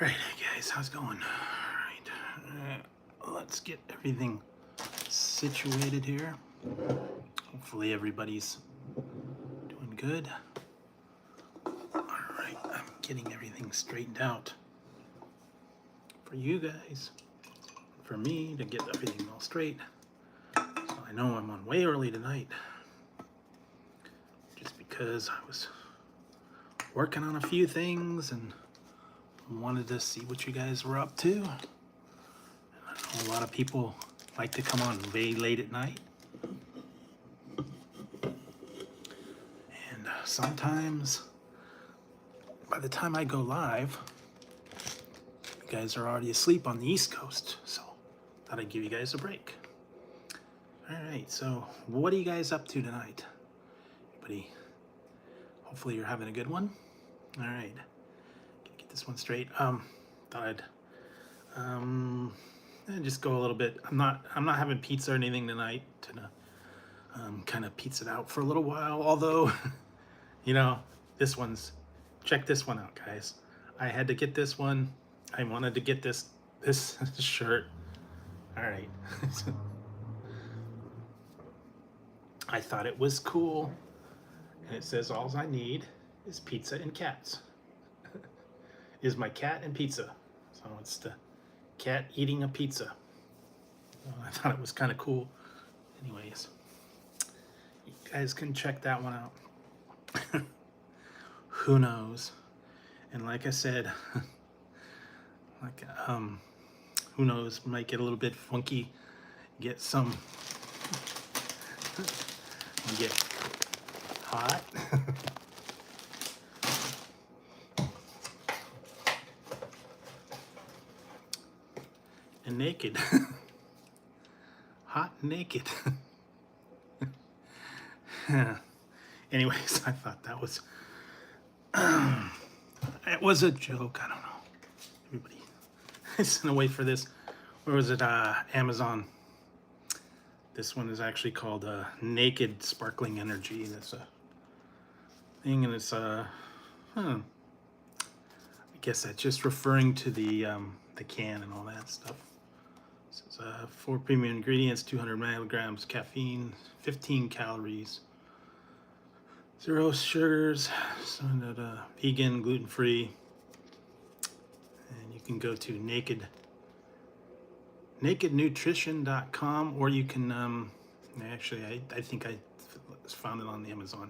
Alright, guys, how's it going? Alright, let's get everything situated here. Hopefully everybody's doing good. Alright, I'm getting everything straightened out for you guys, for me to get everything all straight. So I know I'm on way early tonight, just because I was working on a few things and wanted to see what you guys were up to. I know a lot of people like to come on very late at night, and sometimes by the time I go live, you guys are already asleep on the East Coast, so thought I'd give you guys a break. All right, so what are you guys up to tonight? Everybody, hopefully you're having a good one. All right, get this one straight. Thought I'd just go a little bit. I'm not having pizza or anything tonight to kind of pizza it out for a little while. Although, you know, check this one out, guys. I had to get this one. I wanted to get this shirt. All right. I thought it was cool, and it says all I need is pizza and cats. Is my cat and pizza. So it's the cat eating a pizza. I thought it was kind of cool. Anyways, you guys can check that one out. Who knows? And like I said, who knows? Might get a little bit funky. Get some. Get hot. And naked. Hot and naked. Anyways, I thought that was it was a joke. I don't know. Everybody sent away for this. Where was it? Amazon. This one is actually called Naked Sparkling Energy. That's a thing, and it's I guess that's just referring to the can and all that stuff. This is 4 premium ingredients, 200 milligrams caffeine, 15 calories, 0 sugars, so that vegan, gluten-free, and you can go to nakednutrition.com, or you can actually I think I found it on the Amazon,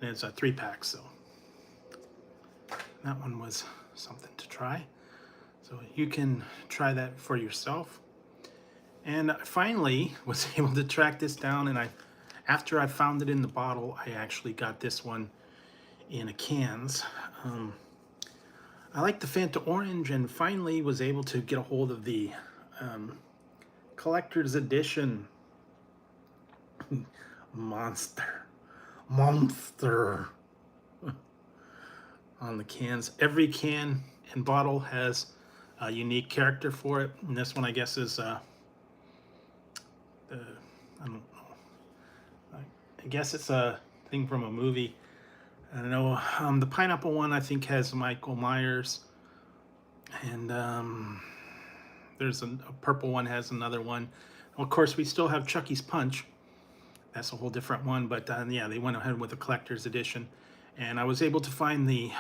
and it's a 3-pack, so that one was something to try. So you can try that for yourself. And I finally was able to track this down, and after I found it in the bottle, I actually got this one in a cans. I like the Fanta Orange, and finally was able to get a hold of the collector's edition monster on the cans. Every can and bottle has a unique character for it, and this one I guess is I don't know, I guess it's a thing from a movie. I don't know. The pineapple one I think has Michael Myers, and there's a purple one has another one. Of course, we still have Chucky's Punch. That's a whole different one, but yeah, they went ahead with the collector's edition, and I was able to find the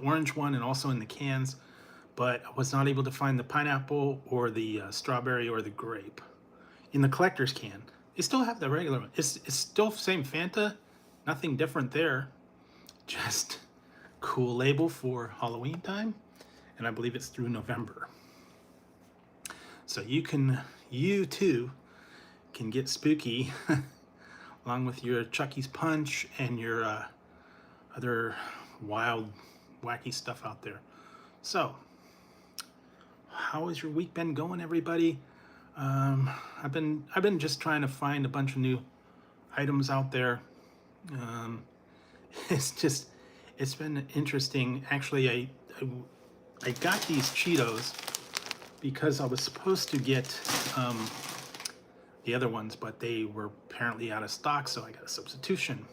orange one and also in the cans, but I was not able to find the pineapple or the strawberry or the grape in the collector's can. They still have the regular one. It's still same Fanta, nothing different there, just cool label for Halloween time, and I believe it's through November. So you too can get spooky along with your Chucky's Punch and your other wild, wacky stuff out there. So, how has your week been going, everybody? I've been just trying to find a bunch of new items out there. It's been interesting. Actually, I got these Cheetos because I was supposed to get the other ones, but they were apparently out of stock, so I got a substitution.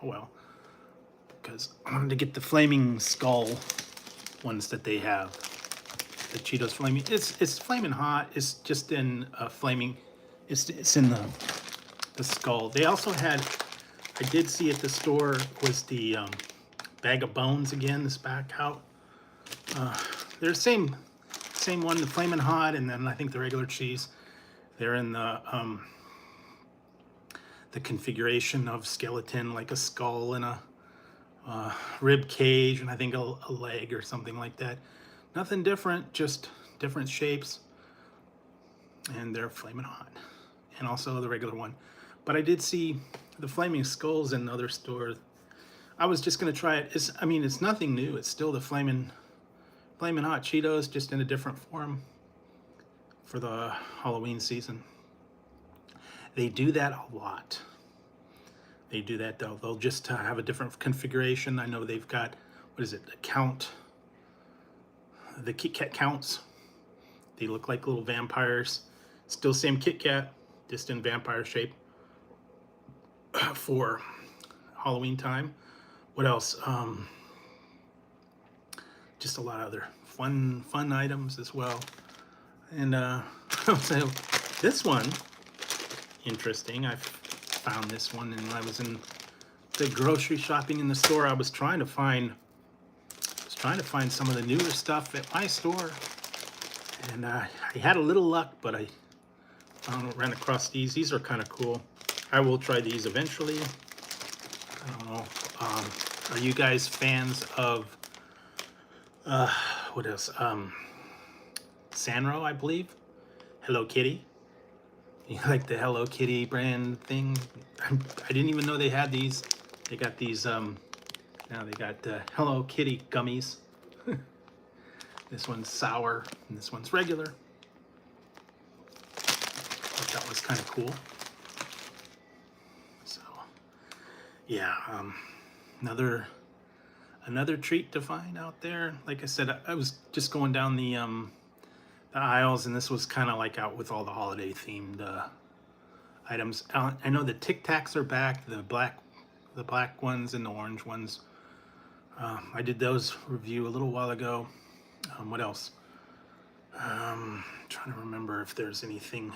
Oh well, because I wanted to get the Flaming Skull ones that they have. the Cheetos flaming. It's flaming hot. It's just in flaming. It's in the skull. They also had, I did see at the store, was the bag of bones again. This back out. They're same one, the flaming hot, and then I think the regular cheese. They're in the configuration of skeleton, like a skull and a rib cage, and I think a leg or something like that. Nothing different, just different shapes, and they're flaming hot, and also the regular one. But I did see the flaming skulls in other stores. I was just gonna try it. I mean, it's nothing new. It's still the flaming hot Cheetos, just in a different form for the Halloween season. They do that a lot. They do that though. They'll just have a different configuration. I know they've got, what is it, the count, the Kit Kat counts. They look like little vampires. Still same Kit Kat, just in vampire shape for Halloween time. What else? Just a lot of other fun items as well. And so this one, interesting. I found this one, and I was in the grocery shopping in the store. I was trying to find some of the newer stuff at my store, and I had a little luck, but I ran across these. These are kind of cool. I will try these eventually. I don't know. Are you guys fans of what else? Sanrio, I believe. Hello Kitty. You like the Hello Kitty brand thing? I didn't even know they had these. They got these. Now they got Hello Kitty gummies. This one's sour, and this one's regular. Thought that was kind of cool. So, yeah, another treat to find out there. Like I said, I was just going down the aisles, and this was kind of like out with all the holiday themed items. I know the Tic Tacs are back, the black ones and the orange ones. I did those review a little while ago. What else? Trying to remember if there's anything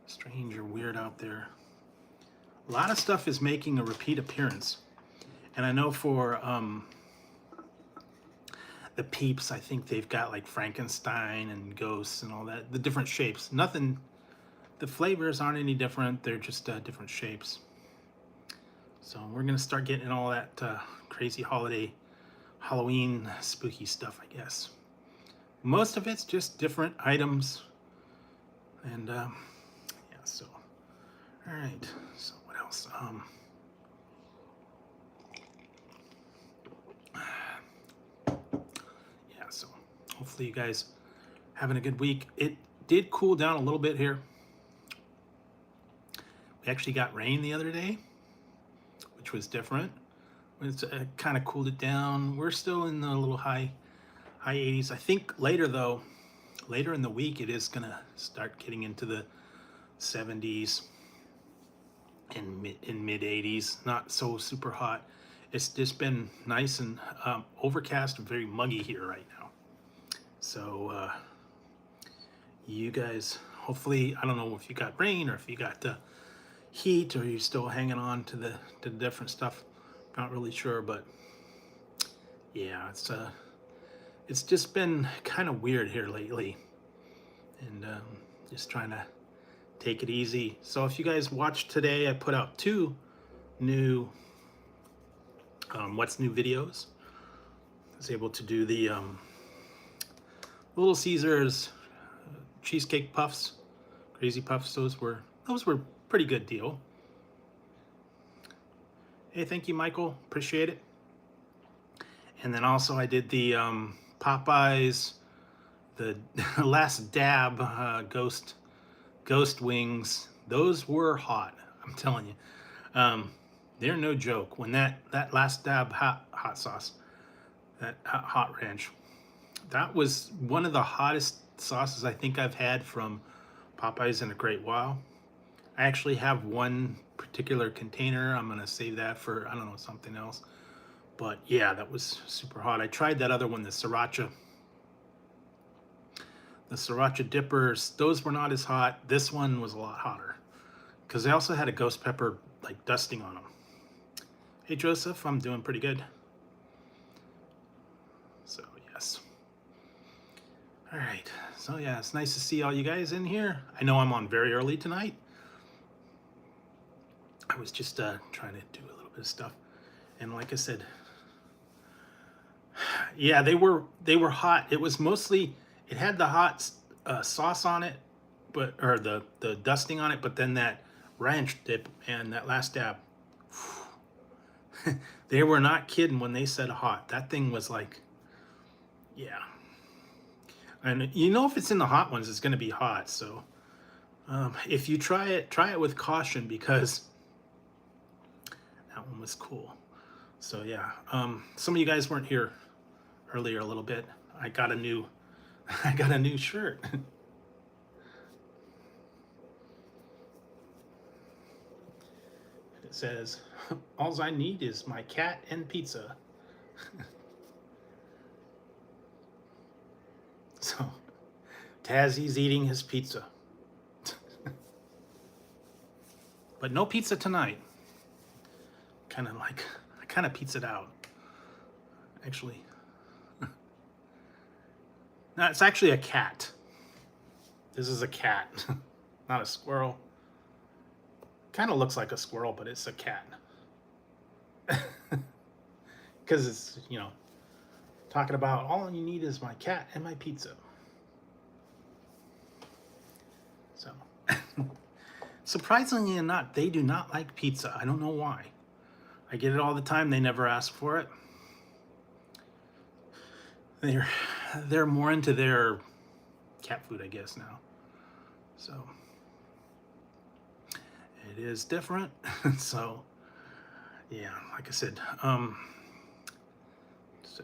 strange or weird out there. A lot of stuff is making a repeat appearance, and I know for the Peeps, I think they've got like Frankenstein and ghosts and all that, the different shapes. Nothing, the flavors aren't any different, they're just different shapes. So we're gonna start getting all that crazy Halloween spooky stuff, I guess. Most of it's just different items, and yeah, so all right, so what else? So hopefully you guys having a good week. It did cool down a little bit here. We actually got rain the other day, which was different. It's kind of cooled it down. We're still in the little high 80s. I think later in the week, it is gonna start getting into the 70s and mid 80s. Not so super hot. It's just been nice and overcast and very muggy here right now. So you guys, hopefully, I don't know if you got rain or if you got heat, or you're still hanging on to the different stuff. Not really sure, but yeah, it's just been kind of weird here lately, and just trying to take it easy. So if you guys watched today, I put out 2 new what's new videos. I was able to do the Little Caesars cheesecake puffs, crazy puffs. Those were pretty good deal. Hey, thank you, Michael. Appreciate it. And then also I did the Popeyes, the last dab ghost wings. Those were hot. I'm telling you. They're no joke. When that last dab hot sauce, that hot ranch, that was one of the hottest sauces I think I've had from Popeyes in a great while. I actually have one particular container. I'm gonna save that for, I don't know, something else. But yeah, that was super hot. I tried that other one, the sriracha. The sriracha dippers, those were not as hot. This one was a lot hotter because they also had a ghost pepper like dusting on them. Hey Joseph, I'm doing pretty good. So yes. All right. So yeah, it's nice to see all you guys in here. I know I'm on very early tonight. I was just trying to do a little bit of stuff, and like I said, yeah, they were hot. It was mostly, it had the hot sauce on it, but or the dusting on it, but then that ranch dip and that last dab, they were not kidding when they said hot. That thing was like, yeah. And you know if it's in the hot ones, it's going to be hot. So if you try it with caution because that one was cool. So yeah, some of you guys weren't here earlier a little bit. I got a new shirt. It says, "All I need is my cat and pizza." So, Tazzy's eating his pizza. But no pizza tonight. I kind of pizzaed out. Actually. No, it's actually a cat. This is a cat, not a squirrel. Kind of looks like a squirrel, but it's a cat. Because it's, you know, talking about all you need is my cat and my pizza. So, surprisingly or not, they do not like pizza. I don't know why. I get it all the time. They never ask for it. They're more into their cat food, I guess, now. So it is different. So yeah, like I said, so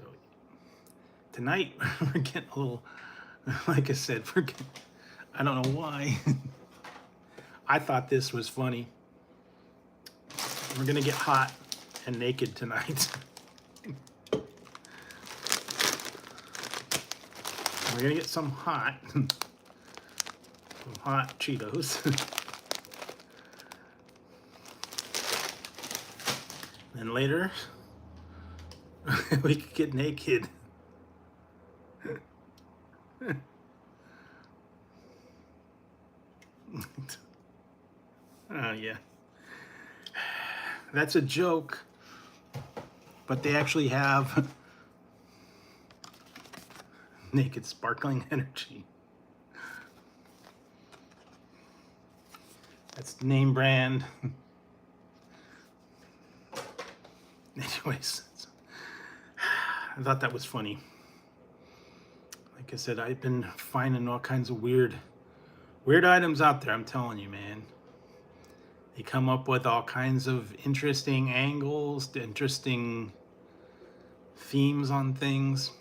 tonight we're getting a little, like I said, I don't know why. I thought this was funny. We're gonna get hot and naked tonight. We're gonna get some hot Cheetos. And later, we could get naked. Oh, yeah. That's a joke. But they actually have naked sparkling energy. That's name brand. Anyways, I thought that was funny. Like I said, I've been finding all kinds of weird items out there. I'm telling you, man. They come up with all kinds of interesting angles, interesting themes on things.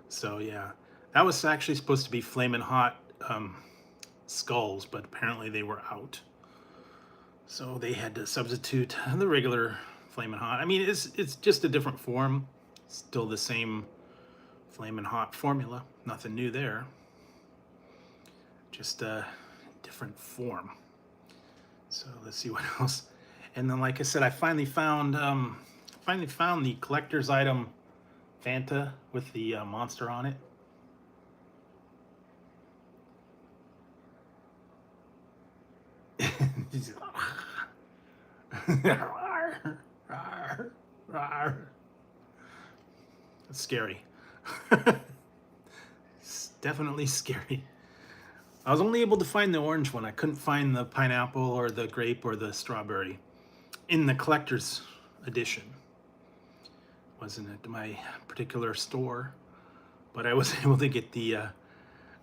So yeah, that was actually supposed to be Flamin' Hot skulls, but apparently they were out. So they had to substitute the regular Flamin' Hot. I mean, it's just a different form. Still the same Flamin' Hot formula. Nothing new there. Just a different form. So let's see what else. And then, like I said, I finally found the collector's item Fanta with the monster on it. It's scary. It's definitely scary. I was only able to find the orange one. I couldn't find the pineapple or the grape or the strawberry in the collector's edition. Wasn't at my particular store, but I was able to get the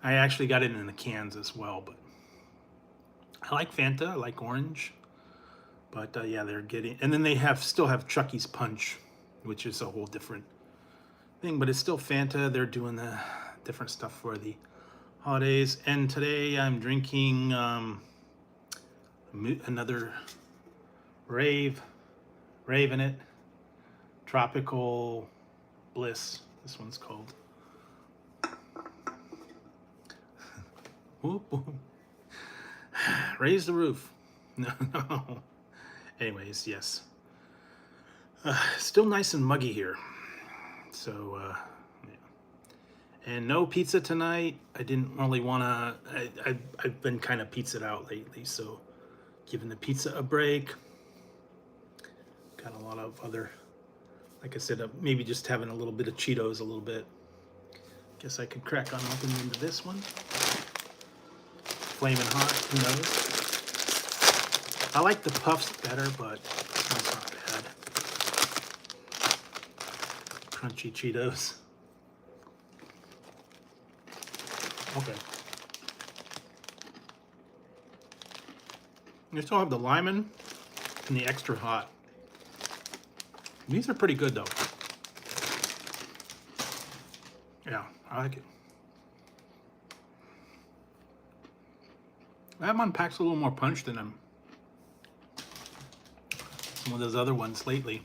I actually got it in the cans as well. But I like Fanta, I like orange, but yeah, they're getting, and then they still have Chucky's Punch, which is a whole different thing, but it's still Fanta. They're doing the different stuff for the holidays. And today I'm drinking another Rave in it, Tropical Bliss, this one's called. Whoop, whoop. Raise the roof. No, no. Anyways, yes. Still nice and muggy here. So, yeah. And no pizza tonight. I didn't really want to. I've been kind of pizzaed out lately, so giving the pizza a break. Got a lot of other, like I said, maybe just having a little bit of Cheetos, a little bit. Guess I could crack on open into this one. Flaming hot, who knows? I like the puffs better, but this one's not bad. Crunchy Cheetos. Okay. You still have the lemon and the extra hot. These are pretty good though. Yeah, I like it. That one packs a little more punch than some of those other ones lately.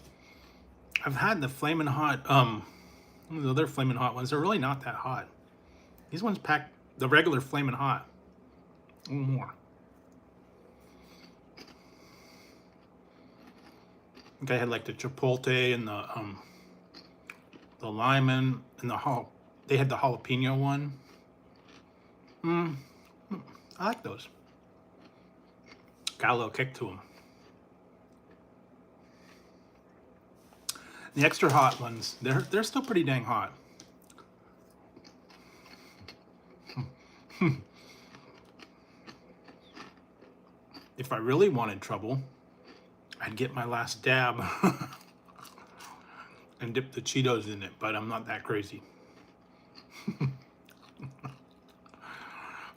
I've had the flaming hot, the other flaming hot ones. They're really not that hot. These ones pack the regular flaming hot a little more. I think I had like the chipotle and the lemon and they had the jalapeno one. I like those. Got a little kick to them. The extra hot ones, they're still pretty dang hot. If I really wanted trouble, I'd get my last dab and dip the Cheetos in it, but I'm not that crazy.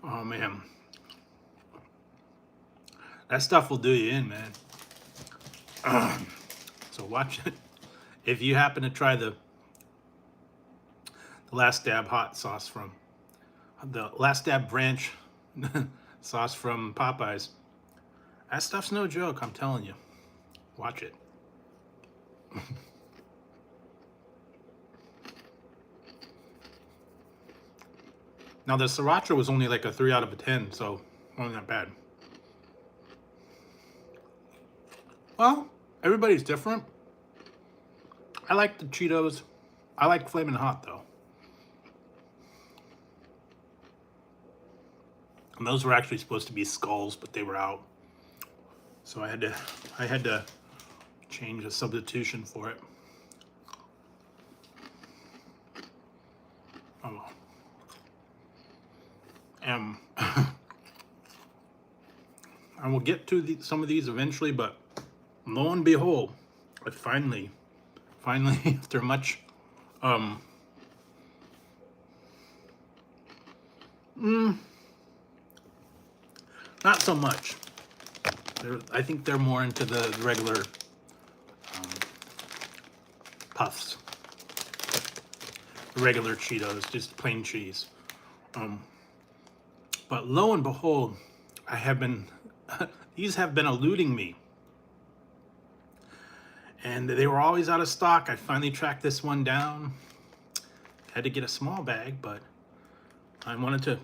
Oh man. That stuff will do you in, man. So watch it. If you happen to try the Last Dab hot sauce from the Last Dab ranch sauce from Popeyes, that stuff's no joke, I'm telling you. Watch it. Now the sriracha was only like a 3 out of a 10, so wasn't that bad. Well, everybody's different. I like the Cheetos. I like Flamin' Hot though. And those were actually supposed to be skulls, but they were out. So I had to change a substitution for it. Oh well. I will get to some of these eventually, but lo and behold, I finally, after much, not so much. I think they're more into the regular puffs, the regular Cheetos, just plain cheese. But lo and behold, I have been, these have been eluding me. And they were always out of stock. I finally tracked this one down. Had to get a small bag, but I wanted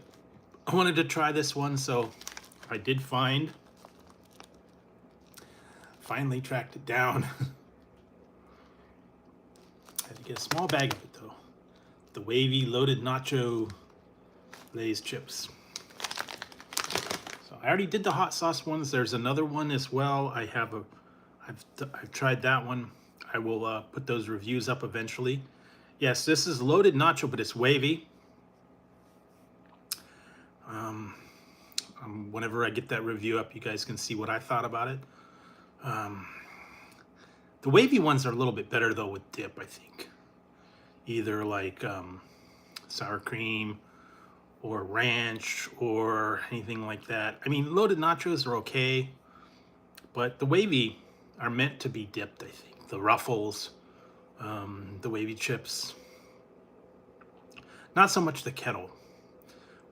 to try this one, so I did finally tracked it down. Had to get a small bag of it though. The wavy loaded nacho Lay's chips. So I already did the hot sauce ones. There's another one as well. I've tried that one. I will put those reviews up eventually. Yes, this is loaded nacho, but it's wavy. Whenever I get that review up, you guys can see what I thought about it. The wavy ones are a little bit better though with dip, I think. Either like sour cream or ranch or anything like that. I mean, loaded nachos are okay, but the wavy are meant to be dipped, I think. The Ruffles, the wavy chips. Not so much the kettle,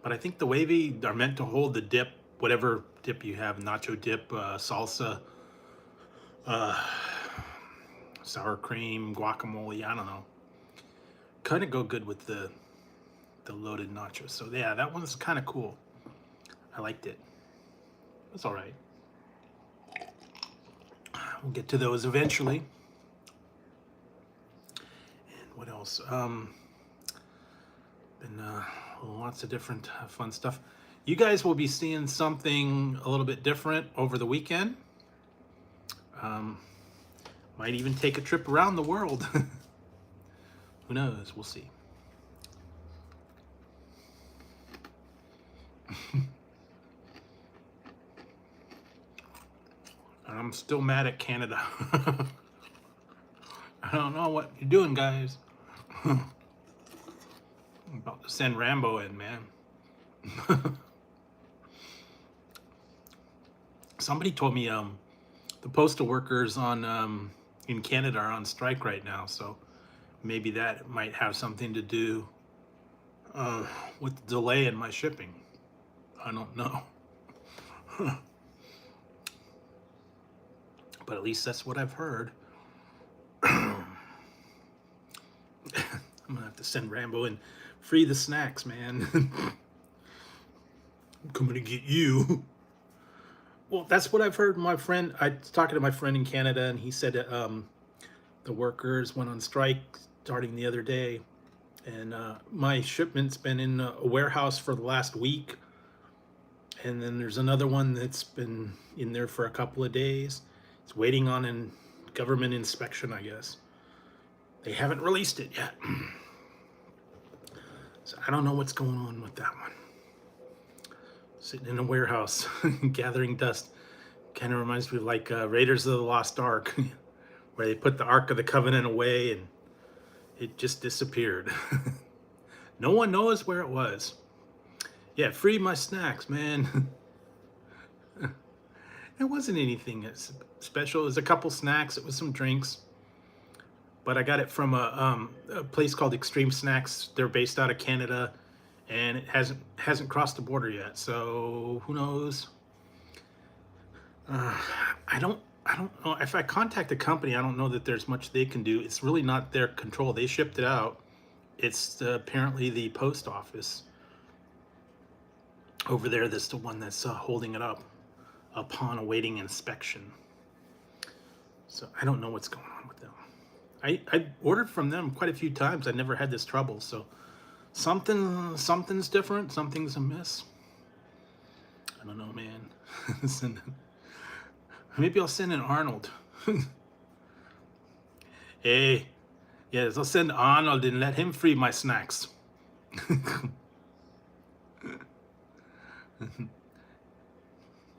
but I think the wavy are meant to hold the dip, whatever dip you have, nacho dip, salsa, sour cream, guacamole, I don't know. Kind of go good with the loaded nachos. So yeah, that one's kind of cool. I liked it. It's all right. We'll get to those eventually. And what else? Been lots of different fun stuff. You guys will be seeing something a little bit different over the weekend. Might even take a trip around the world. Who knows? We'll see. And I'm still mad at Canada. I don't know what you're doing, guys. I'm about to send Rambo in, man. Somebody told me the postal workers on in Canada are on strike right now, so maybe that might have something to do with the delay in my shipping. I don't know. But at least that's what I've heard. I'm gonna have to send Rambo and free the snacks, man. I'm coming to get you. Well, that's what I've heard. My friend, I was talking to my friend in Canada, and he said the workers went on strike starting the other day, and my shipment's been in a warehouse for the last week, and then there's another one that's been in there for a couple of days. It's waiting on a government inspection, I guess. They haven't released it yet. So I don't know what's going on with that one. Sitting in a warehouse, gathering dust. Kind of reminds me of like Raiders of the Lost Ark, where they put the Ark of the Covenant away and it just disappeared. No one knows where it was. Yeah, free my snacks, man. It wasn't anything special. It was a couple snacks. It was some drinks. But I got it from a place called Extreme Snacks. They're based out of Canada, and it hasn't crossed the border yet. So who knows? I don't know. If I contact the company, I don't know that there's much they can do. It's really not their control. They shipped it out. It's apparently the post office over there that's the one that's holding it up upon awaiting inspection. So I don't know what's going on with them. I ordered from them quite a few times. I never had this trouble. So something's different. Something's amiss. I don't know, man. Maybe I'll send an Arnold. Hey, yes, I'll send Arnold and let him free my snacks.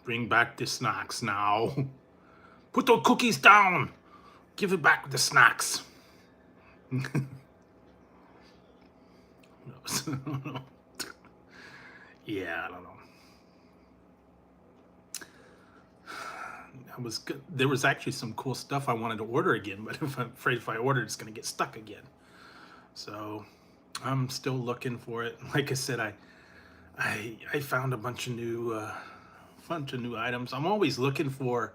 Bring back the snacks now. Put those cookies down. Give it back the snacks. Yeah, I don't know. There was actually some cool stuff I wanted to order again, but I'm afraid if I order, it's going to get stuck again. So I'm still looking for it. Like I said, I found a bunch of new items. I'm always looking for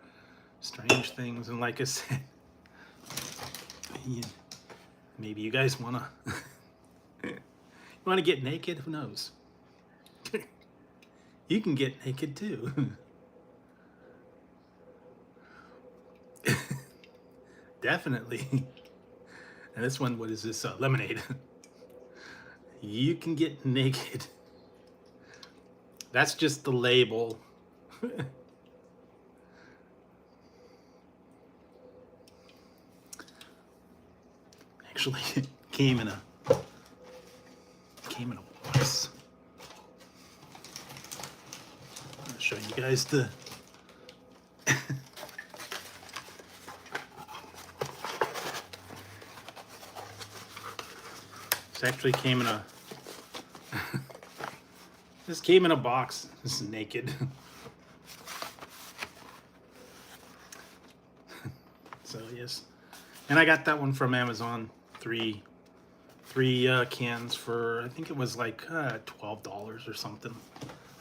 strange things, and like I said, maybe you guys want to get naked. Who knows? You can get naked too. Definitely. And this one, what is this? Lemonade. You can get naked. That's just the label. Actually, it came in a box. I'll show you guys the This actually came in a this came in a box. This is naked. So yes, and I got that one from Amazon. Three cans for, I think it was like $12 or something.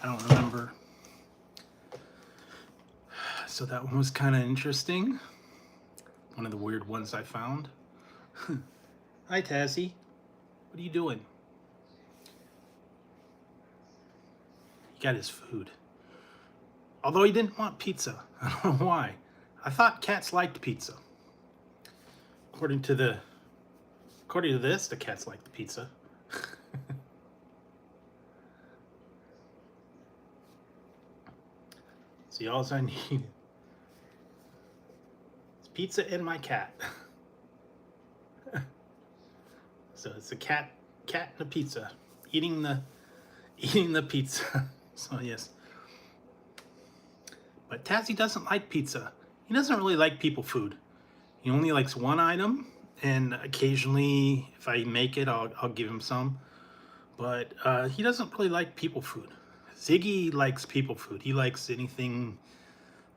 I don't remember. So that one was kind of interesting. One of the weird ones I found. Hi, Tazzy. What are you doing? He got his food. Although he didn't want pizza. I don't know why. I thought cats liked pizza. According to this, the cats like the pizza. See, all I need is pizza and my cat. So it's a cat and a pizza, eating the pizza. So yes. But Tazzy doesn't like pizza. He doesn't really like people food. He only likes one item, and occasionally, if I make it, I'll give him some. But he doesn't really like people food. Ziggy likes people food. He likes anything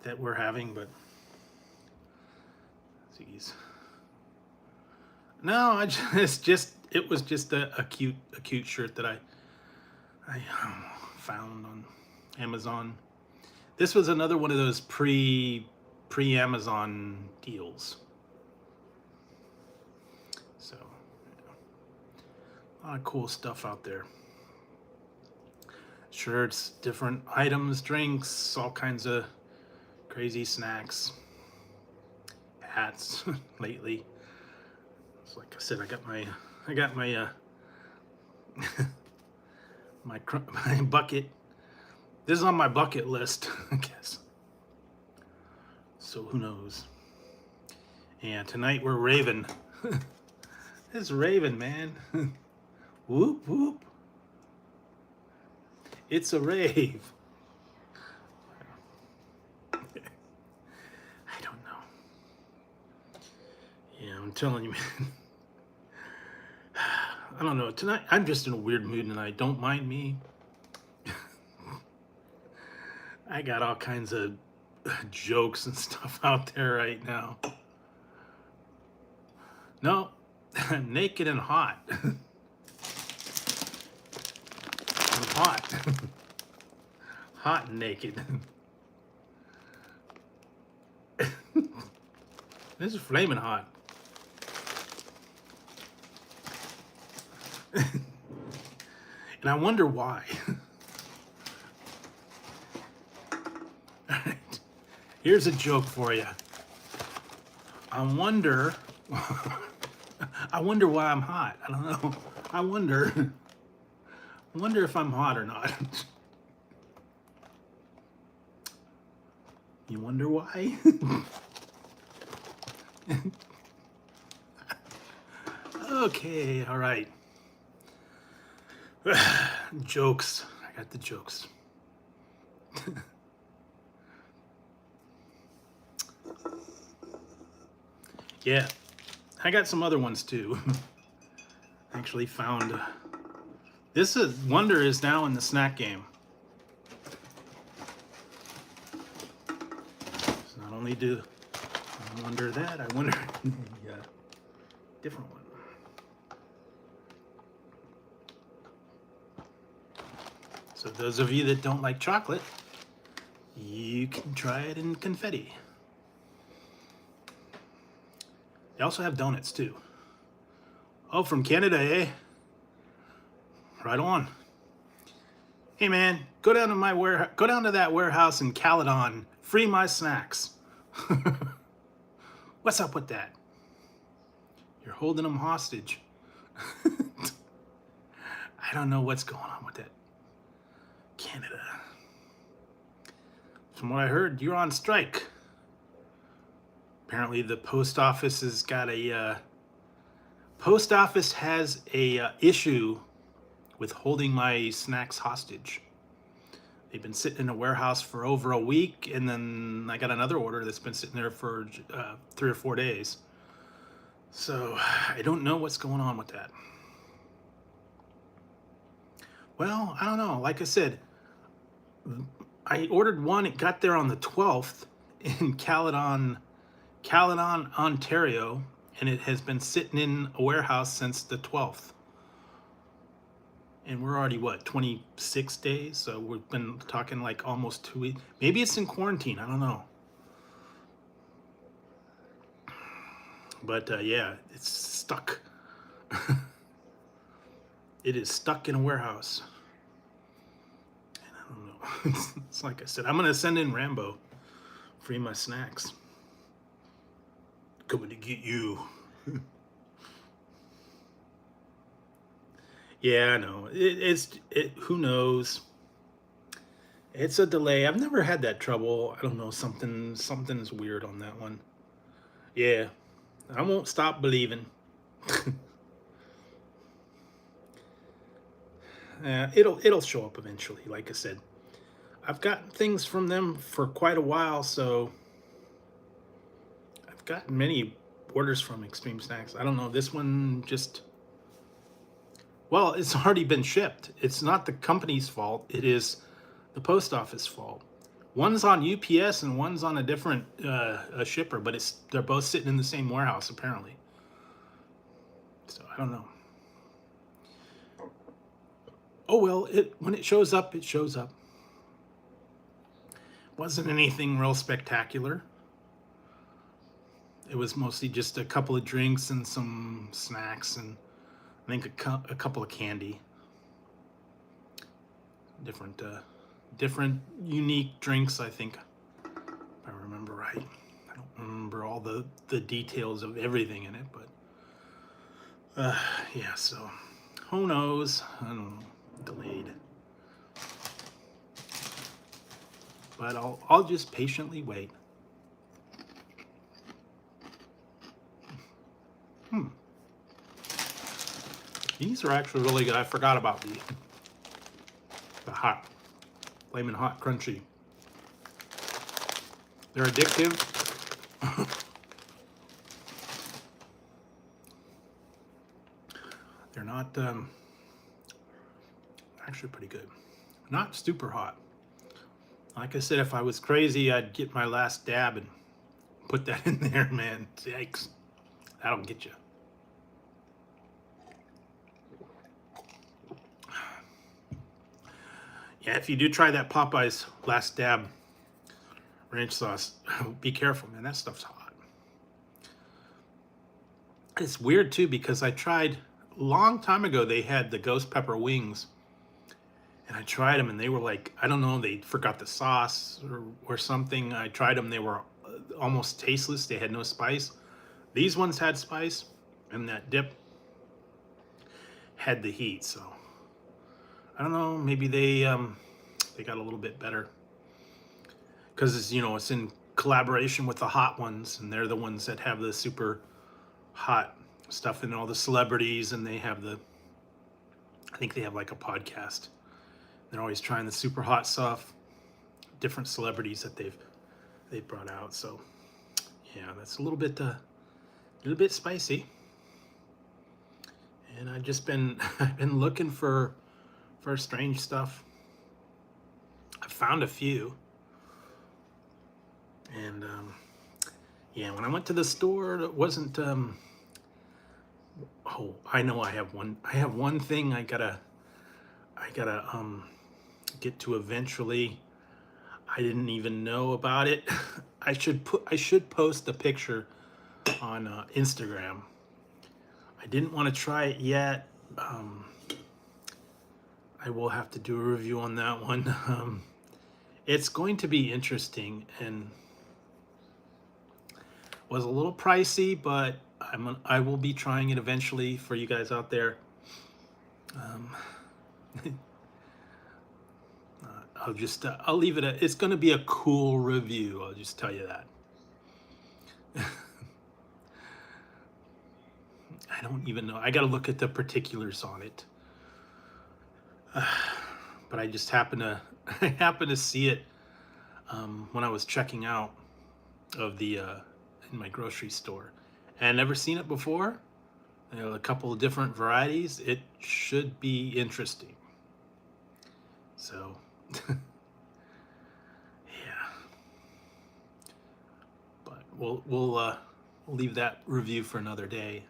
that we're having, but Ziggy's. No, it was just a cute shirt that I found on Amazon. This was another one of those pre-Amazon deals. So, a lot of cool stuff out there. Shirts, different items, drinks, all kinds of crazy snacks, hats lately. So like I said, I got my my bucket. This is on my bucket list, I guess. So who knows? And tonight we're raving. It's raving, man. Whoop whoop. It's a rave. I don't know. Yeah, I'm telling you, man. I don't know. Tonight, I'm just in a weird mood tonight. Don't mind me. I got all kinds of jokes and stuff out there right now. No, naked and hot. I'm hot. Hot and naked. This is flaming hot. And I wonder why. All right. Here's a joke for you. I wonder why I'm hot. I don't know. I wonder if I'm hot or not. You wonder why? Okay, all right. Jokes. I got the jokes. Yeah, I got some other ones too. Actually found this is Wonder is now in the snack game. So not only do I wonder that, I wonder yeah, different one. So those of you that don't like chocolate, you can try it in confetti. They also have donuts too. Oh, from Canada, eh? Right on. Hey man, go down to that warehouse in Caledon. Free my snacks. What's up with that? You're holding them hostage. I don't know what's going on with that. Canada. From what I heard, you're on strike. Apparently the post office has got a issue with holding my snacks hostage. They've been sitting in a warehouse for over a week, and then I got another order that's been sitting there for 3 or 4 days. So I don't know what's going on with that. Well, I don't know. Like I said, I ordered one. It got there on the 12th in Caledon, Ontario, and it has been sitting in a warehouse since the 12th. And we're already, what, 26 days? So we've been talking like almost 2 weeks. Maybe it's in quarantine. I don't know. But yeah, it's stuck. It is stuck in a warehouse. And I don't know. It's like I said, I'm gonna send in Rambo. Free my snacks. Coming to get you. Yeah, I know. Who knows? It's a delay. I've never had that trouble. I don't know. Something's weird on that one. Yeah, I won't stop believing. It'll show up eventually. Like I said, I've gotten things from them for quite a while, so I've gotten many orders from Extreme Snacks. I don't know. This one just, well, it's already been shipped. It's not the company's fault. It is the post office fault. One's on UPS and one's on a different a shipper, but they're both sitting in the same warehouse apparently. So I don't know. Oh well, when it shows up, it shows up. Wasn't anything real spectacular. It was mostly just a couple of drinks and some snacks, and I think a couple of candy. Different unique drinks, I think, if I remember right. I don't remember all the details of everything in it, but yeah, so who knows? I don't know. Delayed. But I'll just patiently wait. These are actually really good. I forgot about the hot, flaming hot crunchy. They're addictive. They're not actually pretty good. Not super hot. Like I said, if I was crazy, I'd get my last dab and put that in there, man. Yikes. That'll get you. Yeah, if you do try that Popeyes last dab ranch sauce, be careful, man. That stuff's hot. It's weird, too, because I tried a long time ago, they had the ghost pepper wings. And I tried them, and they were like, I don't know, they forgot the sauce or something. I tried them. They were almost tasteless. They had no spice. These ones had spice, and that dip had the heat. So I don't know. Maybe they got a little bit better because it's in collaboration with the hot ones, and they're the ones that have the super hot stuff and all the celebrities, and they have I think they have like a podcast. They're always trying the super hot stuff, different celebrities that they've brought out. So yeah, that's a little bit spicy. And I've been looking for strange stuff. I found a few, and yeah, when I went to the store, it wasn't. Oh, I know. I have one thing I gotta get to eventually. I didn't even know about it. I should post a picture on Instagram. I didn't want to try it yet. I will have to do a review on that one. It's going to be interesting and was a little pricey, but I will be trying it eventually for you guys out there. I'll leave it it's going to be a cool review. I'll just tell you that. I don't even know. I got to look at the particulars on it. But I just happened to see it when I was checking out of in my grocery store, and I'd never seen it before. A couple of different varieties. It should be interesting. So, yeah. But we'll leave that review for another day.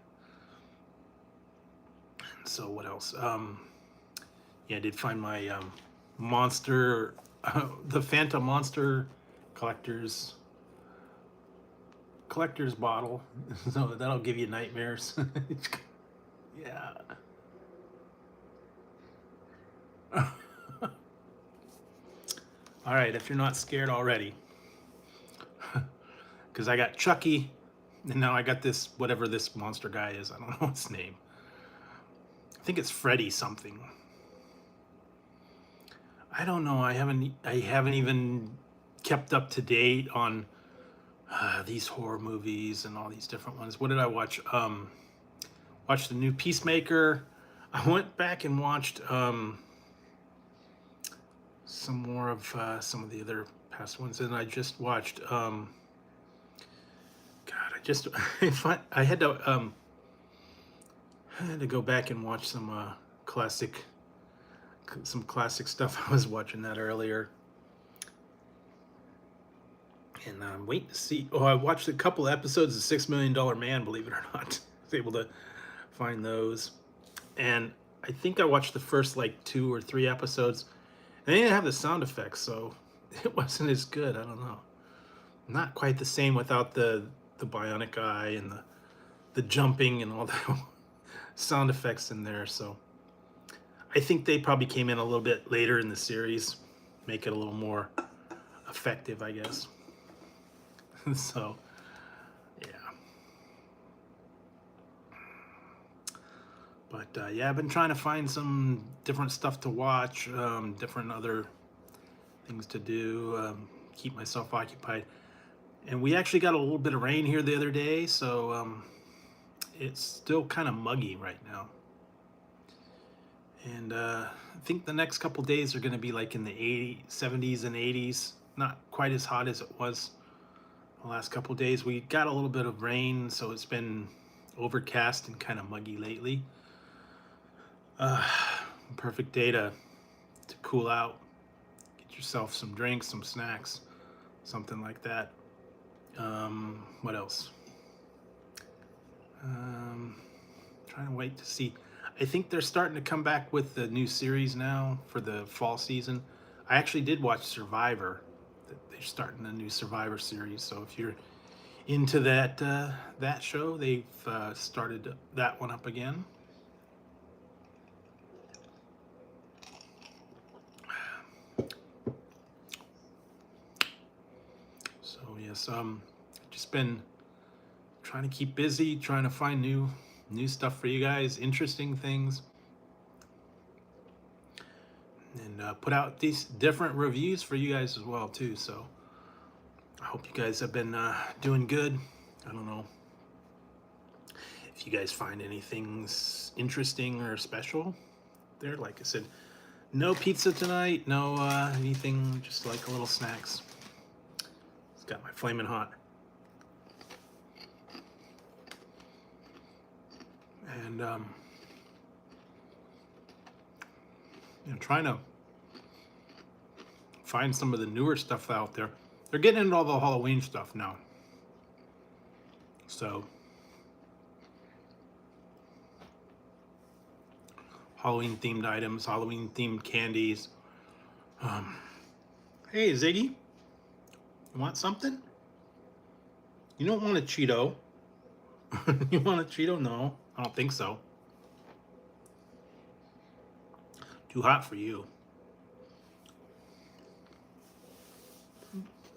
So what else? Yeah, I did find my Monster, the Phantom Monster collector's bottle. So that'll give you nightmares. Yeah. All right, if you're not scared already, because I got Chucky, and now I got this, whatever this monster guy is. I don't know his name. I think it's Freddy something. I don't know. I haven't even kept up to date on these horror movies and all these different ones. What did I watch? Watched the new Peacemaker. I went back and watched some more of some of the other past ones, and I just watched. God, I just I had to go back and watch some classic stuff. I was watching that earlier, and I'm waiting to see. Oh, I watched a couple episodes of $6 Million Man. Believe it or not, I was able to find those, and I think I watched the first like 2 or 3 episodes. And they didn't have the sound effects, so it wasn't as good. I don't know. Not quite the same without the bionic eye and the jumping and all the sound effects in there. So I think they probably came in a little bit later in the series, make it a little more effective, I guess. So yeah. But yeah, I've been trying to find some different stuff to watch, different other things to do, keep myself occupied. And we actually got a little bit of rain here the other day, so it's still kind of muggy right now. And I think the next couple days are going to be like in the 70s and 80s. Not quite as hot as it was the last couple days. We got a little bit of rain, so it's been overcast and kind of muggy lately. Perfect day to cool out, get yourself some drinks, some snacks, something like that. What else? Trying to wait to see. I think they're starting to come back with the new series now for the fall season. I actually did watch Survivor. They're starting a new Survivor series, so if you're into that show, they've started that one up again. So yes, just been trying to keep busy, trying to find new stuff for you guys, interesting things, and put out these different reviews for you guys as well too. So I hope you guys have been doing good. I don't know if you guys find anything interesting or special there. Like I said, no pizza tonight, no anything, just like a little snacks. It's got my flaming hot. And trying to find some of the newer stuff out there. They're getting into all the Halloween stuff now. So Halloween themed items, Halloween themed candies. Hey Ziggy, you want something? You don't want a Cheeto? You want a Cheeto? No, I don't think so. Too hot for you.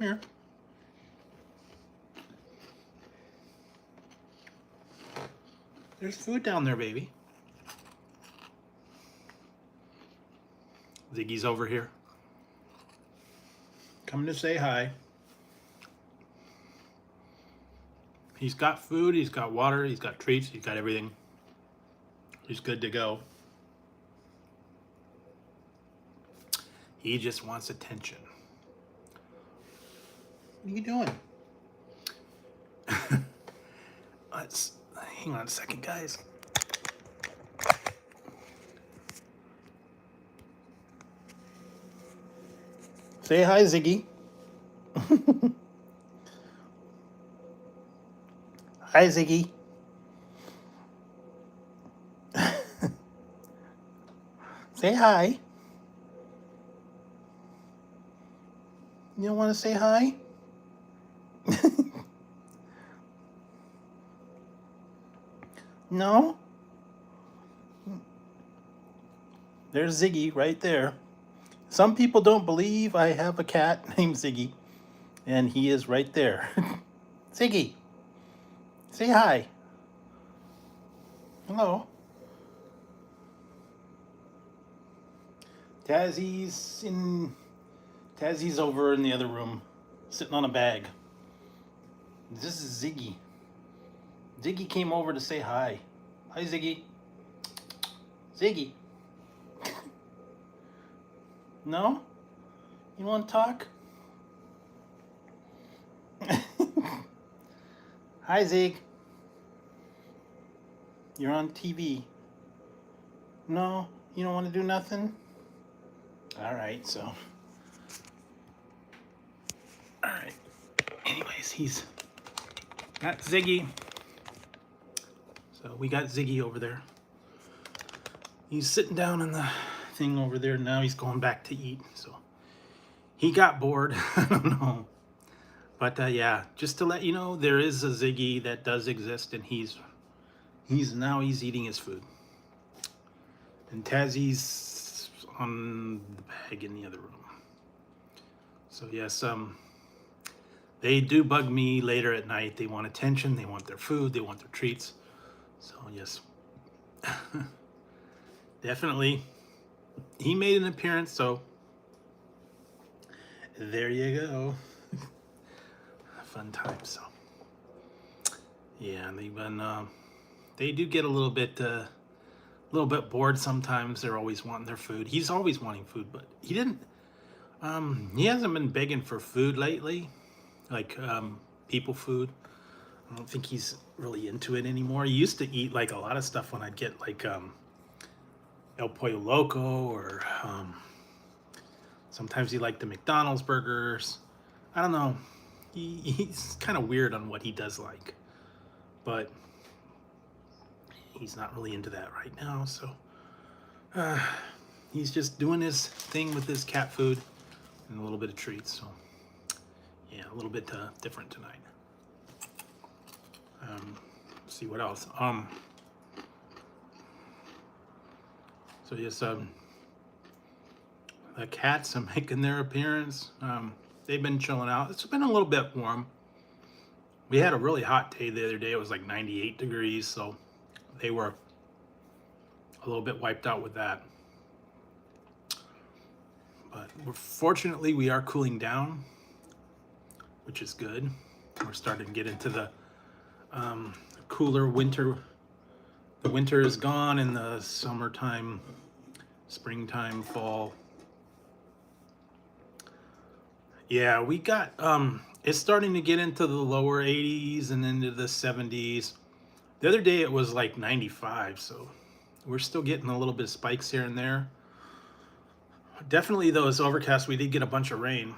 Here. There's food down there, baby. Ziggy's over here. Coming to say hi. He's got food, he's got water, he's got treats, he's got everything. He's good to go. He just wants attention. What are you doing? Let's hang on a second, guys. Say hi, Ziggy. Hi, Ziggy. Say hi. You don't want to say hi? No? There's Ziggy right there. Some people don't believe I have a cat named Ziggy, and he is right there. Ziggy, say hi. Hello. Tazzy's over in the other room, sitting on a bag. This is Ziggy. Ziggy came over to say hi. Hi, Ziggy. Ziggy. No? You want to talk? Hi, Zig. You're on TV. No? You don't want to do nothing? Alright, so. Alright. Anyways, he's got Ziggy. So we got Ziggy over there. He's sitting down in the thing over there. Now he's going back to eat. So he got bored. I don't know. But yeah, just to let you know, there is a Ziggy that does exist, and he's eating his food. And Tazzy's on the bag in the other room. So yes, they do bug me later at night. They want attention, they want their food, they want their treats. So yes, definitely, he made an appearance. So there you go. Fun time. So yeah, they've been they do get a little bit bored sometimes. They're always wanting their food. He's always wanting food, but he hasn't been begging for food lately, like people food. I don't think he's really into it anymore. He used to eat like a lot of stuff when I'd get like El Pollo Loco, or sometimes he liked the McDonald's burgers. I don't know. He's kind of weird on what he does like, but he's not really into that right now. So he's just doing his thing with his cat food and a little bit of treats. So yeah, a little bit different tonight. Let's see what else. So yes, the cats are making their appearance. They've been chilling out. It's been a little bit warm. We had a really hot day the other day. It was like 98 degrees, so they were a little bit wiped out with that. But fortunately, we are cooling down, which is good. We're starting to get into the cooler winter. The winter is gone, and the summertime, springtime, fall. Yeah, we got it's starting to get into the lower 80s and into the 70s. The other day it was like 95, so we're still getting a little bit of spikes here and there. Definitely though, it's overcast. We did get a bunch of rain,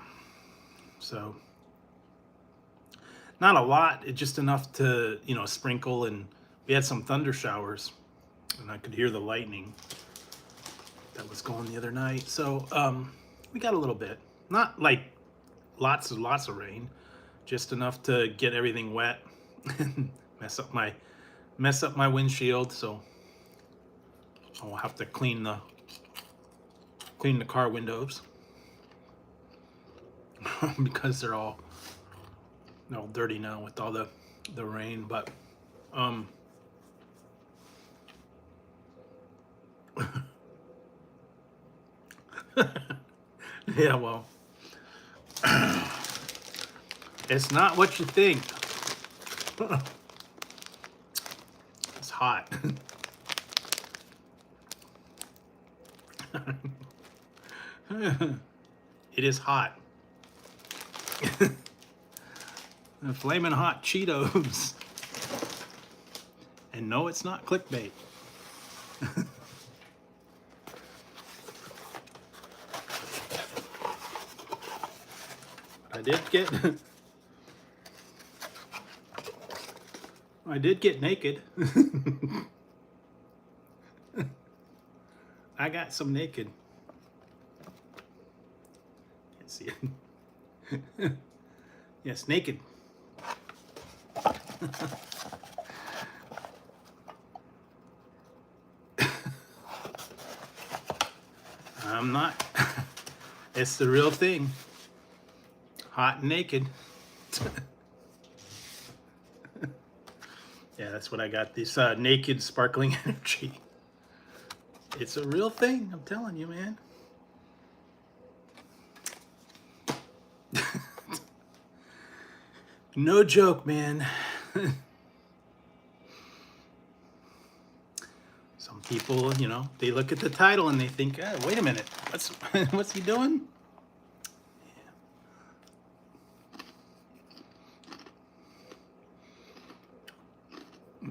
so not a lot. It's just enough to, sprinkle, and we had some thunder showers, and I could hear the lightning that was going the other night. So we got a little bit, not like lots of rain, just enough to get everything wet and mess up my windshield. So I'll have to clean the car windows because they're all dirty now with all the rain. But yeah, well, it's not what you think. It's hot. It is hot. The flaming hot Cheetos. And no, it's not clickbait. I did get naked. I got some naked. Can't see it. Yes, naked. It's the real thing. Hot and naked. Yeah, that's what I got. This naked sparkling energy. It's a real thing. I'm telling you, man. No joke, man. Some people, you know, they look at the title and they think, oh, wait a minute, what's he doing?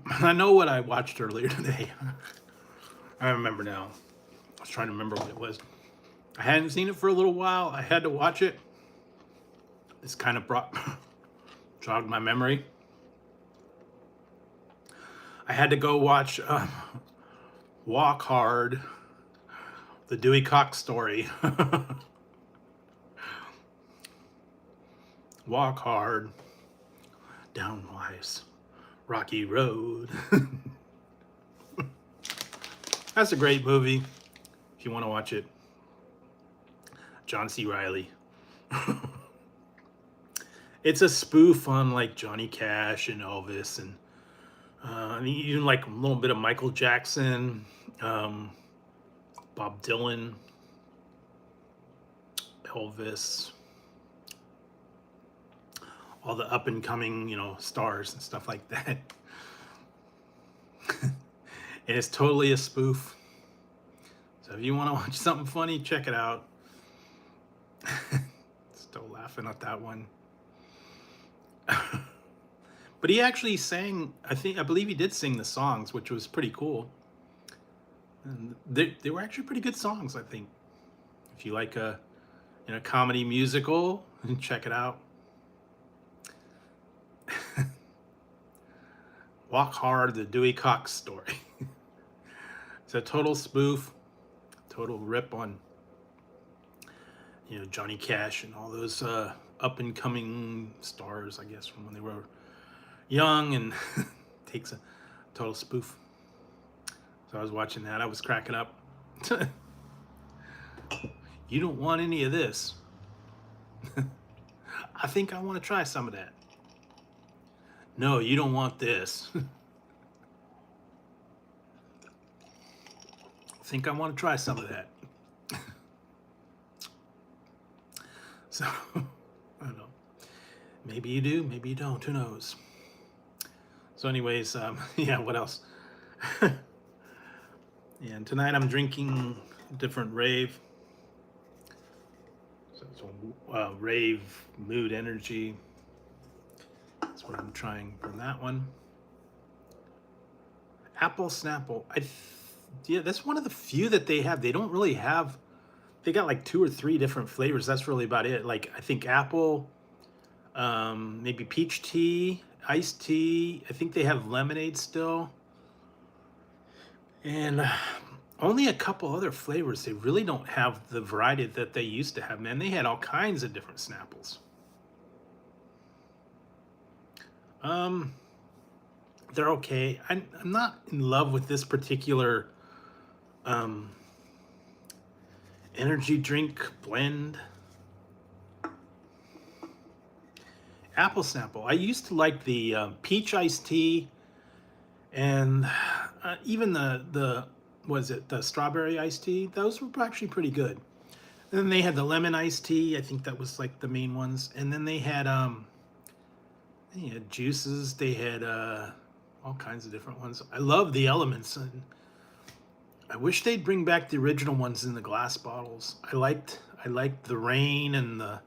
I know what I watched earlier today. I remember now. I was trying to remember what it was. I hadn't seen it for a little while. I had to watch it. This kind of jogged my memory. I had to go watch Walk Hard, the Dewey Cox story. Walk hard down life's rocky road. That's a great movie if you want to watch it. John C. Reilly. It's a spoof on like Johnny Cash and Elvis, and even like a little bit of Michael Jackson, Bob Dylan, Elvis, all the up and coming, you know, stars and stuff like that. And it's totally a spoof. So if you want to watch something funny, check it out. Still laughing at that one. But he actually sang, I believe he did sing the songs, which was pretty cool. And they were actually pretty good songs, I think. If you like a comedy musical, check it out. Walk Hard, the Dewey Cox story. It's a total spoof, total rip on, you know, Johnny Cash and all those up and coming stars, I guess, from when they were young, and takes a total spoof. So I was watching that. I was cracking up. You don't want any of this. I think I want to try some of that. No, you don't want this. I think I want to try some of that. So, I don't know. Maybe you do, maybe you don't. Who knows? So anyways, yeah, what else? And tonight I'm drinking a different rave. So it's rave mood energy. That's what I'm trying from that one. Apple Snapple. Yeah, that's one of the few that they have. They don't really have. They got like 2 or 3 different flavors. That's really about it. Like I think apple, maybe peach tea, iced tea. I think they have lemonade still, and only a couple other flavors. They really don't have the variety that they used to have. Man, they had all kinds of different Snapples. They're okay. I'm not in love with this particular energy drink blend. Apple Snapple. I used to like the peach iced tea, and even the strawberry iced tea. Those were actually pretty good. And then they had the lemon iced tea. I think that was like the main ones. And then they had juices. They had all kinds of different ones. I love the elements, and I wish they'd bring back the original ones in the glass bottles. I liked the rain and the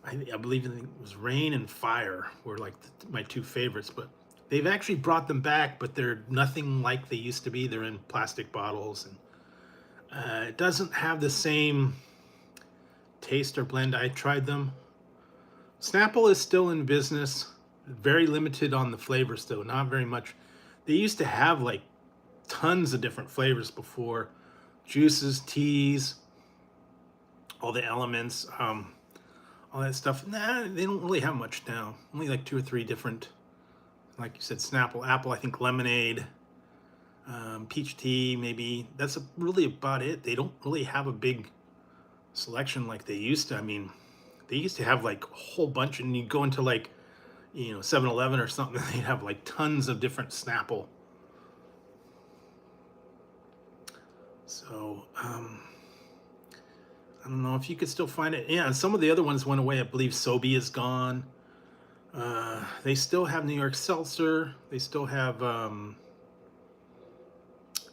I believe it was rain and fire were like my 2 favorites, but they've actually brought them back, but they're nothing like they used to be. They're in plastic bottles, and it doesn't have the same taste or blend. I tried them. Snapple is still in business, very limited on the flavors though, not very much. They used to have like tons of different flavors before, juices, teas, all the elements, all that stuff. Nah, they don't really have much now. Only like 2 or 3 different, like you said, Snapple, apple, I think lemonade, peach tea, maybe. That's really about it. They don't really have a big selection like they used to. I mean, they used to have like a whole bunch, and you go into like, 7-Eleven or something, they'd have like tons of different Snapple. So, I don't know if you could still find it. Yeah, and some of the other ones went away. I believe Sobe is gone. They still have New York Seltzer. They still have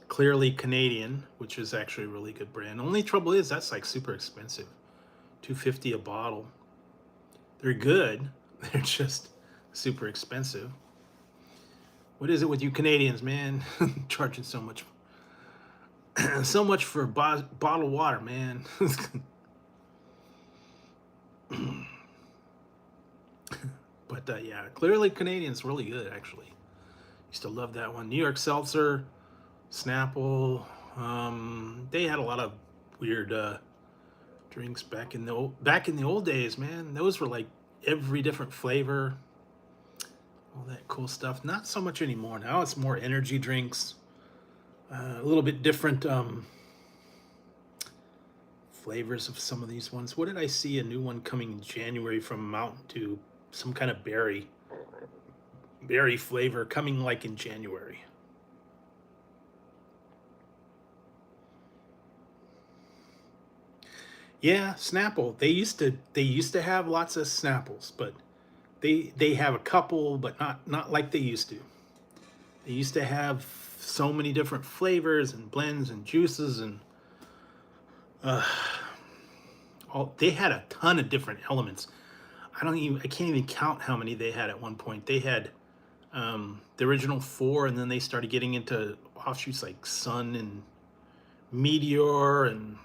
Clearly Canadian, which is actually a really good brand. Only trouble is that's like super expensive, $2.50 a bottle. They're good. They're just super expensive. What is it with you Canadians, man? Charging so much, so much for bottled water, man. But yeah, Clearly Canadian's really good, actually. Used to love that one. New York Seltzer, Snapple. They had a lot of weird drinks back in the old days, man. Those were like every different flavor, all that cool stuff. Not so much anymore. Now it's more energy drinks, a little bit different flavors of some of these ones. What did I see? A new one coming in January from Mountain Dew, some kind of berry flavor coming like in January. Yeah, Snapple. They used to have lots of Snapples, but they have a couple, but not like they used to. They used to have so many different flavors and blends and juices and uh, they had a ton of different elements. I can't even count how many they had at one point. They had the original four, and then they started getting into offshoots like Sun and Meteor and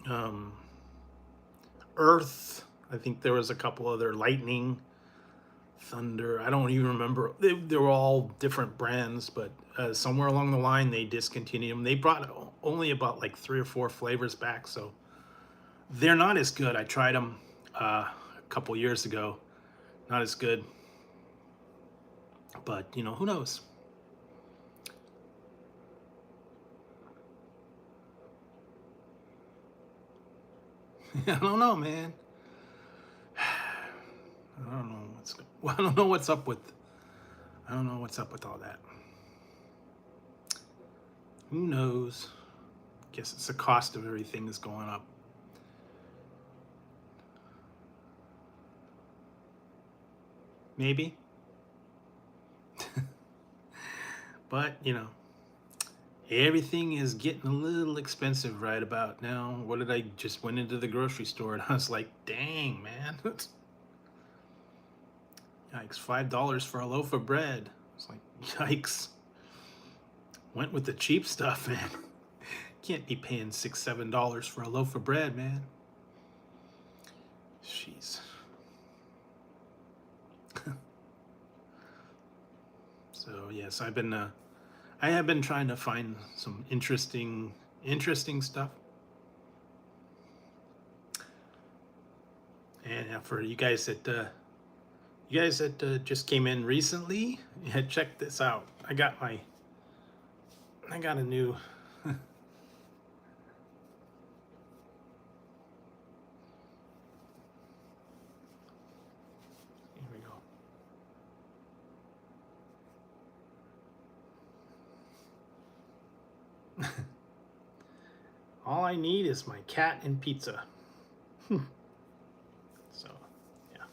um, Earth. I think there was a couple other Lightning, Thunder. I don't even remember. They were all different brands, but somewhere along the line they discontinued them. They brought only about like 3 or 4 flavors back, so they're not as good. I tried them a couple years ago. Not as good, but who knows? I don't know, man. I don't know I don't know what's up with. I don't know what's up with all that. Who knows? Guess it's the cost of everything is going up. Maybe. But everything is getting a little expensive right about now. What did I just went into the grocery store and I was like, dang, man. Yikes, $5 for a loaf of bread. It's like, yikes. Went with the cheap stuff, man. Can't be paying $6, $7 for a loaf of bread, man. Jeez. So yes, I have been trying to find some interesting stuff. And for you guys that just came in recently, yeah, check this out. I got a new here we go. All I need is my cat and pizza. So, yeah.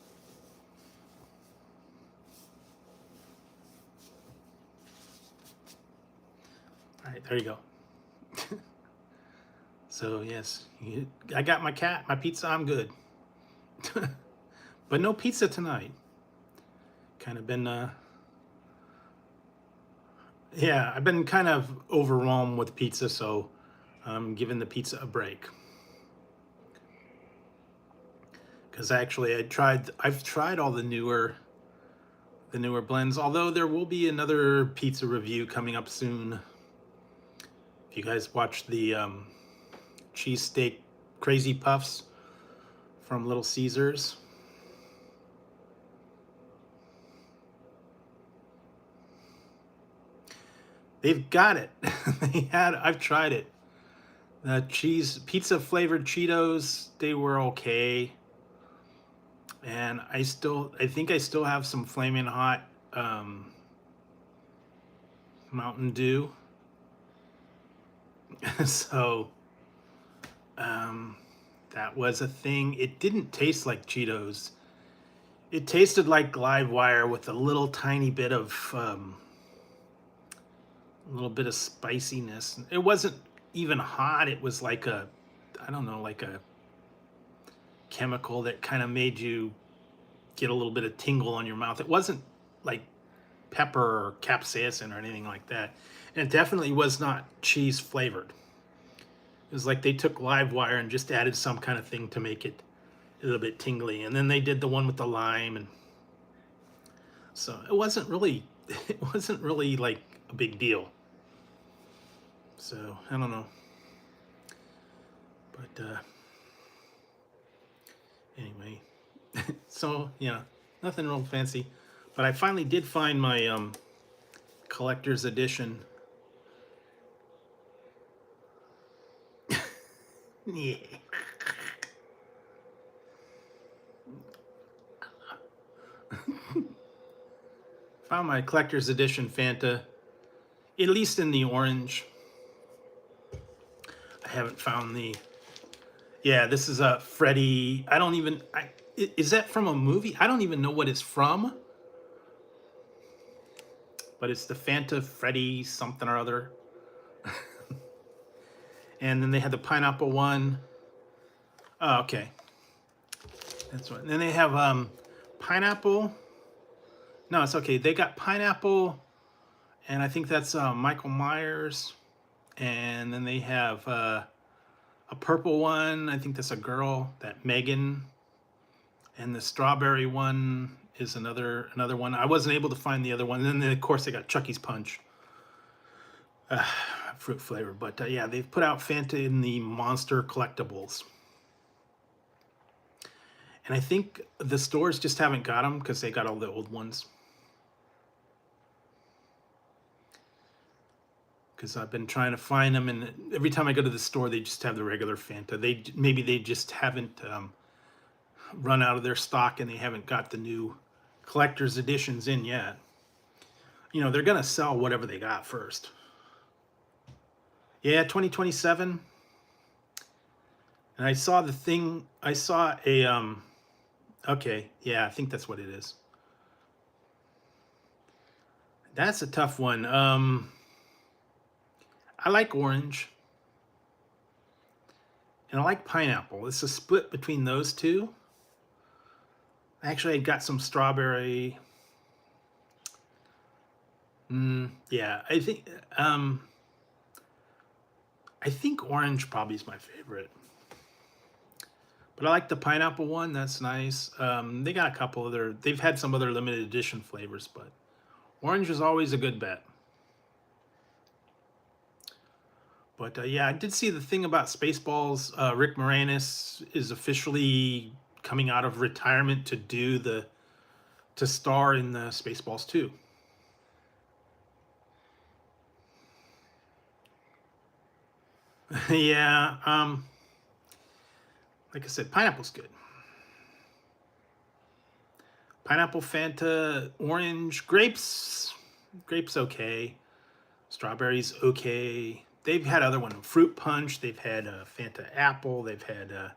All right, there you go. So, yes, I got my cat, my pizza, I'm good. But no pizza tonight. Kind of been, yeah, I've been kind of overwhelmed with pizza, so I'm giving the pizza a break. Because actually, I've tried all the newer blends. Although there will be another pizza review coming up soon. If you guys watch the cheesesteak crazy puffs from Little Caesars. They've got it. I've tried it. The cheese pizza flavored Cheetos, they were okay. And I think I still have some flaming hot Mountain Dew. So um, that was a thing. It didn't taste like Cheetos. It tasted like live wire with a little bit of spiciness. It wasn't even hot. It was like I don't know, like a chemical that kind of made you get a little bit of tingle on your mouth. It wasn't like pepper or capsaicin or anything like that. And it definitely was not cheese flavored. It was like they took live wire and just added some kind of thing to make it a little bit tingly. And then they did the one with the lime, and so it wasn't really it wasn't really like a big deal. So I don't know. But anyway, so yeah, nothing real fancy. But I finally did find my collector's edition. Yeah. Found my collector's edition Fanta, at least in the orange. I haven't found the. Yeah, this is a Freddy. I don't even. Is that from a movie? I don't even know what it's from. But it's the Fanta Freddy something or other. And then they had the pineapple one. Oh, okay. That's what. And then they have pineapple. No, it's okay. They got pineapple, and I think that's Michael Myers. And then they have a purple one. I think that's a girl, that Megan. And the strawberry one is another one. I wasn't able to find the other one. And then of course they got Chucky's Punch, fruit flavor. But yeah, they've put out Fanta in the Monster collectibles. And I think the stores just haven't got them because they got all the old ones. Because I've been trying to find them, and every time I go to the store, they just have the regular Fanta. Maybe they just haven't run out of their stock, and they haven't got the new collector's editions in yet. You know, they're gonna sell whatever they got first. Yeah, 2027. And I saw the thing. I saw a okay, yeah, I think that's what it is. That's a tough one. I like orange. And I like pineapple. It's a split between those two. Actually, I got some strawberry. Yeah, I think orange probably is my favorite. But I like the pineapple one. That's nice. They got a couple other. They've had some other limited edition flavors, but orange is always a good bet. But yeah, I did see the thing about Spaceballs. Rick Moranis is officially coming out of retirement to star in the Spaceballs 2. Yeah, like I said, pineapple's good. Pineapple, Fanta, orange, grapes okay. Strawberries okay. They've had other one, fruit punch. They've had Fanta apple. They've had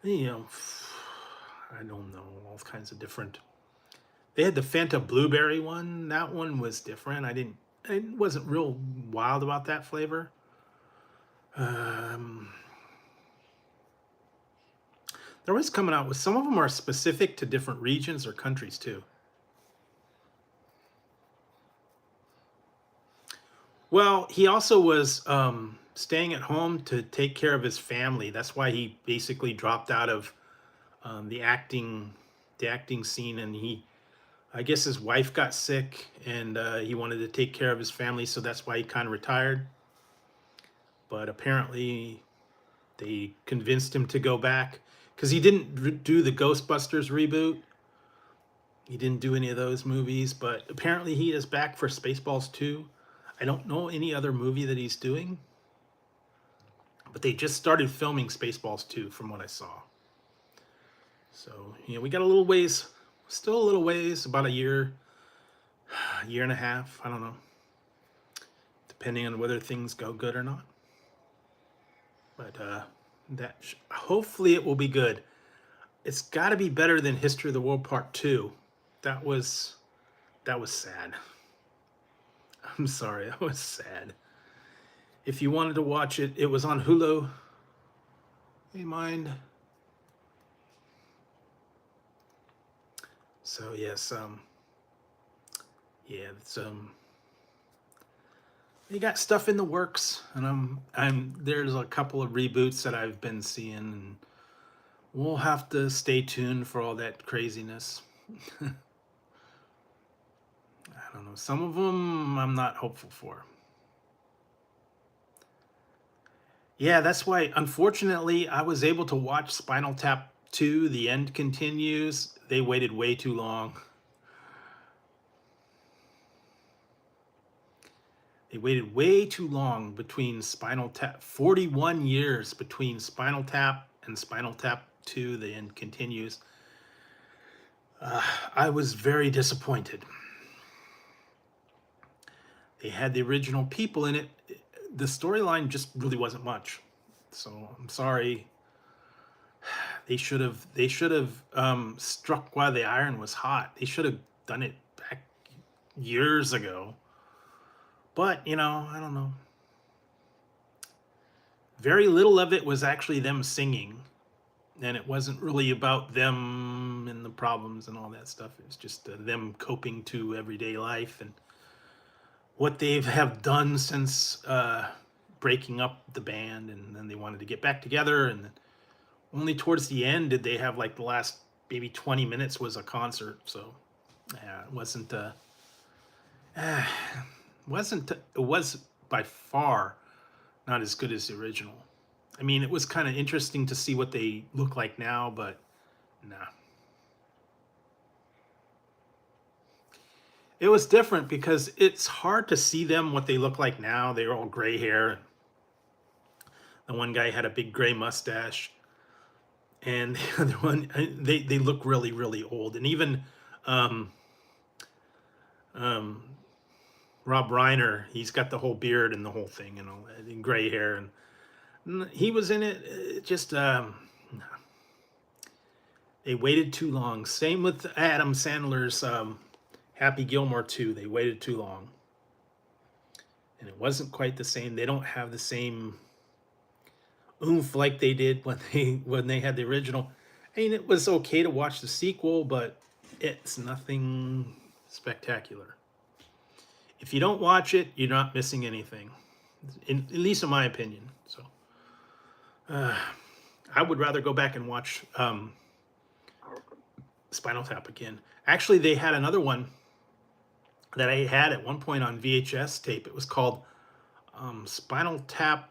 you know, I don't know, all kinds of different. They had the Fanta blueberry one. That one was different. I wasn't real wild about that flavor. They're always coming out with, some of them are specific to different regions or countries too. Well, he also was staying at home to take care of his family. That's why he basically dropped out of the acting scene, and I guess his wife got sick, and he wanted to take care of his family, so that's why he kind of retired. But apparently, they convinced him to go back because he didn't do the Ghostbusters reboot. He didn't do any of those movies, but apparently he is back for Spaceballs 2. I don't know any other movie that he's doing, But they just started filming Spaceballs 2 from what I saw. So, we got a little ways, still a little ways, about a year and a half, I don't know, depending on whether things go good or not. But hopefully it will be good. It's got to be better than History of the World Part 2. That was sad. I'm sorry, that was sad. If you wanted to watch it, it was on Hulu. Hey, mind. So yes, yeah, it's they got stuff in the works, and there's a couple of reboots that I've been seeing, and we'll have to stay tuned for all that craziness. I don't know. Some of them I'm not hopeful for. Yeah, that's why, unfortunately, I was able to watch Spinal Tap 2, The End Continues. They waited way too long. They waited way too long between Spinal Tap, 41 years between Spinal Tap and Spinal Tap 2, The End Continues. I was very disappointed. They had the original people in it. The storyline just really wasn't much. So I'm sorry. They should have struck while the iron was hot. They should have done it back years ago. But, I don't know. Very little of it was actually them singing. And it wasn't really about them and the problems and all that stuff. It was just them coping to everyday life and what they have done since breaking up the band. And then they wanted to get back together. And only towards the end did they have, like, the last maybe 20 minutes was a concert. So, yeah, it wasn't... it was by far not as good as the original. I mean, it was kind of interesting to see what they look like now, but nah. It was different because it's hard to see them what they look like now. They're all gray hair. The one guy had a big gray mustache, and the other one, they look really, really old. And even Rob Reiner, he's got the whole beard and the whole thing, and gray hair, and he was in it. Just they waited too long. Same with Adam Sandler's Happy Gilmore 2. They waited too long, and it wasn't quite the same. They don't have the same oomph like they did when they had the original. I mean, it was okay to watch the sequel, but it's nothing spectacular. If you don't watch it, you're not missing anything, at least in my opinion. So I would rather go back and watch Spinal Tap again. Actually, they had another one that I had at one point on VHS tape. It was called Spinal Tap...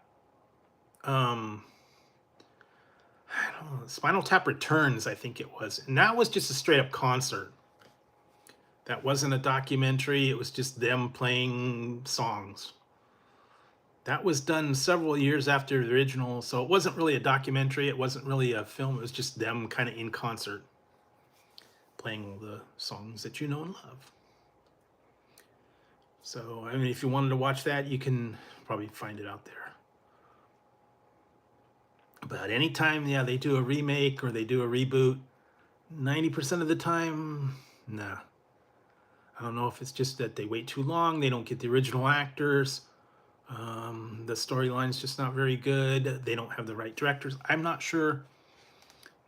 I don't know, Spinal Tap Returns, I think it was. And that was just a straight up concert. That wasn't a documentary. It was just them playing songs. That was done several years after the original, so it wasn't really a documentary. It wasn't really a film. It was just them kind of in concert playing all the songs that you know and love. So, I mean, if you wanted to watch that, you can probably find it out there. But anytime, yeah, they do a remake or they do a reboot, 90% of the time, nah. I don't know if it's just that they wait too long, they don't get the original actors, the storyline's just not very good, they don't have the right directors. I'm not sure.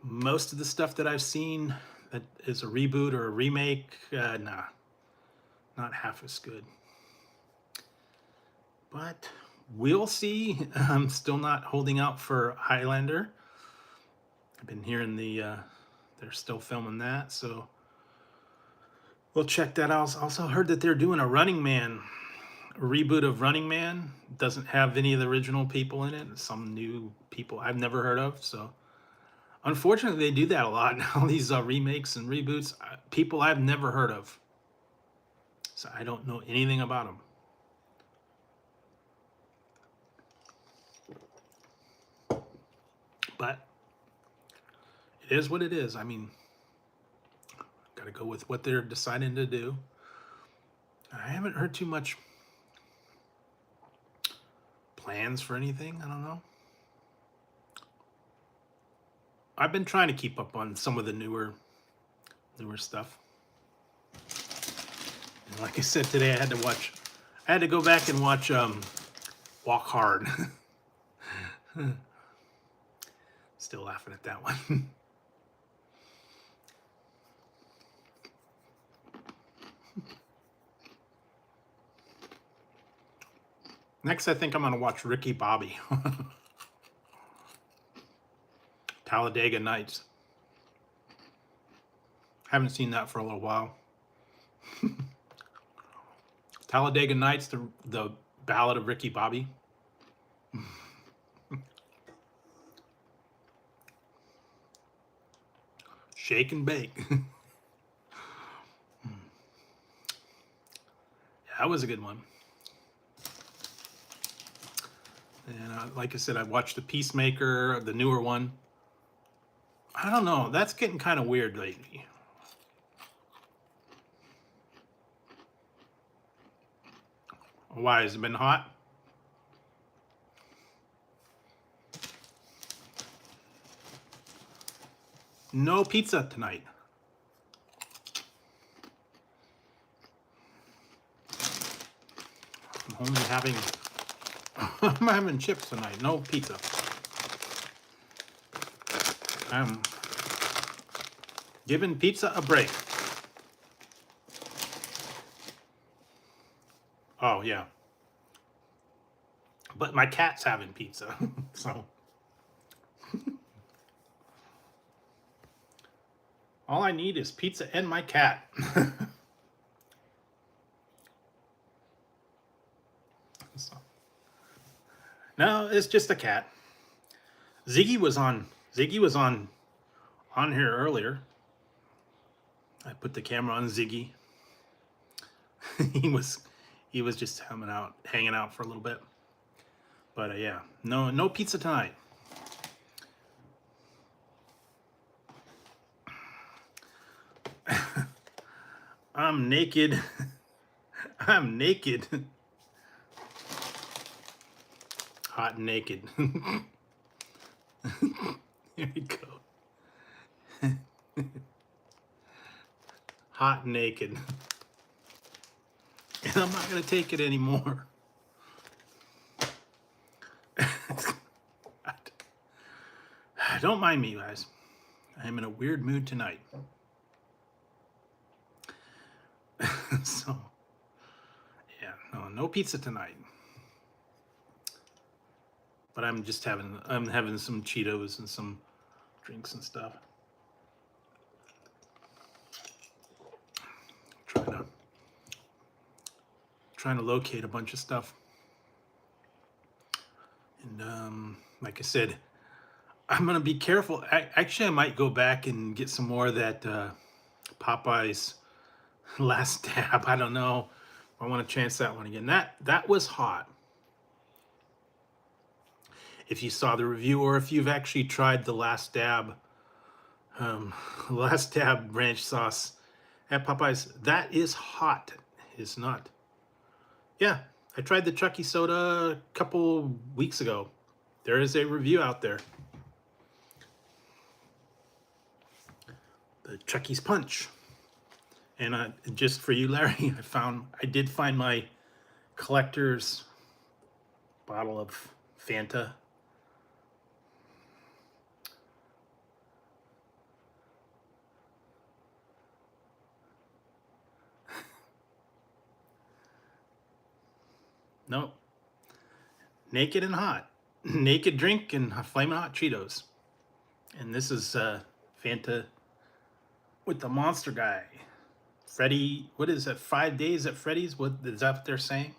Most of the stuff that I've seen that is a reboot or a remake, nah, not half as good. But we'll see. I'm still not holding out for Highlander. I've been hearing they're still filming that, so we'll check that out. Also heard that they're doing a Running Man, a reboot of Running Man. It doesn't have any of the original people in it. Some new people I've never heard of. So unfortunately, they do that a lot now. These remakes and reboots, people I've never heard of. So I don't know anything about them. But it is what it is. I mean, got to go with what they're deciding to do. I haven't heard too much plans for anything. I don't know. I've been trying to keep up on some of the newer stuff. And like I said today, I had to go back and watch Walk Hard. Still laughing at that one. Next, I think I'm going to watch Ricky Bobby. Talladega Nights. Haven't seen that for a little while. Talladega Nights, the Ballad of Ricky Bobby. Shake and bake. Yeah, that was a good one. And like I said, I watched The Peacemaker, the newer one. I don't know. That's getting kind of weird lately. Why? Has it been hot? No pizza tonight. I'm only having I'm having chips tonight, no pizza. I'm giving pizza a break. Oh yeah. But my cat's having pizza, so all I need is pizza and my cat. So, no, it's just a cat. Ziggy was on here earlier. I put the camera on Ziggy. he was just hanging out for a little bit. But yeah, no pizza tonight. I'm naked. I'm naked. Hot and naked. Here we go. Hot and naked. And I'm not going to take it anymore. Don't mind me, guys. I'm in a weird mood tonight. So, yeah, no pizza tonight. But I'm having some Cheetos and some drinks and stuff. Trying to locate a bunch of stuff. And like I said, I'm gonna be careful. Actually, I might go back and get some more of that Popeye's Last Dab. I don't know. I want to chance that one again. That was hot. If you saw the review, or if you've actually tried the Last Dab ranch sauce at Popeye's, that is hot. It's not. Yeah, I tried the Chucky soda a couple weeks ago. There is a review out there. The Chucky's Punch. And just for you, Larry, I did find my collector's bottle of Fanta. Nope. Naked and hot. Naked drink and flaming hot Cheetos. And this is Fanta with the monster guy. Freddy, what is that? 5 days at Freddy's? What is that what they're saying?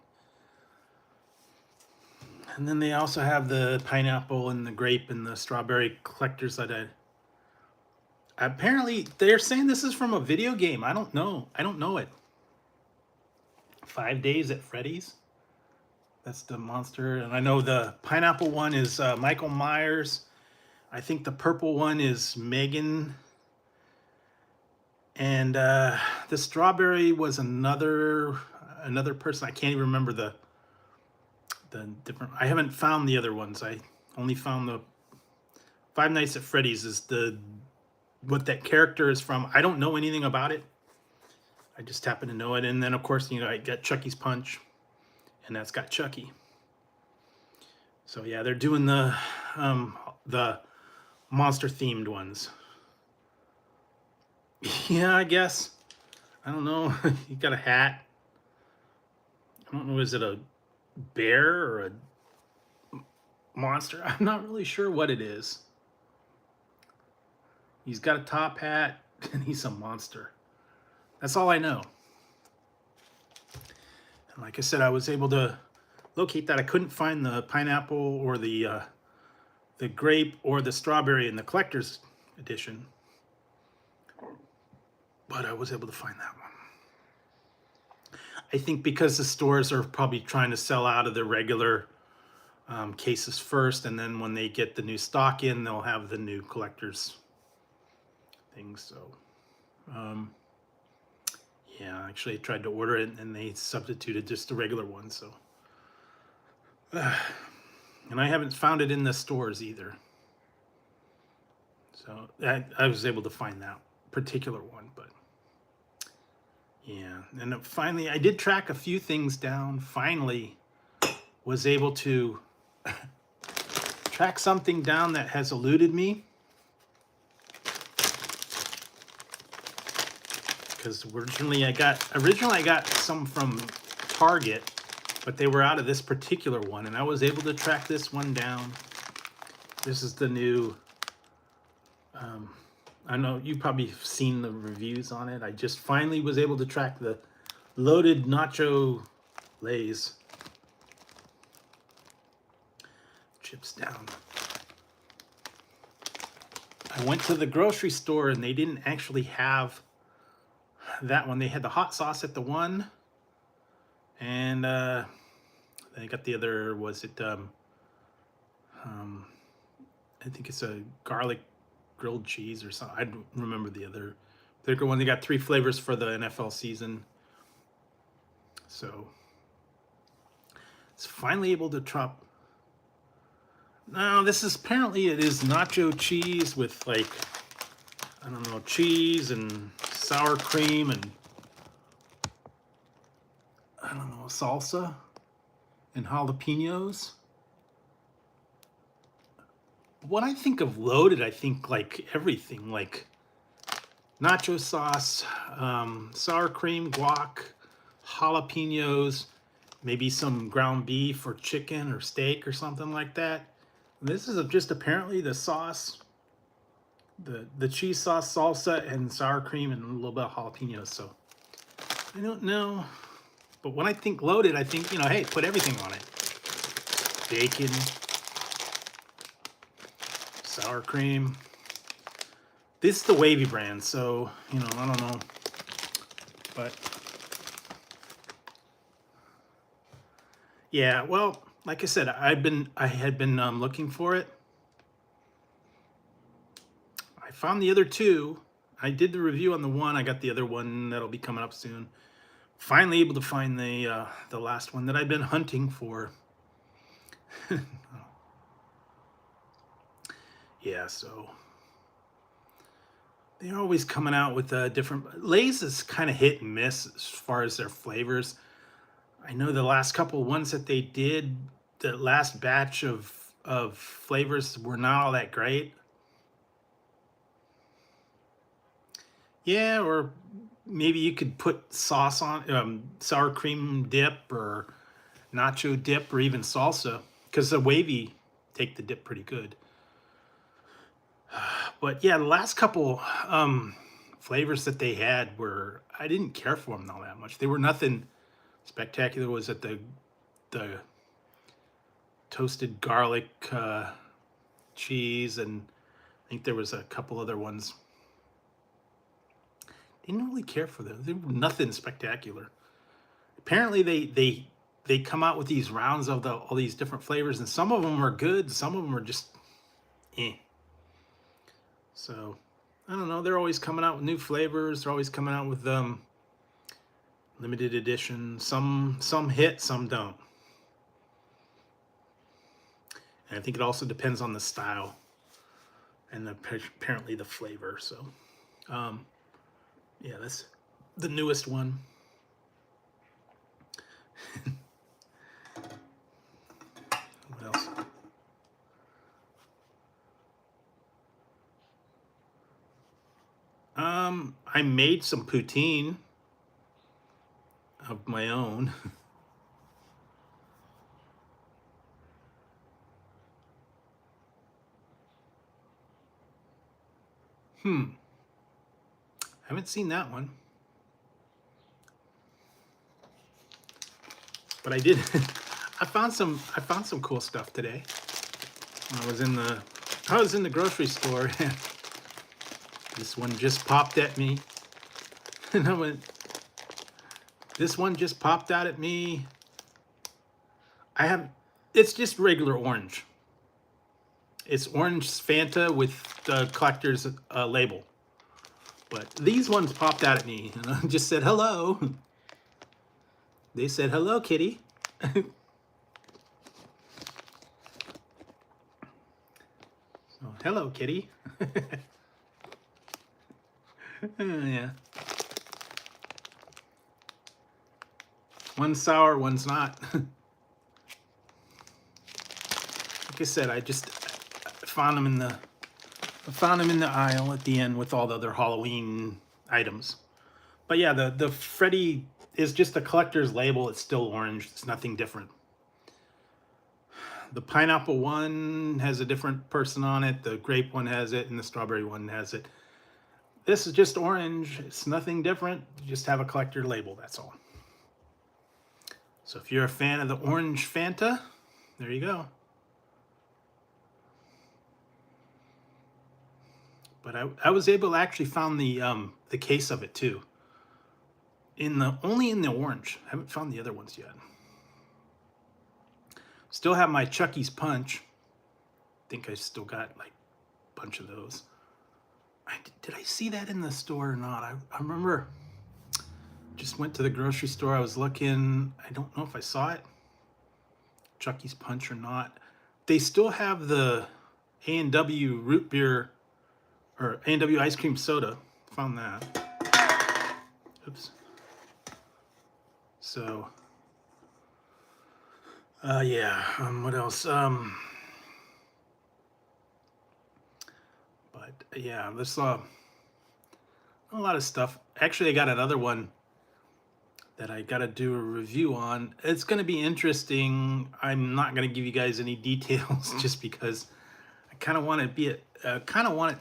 And then they also have the pineapple and the grape and the strawberry collectors that apparently they're saying this is from a video game. I don't know. I don't know it. 5 days at Freddy's. That's the monster. And I know the pineapple one is Michael Myers I think the purple one is Megan. And the strawberry was another person. I can't even remember the different. I haven't found the other ones. I only found the Five Nights at Freddy's is the what that character is from. I don't know anything about it. I just happen to know it. And then of course, you know, I got Chucky's Punch, and that's got Chucky. So yeah, they're doing the monster themed ones. Yeah, I guess. I don't know. You got a hat. I don't know. Is it a bear or a monster? I'm not really sure what it is. He's got a top hat and he's a monster. That's all I know. And like I said, I was able to locate that. I couldn't find the pineapple or the grape or the strawberry in the collector's edition, but I was able to find that one. I think because the stores are probably trying to sell out of their regular cases first, and then when they get the new stock in, they'll have the new collector's things. So yeah, actually I tried to order it and they substituted just the regular one. So and I haven't found it in the stores either. So I was able to find that particular one, but yeah. And finally, I did track a few things down. Finally, was able to track something down that has eluded me. Because originally I got some from Target, but they were out of this particular one, and I was able to track this one down. This is the new. I know you've probably seen the reviews on it. I just finally was able to track the loaded nacho Lays chips down. I went to the grocery store and they didn't actually have that one. They had the hot sauce at the one, and they got the other. Was it? I think it's a garlic grilled cheese or something. I don't remember the other particular one. They got 3 flavors for the NFL season. So it's finally able to drop. Now this is apparently it is nacho cheese with like, I don't know, cheese and sour cream and I don't know, salsa and jalapenos. When I think of loaded, I think like everything, like nacho sauce, sour cream, guac, jalapenos, maybe some ground beef or chicken or steak or something like that. This is just apparently the sauce, the cheese sauce, salsa, and sour cream, and a little bit of jalapenos. So I don't know, but when I think loaded, I think, you know, hey, put everything on it. Bacon, sour cream. This is the Wavy brand, so, you know, I don't know, but yeah, well, like I said, I had been looking for it. I found the other 2. I did the review on the one. I got the other one that'll be coming up soon. Finally able to find the last one that I've been hunting for. Yeah, so they're always coming out with different. Lay's is kind of hit and miss as far as their flavors. I know the last couple ones that they did, the last batch of flavors were not all that great. Yeah, or maybe you could put sauce on, sour cream dip or nacho dip or even salsa, because the Wavy take the dip pretty good. But yeah, the last couple flavors that they had were, I didn't care for them all that much. They were nothing spectacular. Was it the toasted garlic cheese, and I think there was a couple other ones. Didn't really care for them. They were nothing spectacular. Apparently they come out with these rounds of all these different flavors, and some of them are good, some of them are just eh. So I don't know. They're always coming out with new flavors. They're always coming out with limited edition. Some hit, some don't. And I think it also depends on the style and apparently the flavor. So yeah, that's the newest one. What else? I made some poutine of my own. I haven't seen that one. But I did I found some cool stuff today. I was in the grocery store and this one just popped at me. And I went, this one just popped out at me. It's just regular orange. It's orange Fanta with the collector's label. But these ones popped out at me and I just said hello. They said hello, kitty. So, hello, kitty. Yeah. One's sour, one's not. Like I said, I found them in the aisle at the end with all the other Halloween items. But yeah, the Freddy is just a collector's label. It's still orange. It's nothing different. The pineapple one has a different person on it. The grape one has it, and the strawberry one has it. This is just orange. It's nothing different. You just have a collector label, that's all. So if you're a fan of the orange Fanta, there you go. But I was able to actually found the case of it too. Only in the orange. I haven't found the other ones yet. Still have my Chucky's Punch. I think I still got like a bunch of those. Did I see that in the store or not? I remember just went to the grocery store. I was looking. I don't know if I saw it. Chucky's Punch or not. They still have the A&W root beer or A&W ice cream soda. Found that. Oops. So, yeah. What else? But yeah, there's a lot of stuff. Actually, I got another one that I got to do a review on. It's going to be interesting. I'm not going to give you guys any details just because I kind of want it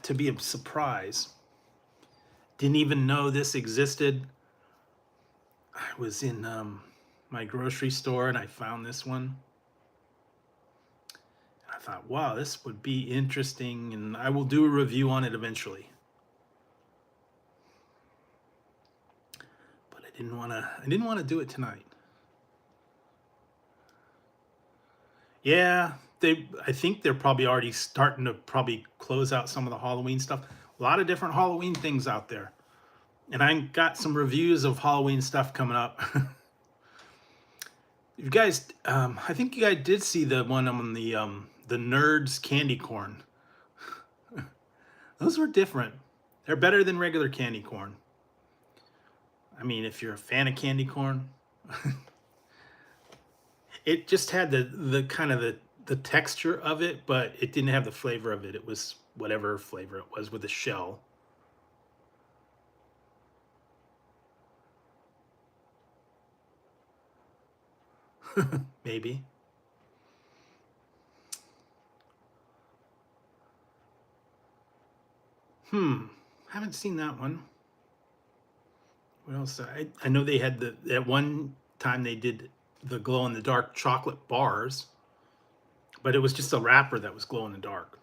to be a surprise. Didn't even know this existed. I was in my grocery store and I found this one. And I thought, wow, this would be interesting, and I will do a review on it eventually. But I didn't want to do it tonight. Yeah, I think they're probably already starting to close out some of the Halloween stuff. A lot of different Halloween things out there. And I got some reviews of Halloween stuff coming up. You guys, I think you guys did see the one on the Nerds candy corn. Those were different. They're better than regular candy corn. I mean, if you're a fan of candy corn, it just had the kind of the texture of it, but it didn't have the flavor of it. It was whatever flavor it was with a shell. Maybe. Haven't seen that one. What else? I know they had at one time they did the glow in the dark chocolate bars, but it was just a wrapper that was glow in the dark.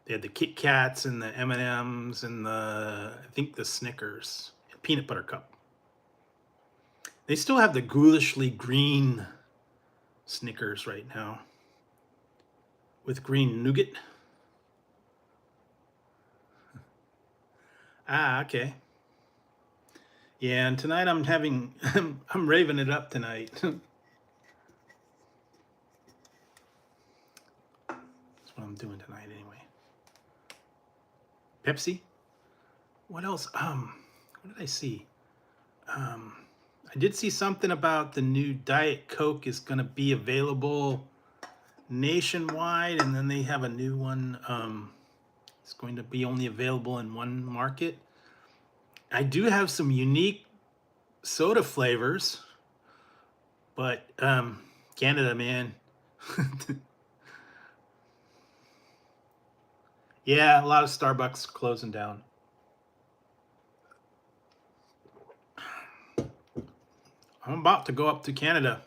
They had the Kit Kats and the M&Ms and I think the Snickers, and peanut butter cup. They still have the ghoulishly green Snickers right now with green nougat. Ah, okay. Yeah, and tonight I'm having I'm raving it up tonight. That's what I'm doing tonight anyway. Pepsi? What else? What did I see? I did see something about the new Diet Coke is going to be available nationwide, and then they have a new one. It's going to be only available in one market. I do have some unique soda flavors, but Canada, man. Yeah, a lot of Starbucks closing down. I'm about to go up to Canada.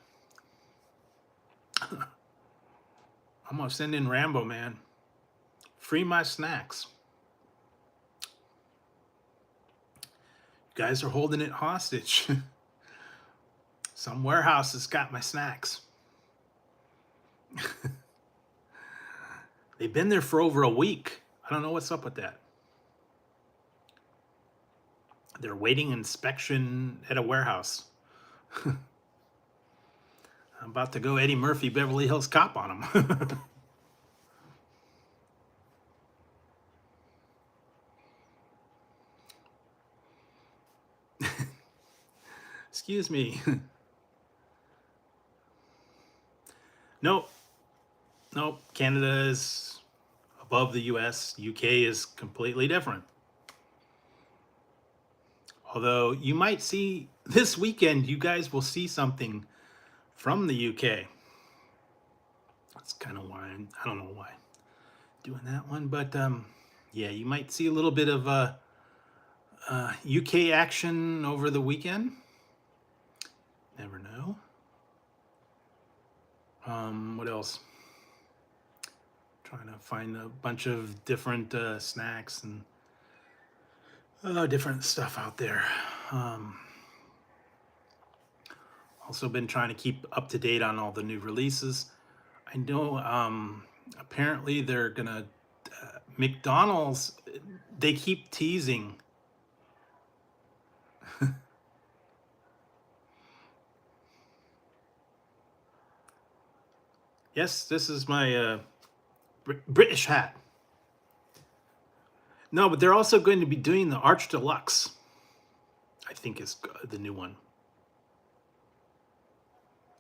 I'm gonna send in Rambo, man. Free my snacks. You guys are holding it hostage. Some warehouse has got my snacks. They've been there for over a week. I don't know what's up with that. They're waiting inspection at a warehouse. I'm about to go Eddie Murphy Beverly Hills Cop on them. Excuse me. Nope. Nope. Canada is above the US. UK is completely different. Although you might see this weekend, you guys will see something from the UK. That's kind of why I don't know why I'm doing that one, but yeah, you might see a little bit of UK action over the weekend. Never know. What else? Trying to find a bunch of different snacks and different stuff out there. Also been trying to keep up to date on all the new releases. I know apparently they're gonna McDonald's, they keep teasing. Yes, this is my British hat. No, but they're also going to be doing the Arch Deluxe. I think is the new one,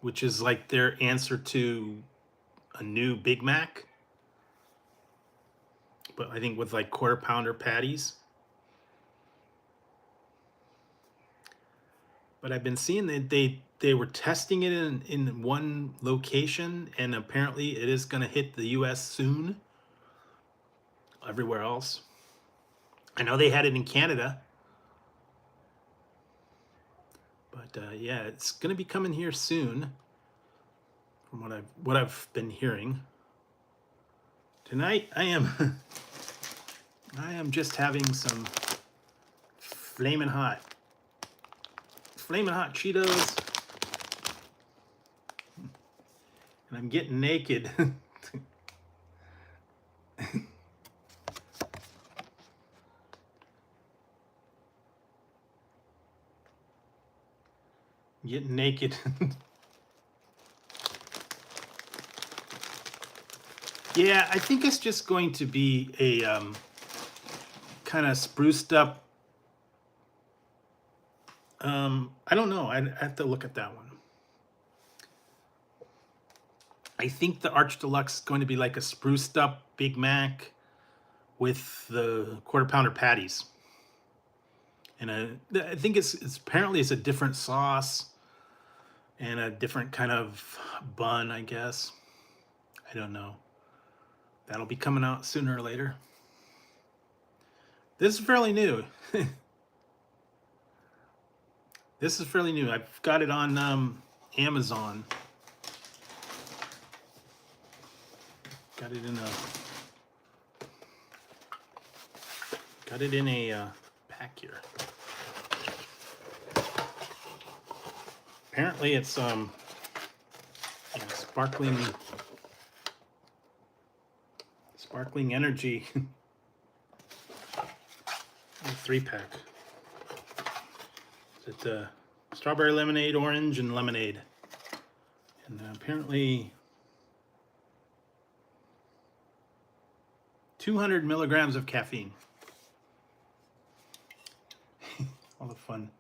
which is like their answer to a new Big Mac, but I think with like quarter pounder patties. But I've been seeing that they were testing it in one location, and apparently it is going to hit the US soon. Everywhere else, I know they had it in Canada, but yeah, it's going to be coming here soon, from what I've been hearing. Tonight I am I am just having some flaming hot Cheetos, and I'm getting naked. Getting naked. Yeah, I think it's just going to be a kind of spruced up. I don't know. I have to look at that one. I think the Arch Deluxe is going to be like a spruced up Big Mac with the quarter pounder patties. And I think it's apparently it's a different sauce and a different kind of bun, I guess. I don't know. That'll be coming out sooner or later. This is fairly new. This is fairly new. I've got it on Amazon. Got it in a pack here. Apparently it's sparkling energy. 3-pack. It's strawberry lemonade, orange, and lemonade. And apparently 200 milligrams of caffeine. All the fun.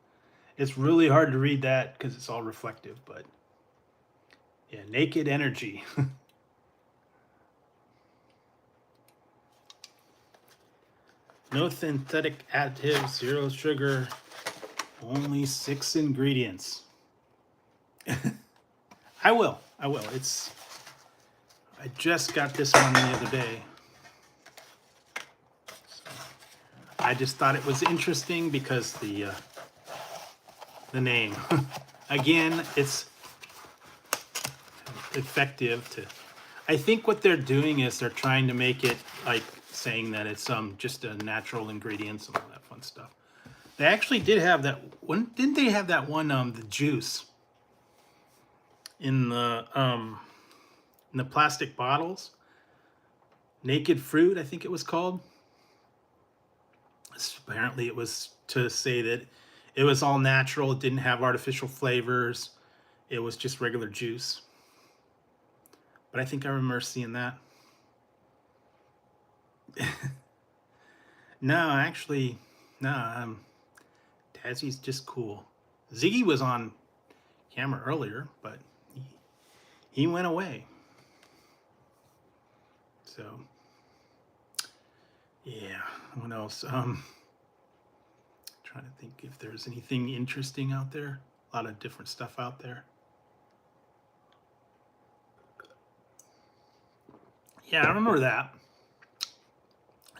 It's really hard to read that because it's all reflective, but yeah, naked energy. No synthetic additives, 0 sugar, only 6 ingredients. I will. I just got this one the other day. So I just thought it was interesting because the name. Again, it's effective to. I think what they're doing is they're trying to make it like saying that it's just a natural ingredients and all that fun stuff. They actually did have that one. Didn't they have that one? The juice in the plastic bottles. Naked fruit, I think it was called. Apparently, it was to say that it was all natural. It didn't have artificial flavors. It was just regular juice. But I think I remember seeing that. No, actually, no. Dazzy's just cool. Ziggy was on camera earlier, but he went away. So, yeah. What else? Trying to think if there's anything interesting out there. A lot of different stuff out there. Yeah, I remember that.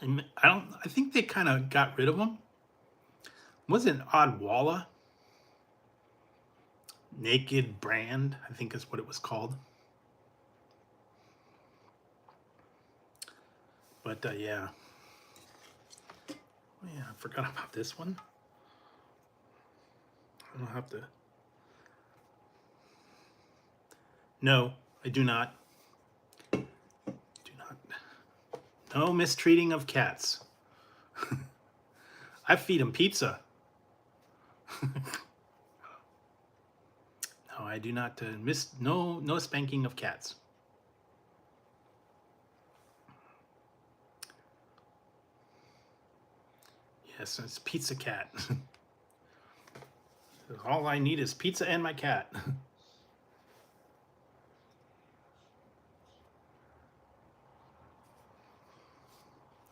And I think they kind of got rid of them. Was it Odwalla? Naked Brand, I think is what it was called. But yeah. Oh, yeah, I forgot about this one. I don't have to. No, I do not. No mistreating of cats. I feed them pizza. No, I do not no spanking of cats. Yes, it's Pizza Cat. All I need is pizza and my cat.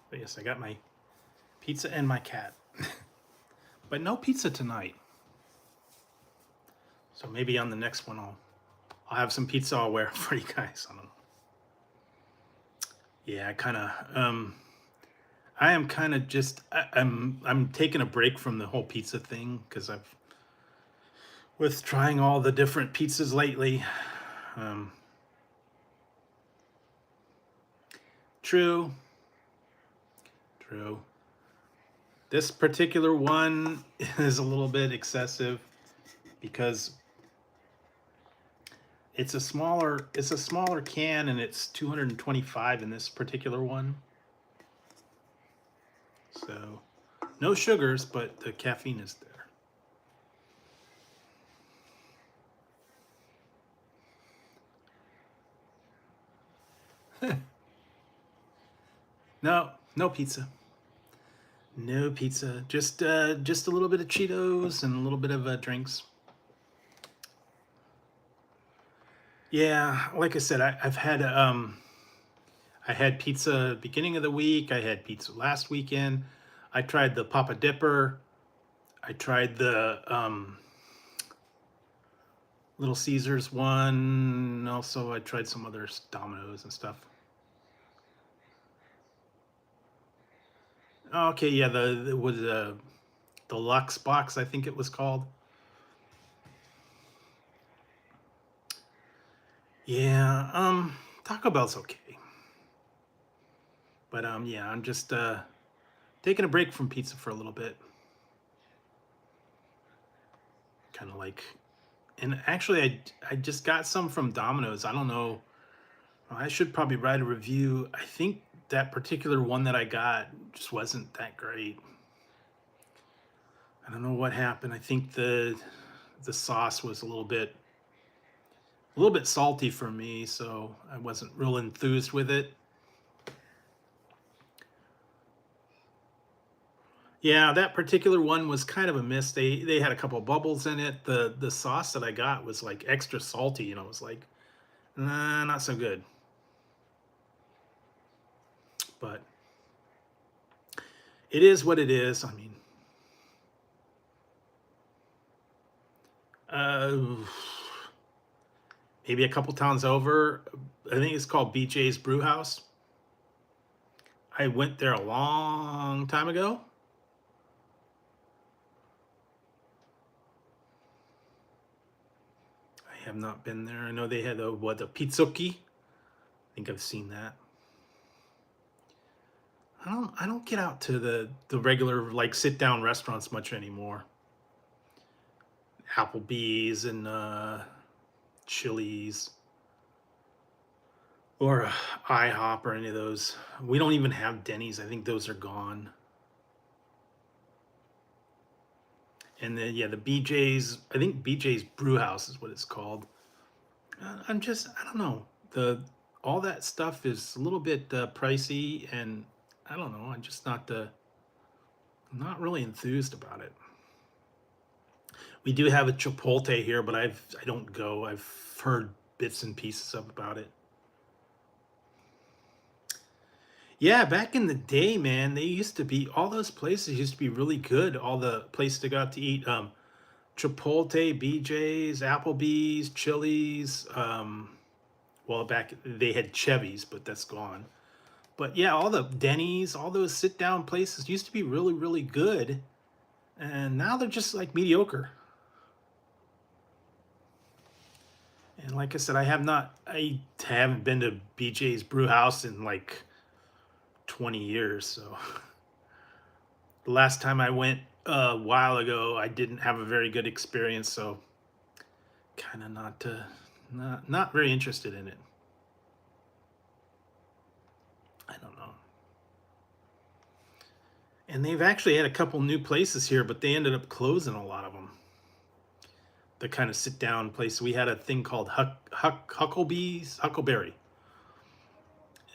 But yes, I got my pizza and my cat. But no pizza tonight. So maybe on the next one I'll have some pizza I'll wear for you guys. I don't know. Yeah, I am kind of just I'm taking a break from the whole pizza thing because with trying all the different pizzas lately. True. This particular one is a little bit excessive because it's a smaller can and it's 225 in this particular one. So no sugars, but the caffeine is there. No pizza. No pizza. Just a little bit of Cheetos and a little bit of drinks. Yeah, like I said, I had pizza beginning of the week. I had pizza last weekend. I tried the Papa Dipper. I tried the Little Caesars one. Also, I tried some other Domino's and stuff. Okay, yeah, the Lux box, I think it was called. Yeah, Taco Bell's okay. But yeah, I'm just taking a break from pizza for a little bit. Kind of like, and actually I just got some from Domino's. I don't know. I should probably write a review. I think that particular one that I got just wasn't that great. I don't know what happened. I think the sauce was a little bit salty for me, so I wasn't real enthused with it. Yeah, that particular one was kind of a miss. They had a couple bubbles in it. The sauce that I got was like extra salty, and I was like, nah, not so good. But it is what it is. I mean, uh, maybe a couple towns over. I think it's called BJ's Brew House. I went there a long time ago. I have not been there. I know they had the pizzuki. I think I've seen that. I don't get out to the regular like sit down restaurants much anymore. Applebee's and Chili's or IHOP or any of those. We don't even have Denny's. I think those are gone. And then yeah, the BJ's. I think BJ's Brew House is what it's called. I don't know. The all that stuff is a little bit pricey, and I don't know. I'm just not really enthused about it. We do have a Chipotle here, but I don't go. I've heard bits and pieces about it. Yeah, back in the day, man, they used to be all those places used to be really good. All the places to go out to eat, Chipotle, BJ's, Applebee's, Chili's. Well, back they had Chevy's, but that's gone. But yeah, all the Denny's, all those sit down places used to be really, really good, and now they're just like mediocre. And like I said, I haven't been to BJ's Brew House in like 20 years. So the last time I went a while ago, I didn't have a very good experience. So kind of not very interested in it. I don't know. And they've actually had a couple new places here, but they ended up closing a lot of them. The kind of sit down place. We had a thing called Huckleberry,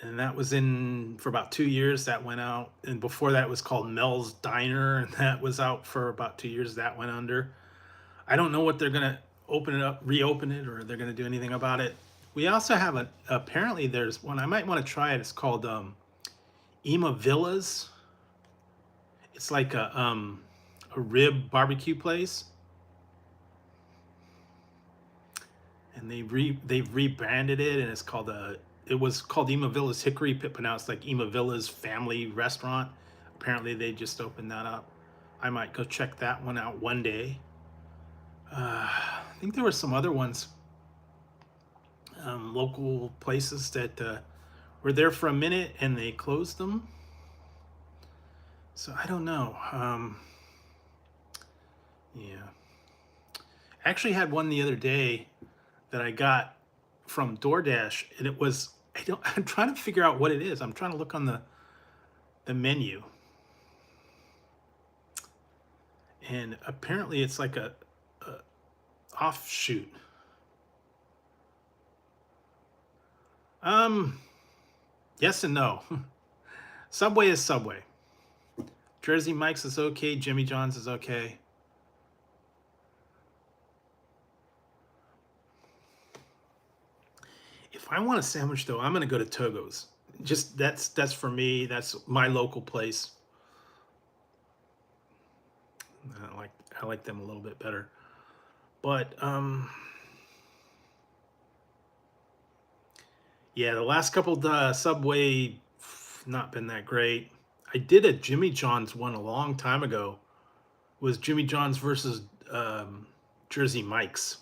and that was in for about 2 years. That went out, and before that was called Mel's Diner, and that was out for about 2 years. That went under. I don't know what they're gonna open it up, reopen it, or they're gonna do anything about it. We also have apparently there's one I might want to try it. It's called Ema Villas. It's like a rib barbecue place, and they've rebranded it, and it was called Ema Villas Hickory, pronounced like Ema Villas Family Restaurant. Apparently, they just opened that up. I might go check that one out one day. I think there were some other ones, local places that were there for a minute and they closed them. So I don't know. Yeah, I actually had one the other day that I got from DoorDash, and it was I don't. I'm trying to figure out what it is. I'm trying to look on the menu, and apparently it's like a offshoot. Um, yes and no. Subway is Subway. Jersey Mike's is okay. Jimmy John's is okay. If I want a sandwich though, I'm gonna go to Togo's. Just that's for me. That's my local place. I like I like them a little bit better. But yeah, the last couple Subway not been that great. I did a Jimmy John's one a long time ago. It was Jimmy John's versus Jersey Mike's.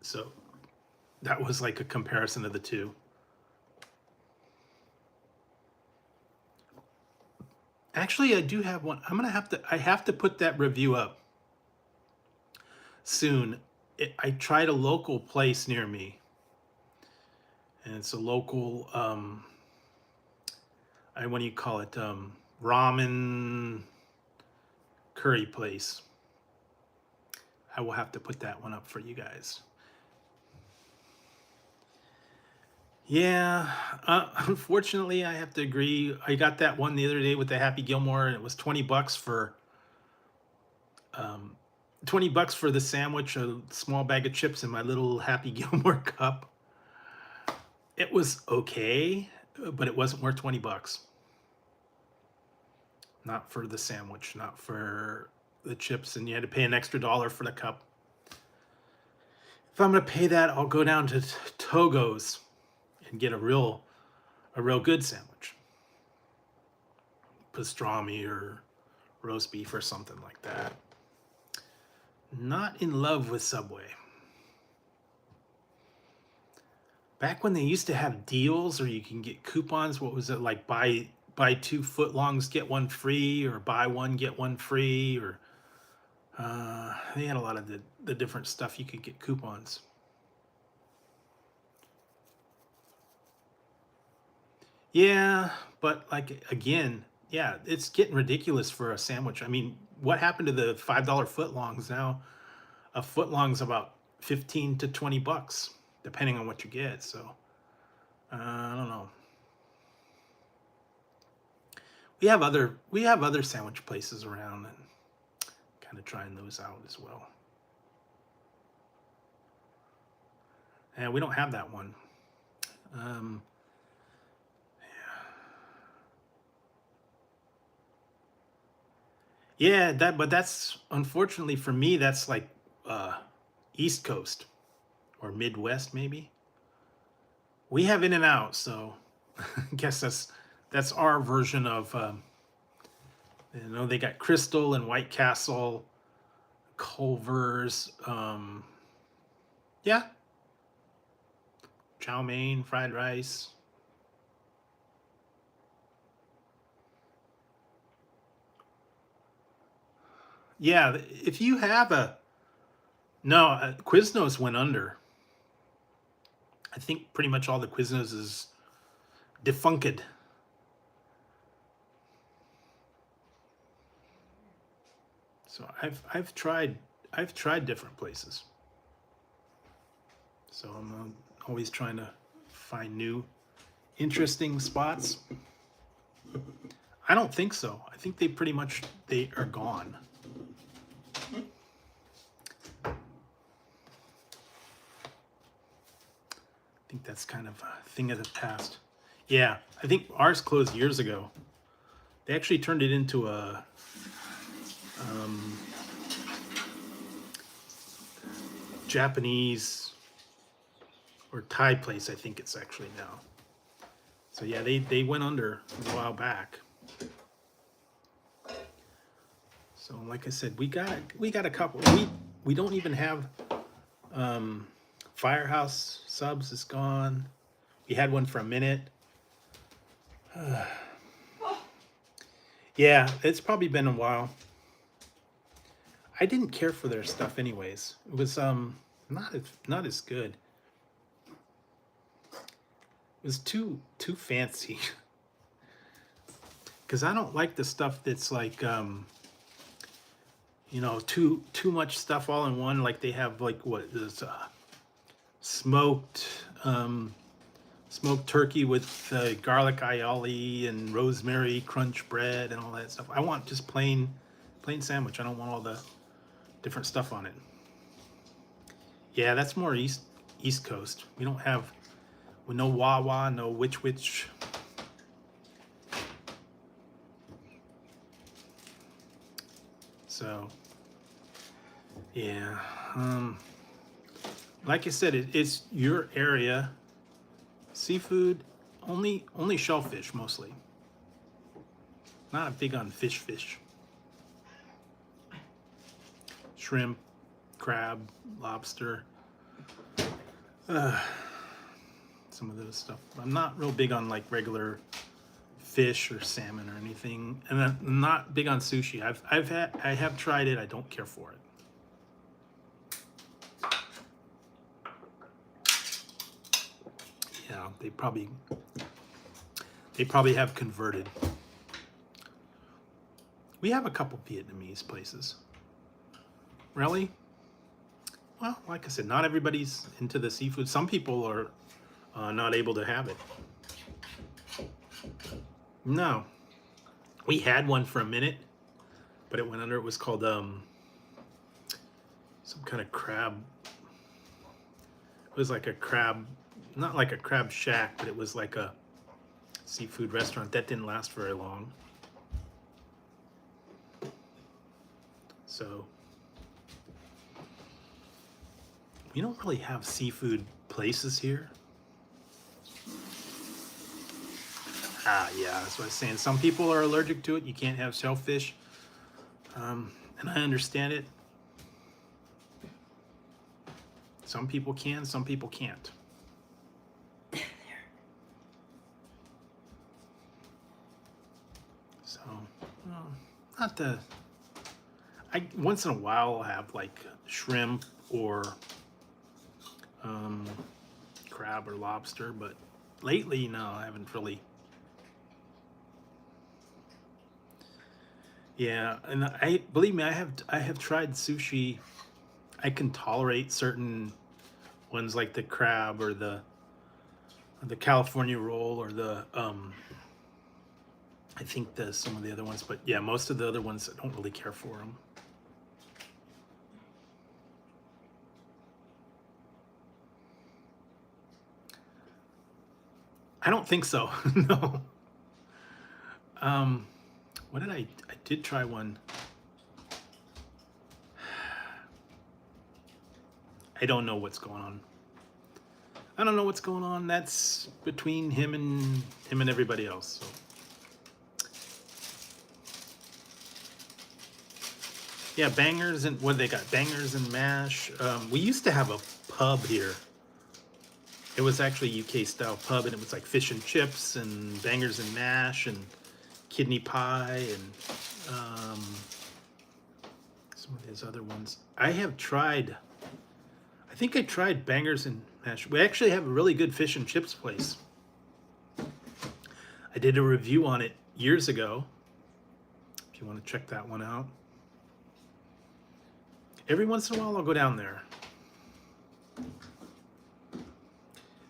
So that was like a comparison of the two. Actually, I do have one. I have to put that review up soon. I tried a local place near me, and it's a local what do you call it? Ramen curry place. I will have to put that one up for you guys. Yeah, unfortunately, I have to agree. I got that one the other day with the Happy Gilmore, and it was $20 for um, $20 for the sandwich, a small bag of chips, and my little Happy Gilmore cup. It was okay, but it wasn't worth $20. Not for the sandwich, not for the chips, and you had to pay an extra $1 for the cup. If I'm gonna pay that, I'll go down to Togo's and get a real good sandwich, pastrami or roast beef or something like that. Not in love with Subway. Back when they used to have deals, or you can get coupons, what was it, like buy 2 footlongs get one free, or buy one get one free, or they had a lot of the different stuff you could get coupons. Yeah, but like again, yeah, it's getting ridiculous for a sandwich. I mean, what happened to the $5 footlongs now? A footlong's about 15 to $20, depending on what you get. So I don't know. We have other sandwich places around, and kind of trying those out as well. And we don't have that one. Yeah, but that's unfortunately for me, that's like East Coast or Midwest maybe. We have In-N-Out, so I guess that's our version of they got Crystal and White Castle, Culver's, yeah, chow mein, fried rice. Yeah, if you have Quiznos went under. I think pretty much all the Quiznos is defunked. So I've tried different places. So I'm always trying to find new, interesting spots. I don't think so. I think they are gone. I think that's kind of a thing of the past. Yeah, I think ours closed years ago. They actually turned it into a Japanese or Thai place, I think it's actually now. So yeah, they went under a while back. So like I said, we got a couple. We don't even have Firehouse Subs is gone. We had one for a minute. Yeah, it's probably been a while. I didn't care for their stuff anyways. It was not as good. It was too fancy. Cuz I don't like the stuff that's like too much stuff all in one. Like they have like what is smoked turkey with garlic aioli and rosemary crunch bread and all that stuff. I want just plain sandwich. I don't want all the different stuff on it. Yeah, that's more East Coast. We don't have no Wawa, no which. So yeah, like I said, it's your area. Seafood, only shellfish mostly. Not big on fish. Shrimp, crab, lobster. Some of those stuff. I'm not real big on like regular fish or salmon or anything, and I'm not big on sushi. I have tried it. I don't care for it. Yeah, they probably have converted. We have a couple Vietnamese places. Really? Well, like I said, not everybody's into the seafood. Some people are not able to have it. No. We had one for a minute, but it went under. It was called some kind of crab. It was like a crab, not like a crab shack, but it was like a seafood restaurant. That didn't last very long. So we don't really have seafood places here. Yeah, that's what I was saying. Some people are allergic to it. You can't have shellfish. And I understand it. Some people can, some people can't. So, not the... once in a while I'll have like shrimp or crab or lobster, but lately, no, I haven't really. Yeah, and believe me, I have tried sushi. I can tolerate certain ones like the crab or the California roll or the I think some of the other ones, but yeah, most of the other ones I don't really care for them. I don't think so. No. What did I did try one. I don't know what's going on. I don't know what's going on. That's between him and everybody else. So. Yeah, bangers and what they got? Bangers and mash. We used to have a pub here. It was actually a UK style pub, and it was like fish and chips and bangers and mash and kidney pie and some of these other ones. I think I tried bangers and mash. We actually have a really good fish and chips place. I did a review on it years ago, if you want to check that one out. Every once in a while I'll go down there.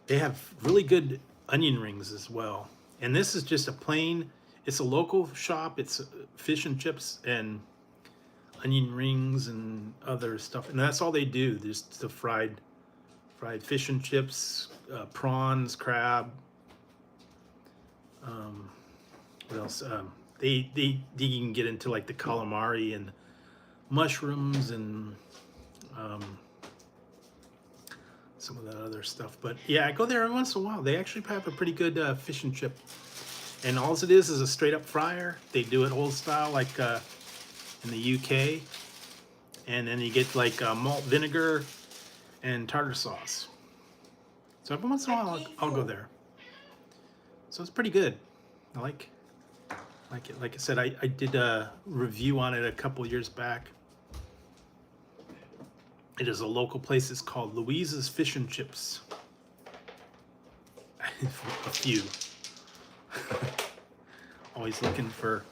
They have really good onion rings as well. And this is just a plain, it's a local shop. It's fish and chips and onion rings and other stuff. And that's all they do. There's the fried fish and chips, prawns, crab. What else? They can get into like the calamari and mushrooms and some of that other stuff. But yeah, I go there every once in a while. They actually have a pretty good fish and chip. And all it is a straight up fryer. They do it old style like in the UK. And then you get like malt vinegar and tartar sauce. So every once in a while I'll go there. So it's pretty good. I like it. Like I said, I did a review on it a couple years back. It is a local place. It's called Louise's Fish and Chips. A few. always looking for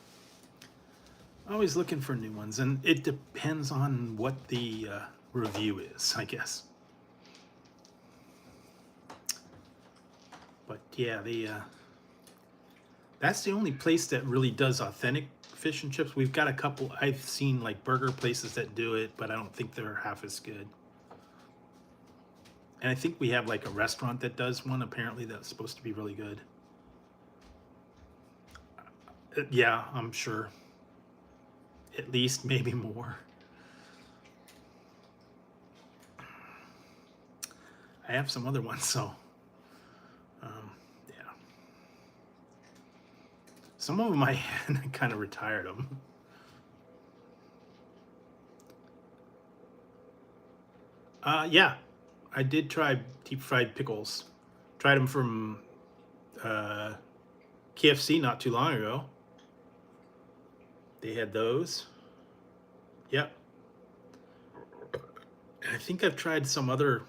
new ones, and it depends on what the review is, I guess. But yeah, that's the only place that really does authentic fish and chips. We've got a couple. I've seen like burger places that do it, but I don't think they're half as good. And I think we have like a restaurant that does one, apparently, that's supposed to be really good. Yeah, I'm sure. At least, maybe more. I have some other ones, so yeah. Some of them I had, I kind of retired them. Yeah, I did try deep fried pickles. Tried them from KFC not too long ago. They had those. Yep. And I think I've tried some other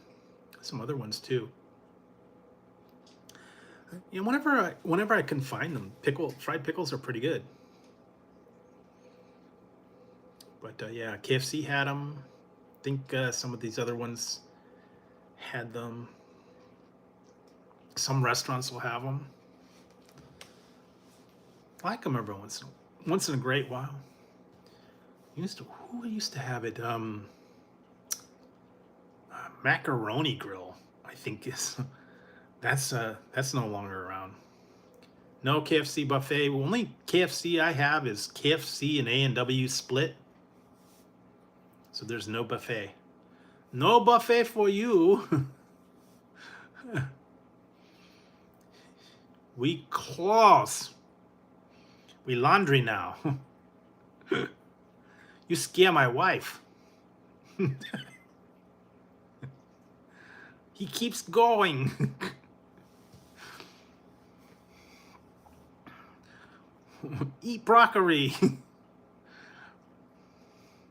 ones too. You know, whenever I can find them, fried pickles are pretty good. But yeah, KFC had them. I think some of these other ones had them. Some restaurants will have them. I like them every once in a great while. Who used to have it? Macaroni Grill, I think is that's no longer around. No KFC buffet. Only KFC I have is KFC and A&W split. So there's no buffet. No buffet for you. We close. We laundry now. You scare my wife. He keeps going. Eat broccoli.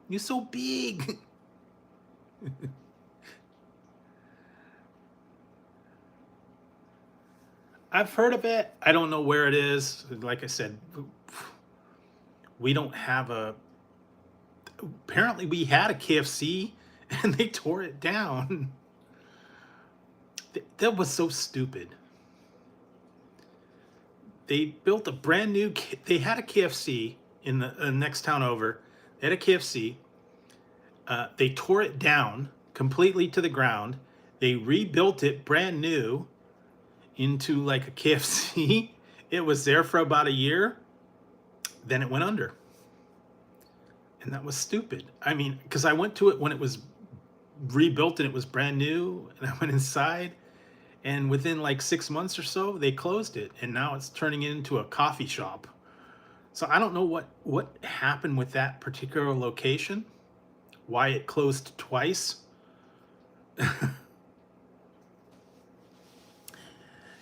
You're so big. I've heard of it. I don't know where it is. Like I said, we don't have a. Apparently, we had a KFC and they tore it down. That was so stupid. They built a brand new. They had a KFC in the next town over. They had a KFC. They tore it down completely to the ground. They rebuilt it brand new into like a KFC. It was there for about a year. Then it went under. And that was stupid. I mean, because I went to it when it was rebuilt and it was brand new. And I went inside. And within like 6 months or so, they closed it. And now it's turning into a coffee shop. So I don't know what happened with that particular location. Why it closed twice.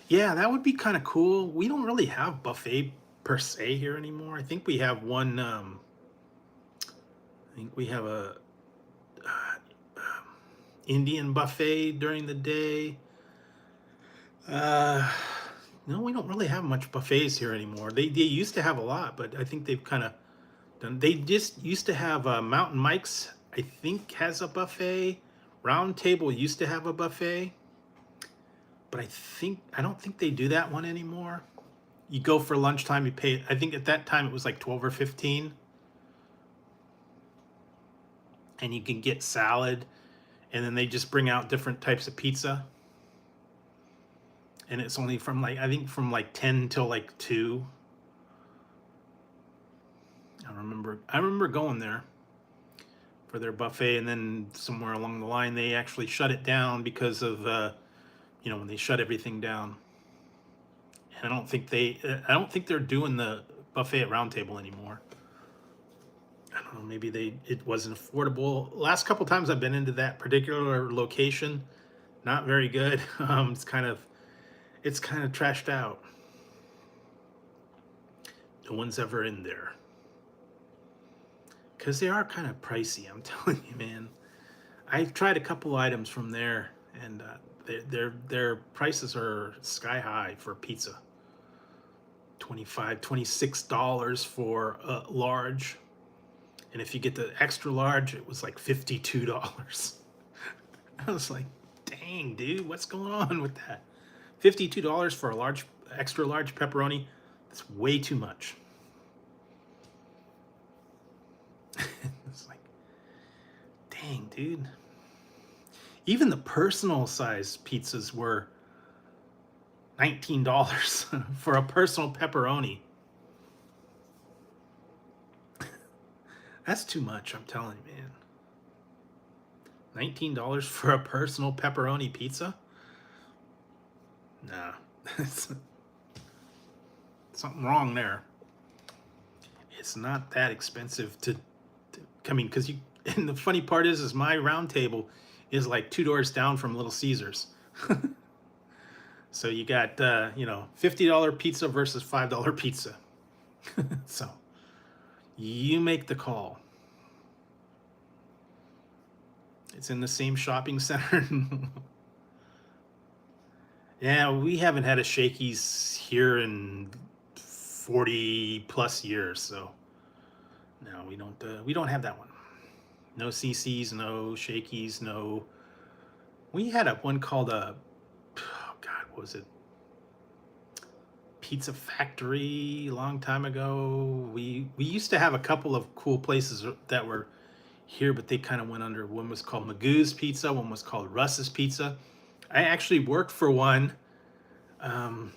Yeah, that would be kind of cool. We don't really have buffet per se here anymore. I think we have one. I think we have a Indian buffet during the day. No, we don't really have much buffets here anymore. They used to have a lot, but I think they've kind of done. They just used to have Mountain Mike's. I think has a buffet. Round Table used to have a buffet, but I don't think they do that one anymore. You go for lunchtime, you pay. I think at that time it was like 12 or 15, and you can get salad, and then they just bring out different types of pizza. And it's only from like, I think from like 10 till like 2. I remember going there for their buffet, and then somewhere along the line they actually shut it down because of when they shut everything down. And I don't think they're doing the buffet at Round Table anymore. I don't know, maybe it wasn't affordable. Last couple times I've been into that particular location, not very good. It's kind of trashed out. No one's ever in there. Because they are kind of pricey, I'm telling you, man. I've tried a couple items from there, and their prices are sky high for pizza. $25, $26 for a large. And if you get the extra large, it was like $52. I was like, dang, dude, what's going on with that? $52 for a extra large pepperoni, that's way too much. It's like, dang, dude. Even the personal size pizzas were $19 for a personal pepperoni. That's too much, I'm telling you, man. $19 for a personal pepperoni pizza? Nah, something wrong there. It's not that expensive to I mean, because and the funny part is my Round Table is like 2 doors down from Little Caesars. So you got, $50 pizza versus $5 pizza. So you make the call. It's in the same shopping center. Yeah, we haven't had a Shakey's here in 40 plus years, so no, we don't have that one. No CCs, no shakies, no. We had a one called oh God, what was it? Pizza Factory a long time ago. We used to have a couple of cool places that were here, but they kind of went under. One was called Magoo's Pizza, one was called Russ's Pizza. I actually worked for one um,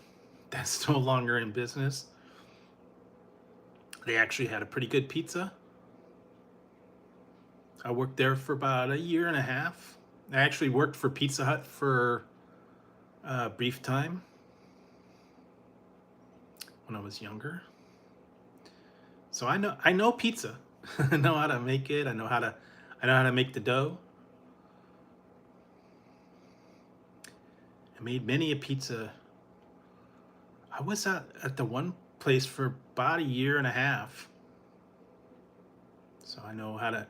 that's no longer in business. They actually had a pretty good pizza. I worked there for about a year and a half. I actually worked for Pizza Hut for a brief time when I was younger. So I know pizza. I know how to make it. I know how to make the dough. I made many a pizza. I was at the one place for about a year and a half. So I know how to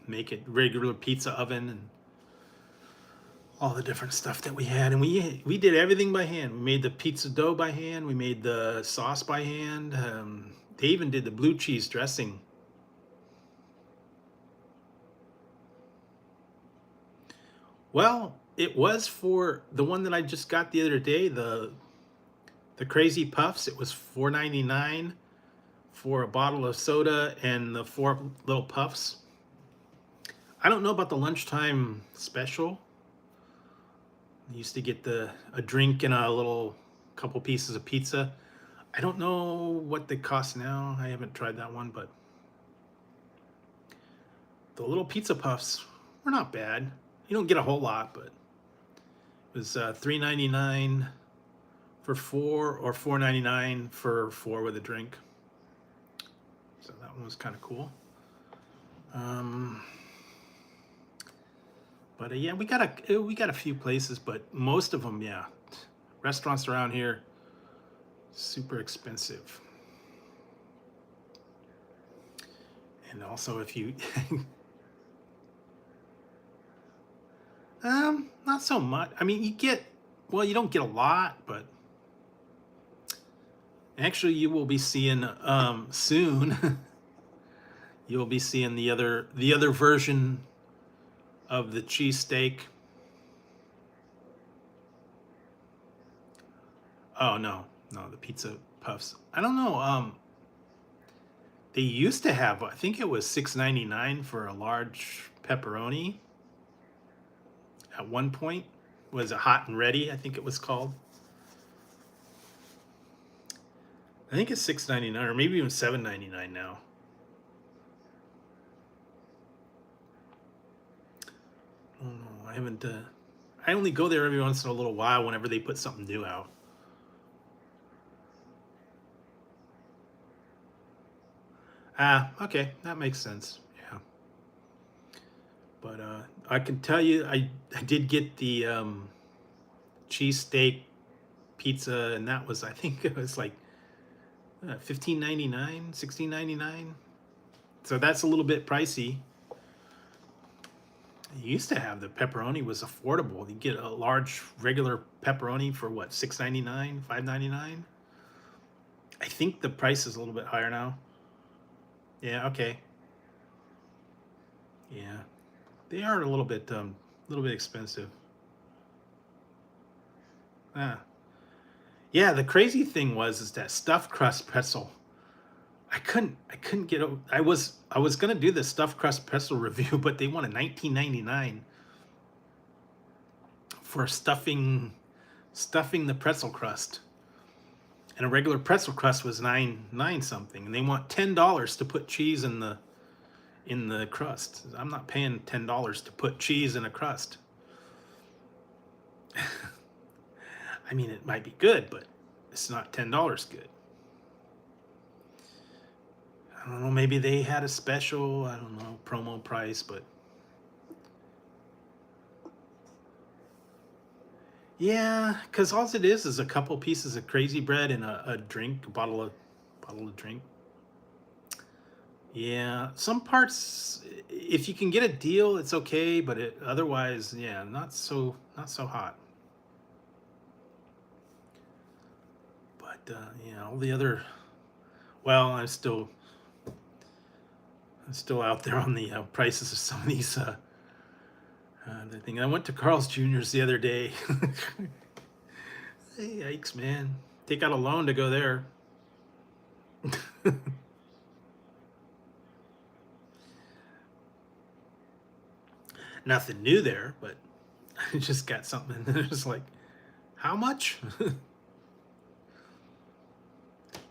make it regular pizza oven and all the different stuff that we had. And we did everything by hand. We made the pizza dough by hand. We made the sauce by hand. They even did the blue cheese dressing. Well, it was for the one that I just got the other day, the Crazy Puffs. It was $4.99 for a bottle of soda and the 4 little puffs. I don't know about the lunchtime special. I used to get a drink and a little couple pieces of pizza. I don't know what they cost now. I haven't tried that one, but the little pizza puffs were not bad. You don't get a whole lot, but it was $3.99 for 4 or $4.99 for 4 with a drink. So that one was kind of cool. But yeah, we got a few places, but most of them, yeah, restaurants around here, super expensive. And also, if you, not so much. I mean, well, you don't get a lot, but actually, you will be seeing soon. You will be seeing the other version of the cheesesteak. Oh no, the pizza puffs. I don't know. They used to have. I think it was $6.99 for a large pepperoni. At one point, was it Hot and Ready? I think it was called. I think it's $6.99 or maybe even $7.99 now. Oh no, I haven't. I only go there every once in a little while whenever they put something new out. Ah, okay, that makes sense. Yeah, but I can tell you, I did get the cheesesteak pizza, and that was I think it was like 15.99, 16.99. So that's a little bit pricey. You used to have the pepperoni was affordable. You get a large regular pepperoni for what, 6.99, 5.99. I think the price is a little bit higher now. Yeah, okay. Yeah, they are a little bit expensive. Ah, yeah. The crazy thing was is that stuffed crust pretzel. I couldn't get. I was gonna do the stuffed crust pretzel review, but they wanted 19.99 for stuffing the pretzel crust, and a regular pretzel crust was nine something, and they want $10 to put cheese in the crust. I'm not paying $10 to put cheese in a crust. I mean, it might be good, but it's not $10 good. I don't know. Maybe they had a special. I don't know, promo price, but yeah, because all it is a couple pieces of crazy bread and a drink, a bottle of drink. Yeah, some parts, if you can get a deal, it's okay, but otherwise, yeah, not so hot. But yeah, all the other. Well, I'm still. still out there on the prices of some of these the thing. I went to Carl's Jr.'s the other day. Hey, yikes, man. Take out a loan to go there. Nothing new there, but I just got something. It's like, how much?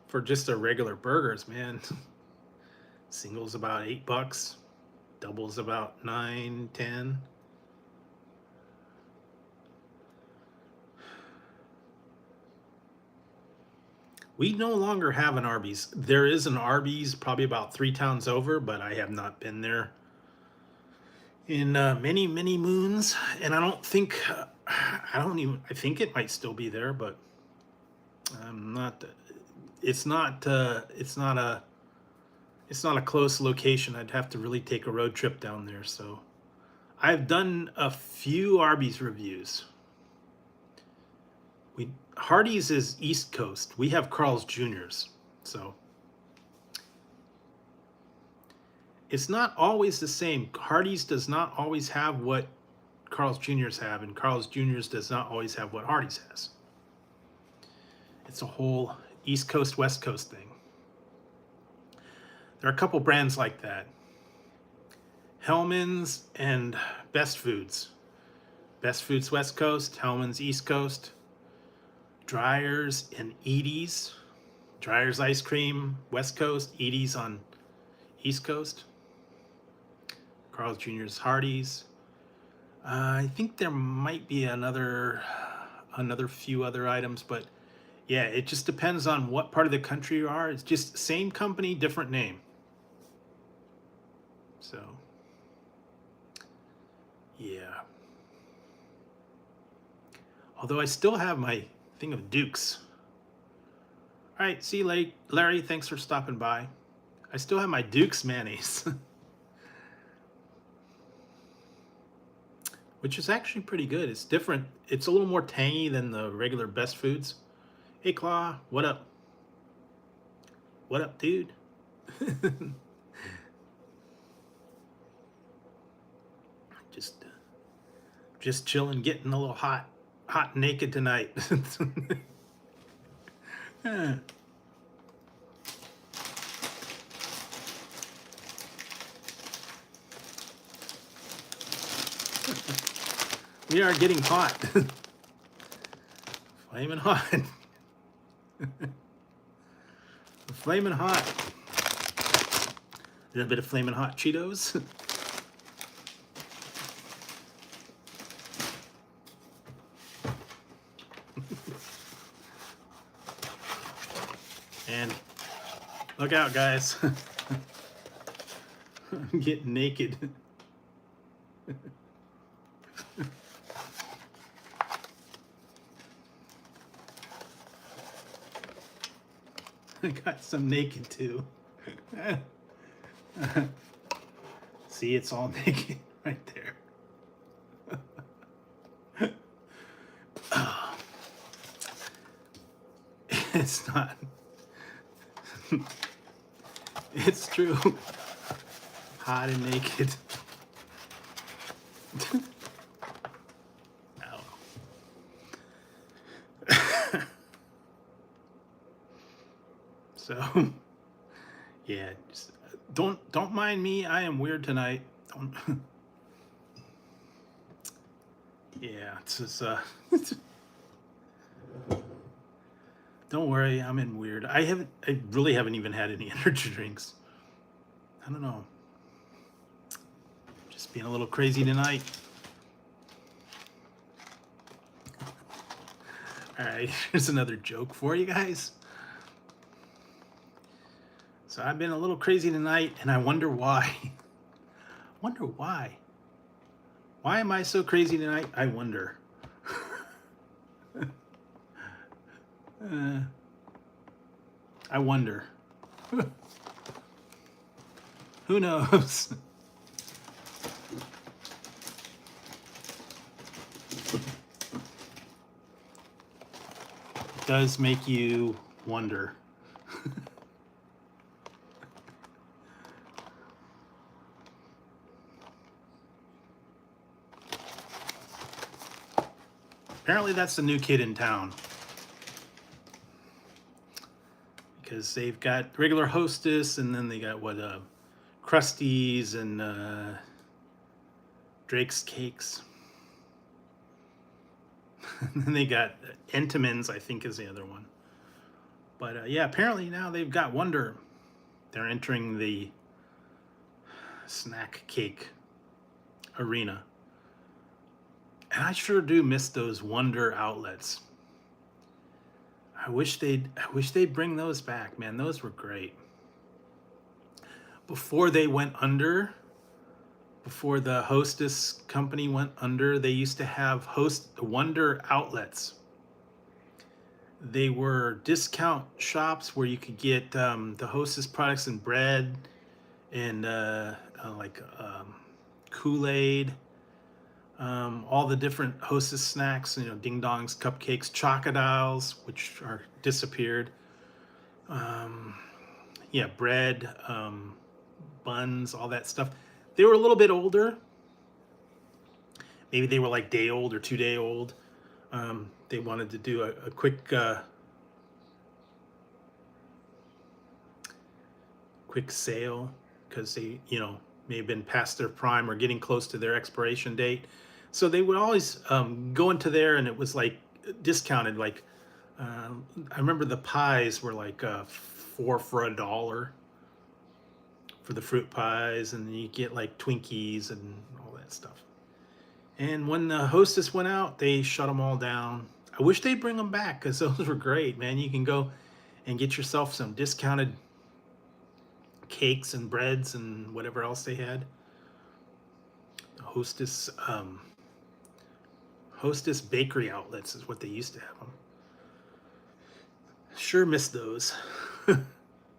For just a regular burgers, man. Singles about $8, doubles about 9, 10. We no longer have an Arby's. There is an Arby's probably about 3 towns over, but I have not been there in many, many moons. And I don't think, I think it might still be there, but I'm not, it's not a close location. I'd have to really take a road trip down there. So I've done a few Arby's reviews. Hardee's is East Coast. We have Carl's Jr.'s. So it's not always the same. Hardee's does not always have what Carl's Jr.'s have, and Carl's Jr.'s does not always have what Hardee's has. It's a whole East Coast, West Coast thing. There are a couple brands like that. Hellman's and Best Foods. Best Foods West Coast, Hellman's East Coast. Dryers and Edie's. Dryers ice cream, West Coast. Edie's on East Coast. Carl's Jr.'s, Hardee's. I think there might be another few other items, but yeah, it just depends on what part of the country you are. It's just same company, different name. So, yeah. Although I still have my thing of Duke's. All right, see you, Larry. Thanks for stopping by. I still have my Duke's mayonnaise, which is actually pretty good. It's different. It's a little more tangy than the regular Best Foods. Hey, Claw, what up? What up, dude? Just chilling, getting a little hot naked tonight. We are getting hot. Flaming hot. Flaming hot. A little bit of flaming hot Cheetos. And look out, guys. I'm getting naked. I got some naked too. See, it's all naked right there. It's not. It's true. Hot and naked. Ow. So, yeah, just, don't mind me. I am weird tonight. Yeah, it's just don't worry, I'm in weird. I really haven't even had any energy drinks. I don't know. Just being a little crazy tonight. All right, here's another joke for you guys. So I've been a little crazy tonight, and I wonder why. Wonder why. Why am I so crazy tonight? I wonder. I wonder. Who knows? It does make you wonder. Apparently that's the new kid in town. Because they've got regular Hostess, and then they got what, Krusty's and Drake's Cakes. And then they got Entenmann's, I think, is the other one. But yeah, apparently now they've got Wonder. They're entering the snack cake arena. And I sure do miss those Wonder outlets. I wish they'd bring those back, man. Those were great. Before they went under, before the Hostess company went under, they used to have Wonder outlets. They were discount shops where you could get the Hostess products and bread and Kool-Aid, all the different Hostess snacks, Ding Dongs, cupcakes, Chocodiles, which are disappeared. Yeah, bread, buns, all that stuff. They were a little bit older. Maybe they were like day old or 2 day old. They wanted to do a quick sale because they, may have been past their prime or getting close to their expiration date. So they would always go into there, and it was like discounted. Like I remember the pies were like 4 for $1 for the fruit pies, and then you get like Twinkies and all that stuff. And when the Hostess went out, they shut them all down. I wish they'd bring them back because those were great, man. You can go and get yourself some discounted cakes and breads and whatever else they had. Hostess bakery outlets is what they used to have them. Sure miss those.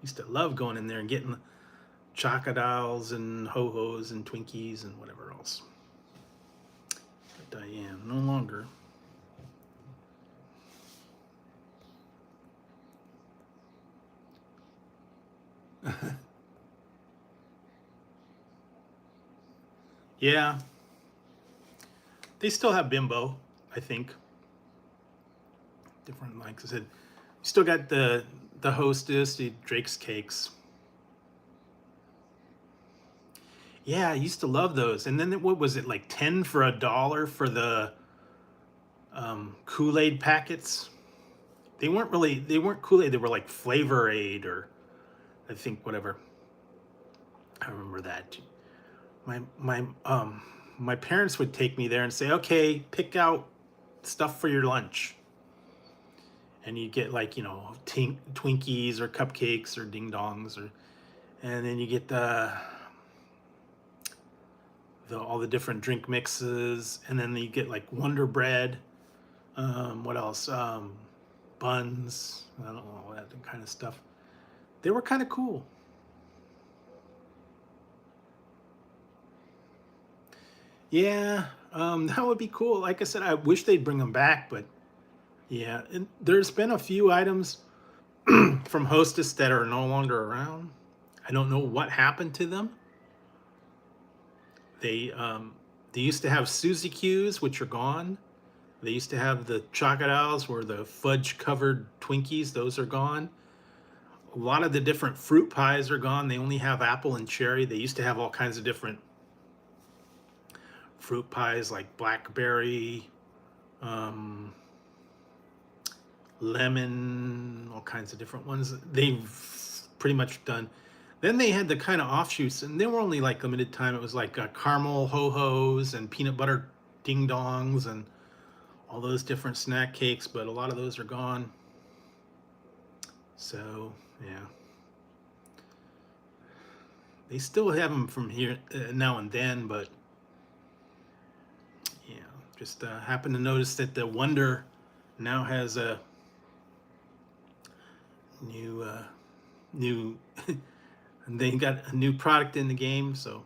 Used to love going in there and getting Chocodiles and Ho-Hos and Twinkies and whatever else. But Diane, no longer. Yeah. They still have Bimbo, I think. Different, like I said. You still got the Hostess, the Drake's Cakes. Yeah, I used to love those. And then what was it, like 10 for $1 for the Kool-Aid packets? They weren't Kool-Aid, they were like Flavor Aid, or I think whatever. I remember that. My parents would take me there and say, okay, pick out stuff for your lunch. And you get like, Twinkies or cupcakes or Ding Dongs, and then you get all the different drink mixes, and then you get like Wonder Bread. What else? Buns. I don't know, all that kind of stuff. They were kind of cool. Yeah, that would be cool. Like I said, I wish they'd bring them back, but yeah, and there's been a few items from Hostess that are no longer around. I don't know what happened to them. They used to have Suzy Q's, which are gone. They used to have the Chocodiles, where the fudge-covered Twinkies. Those are gone. A lot of the different fruit pies are gone. They only have apple and cherry. They used to have all kinds of different fruit pies, like blackberry, lemon, all kinds of different ones. They've pretty much done. Then they had the kind of offshoots, and they were only like limited time. It was like caramel Ho-Hos and peanut butter Ding Dongs and all those different snack cakes, but a lot of those are gone. So, yeah. They still have them from here now and then, but yeah, just happened to notice that the Wonder now has a new and they got a new product in the game. So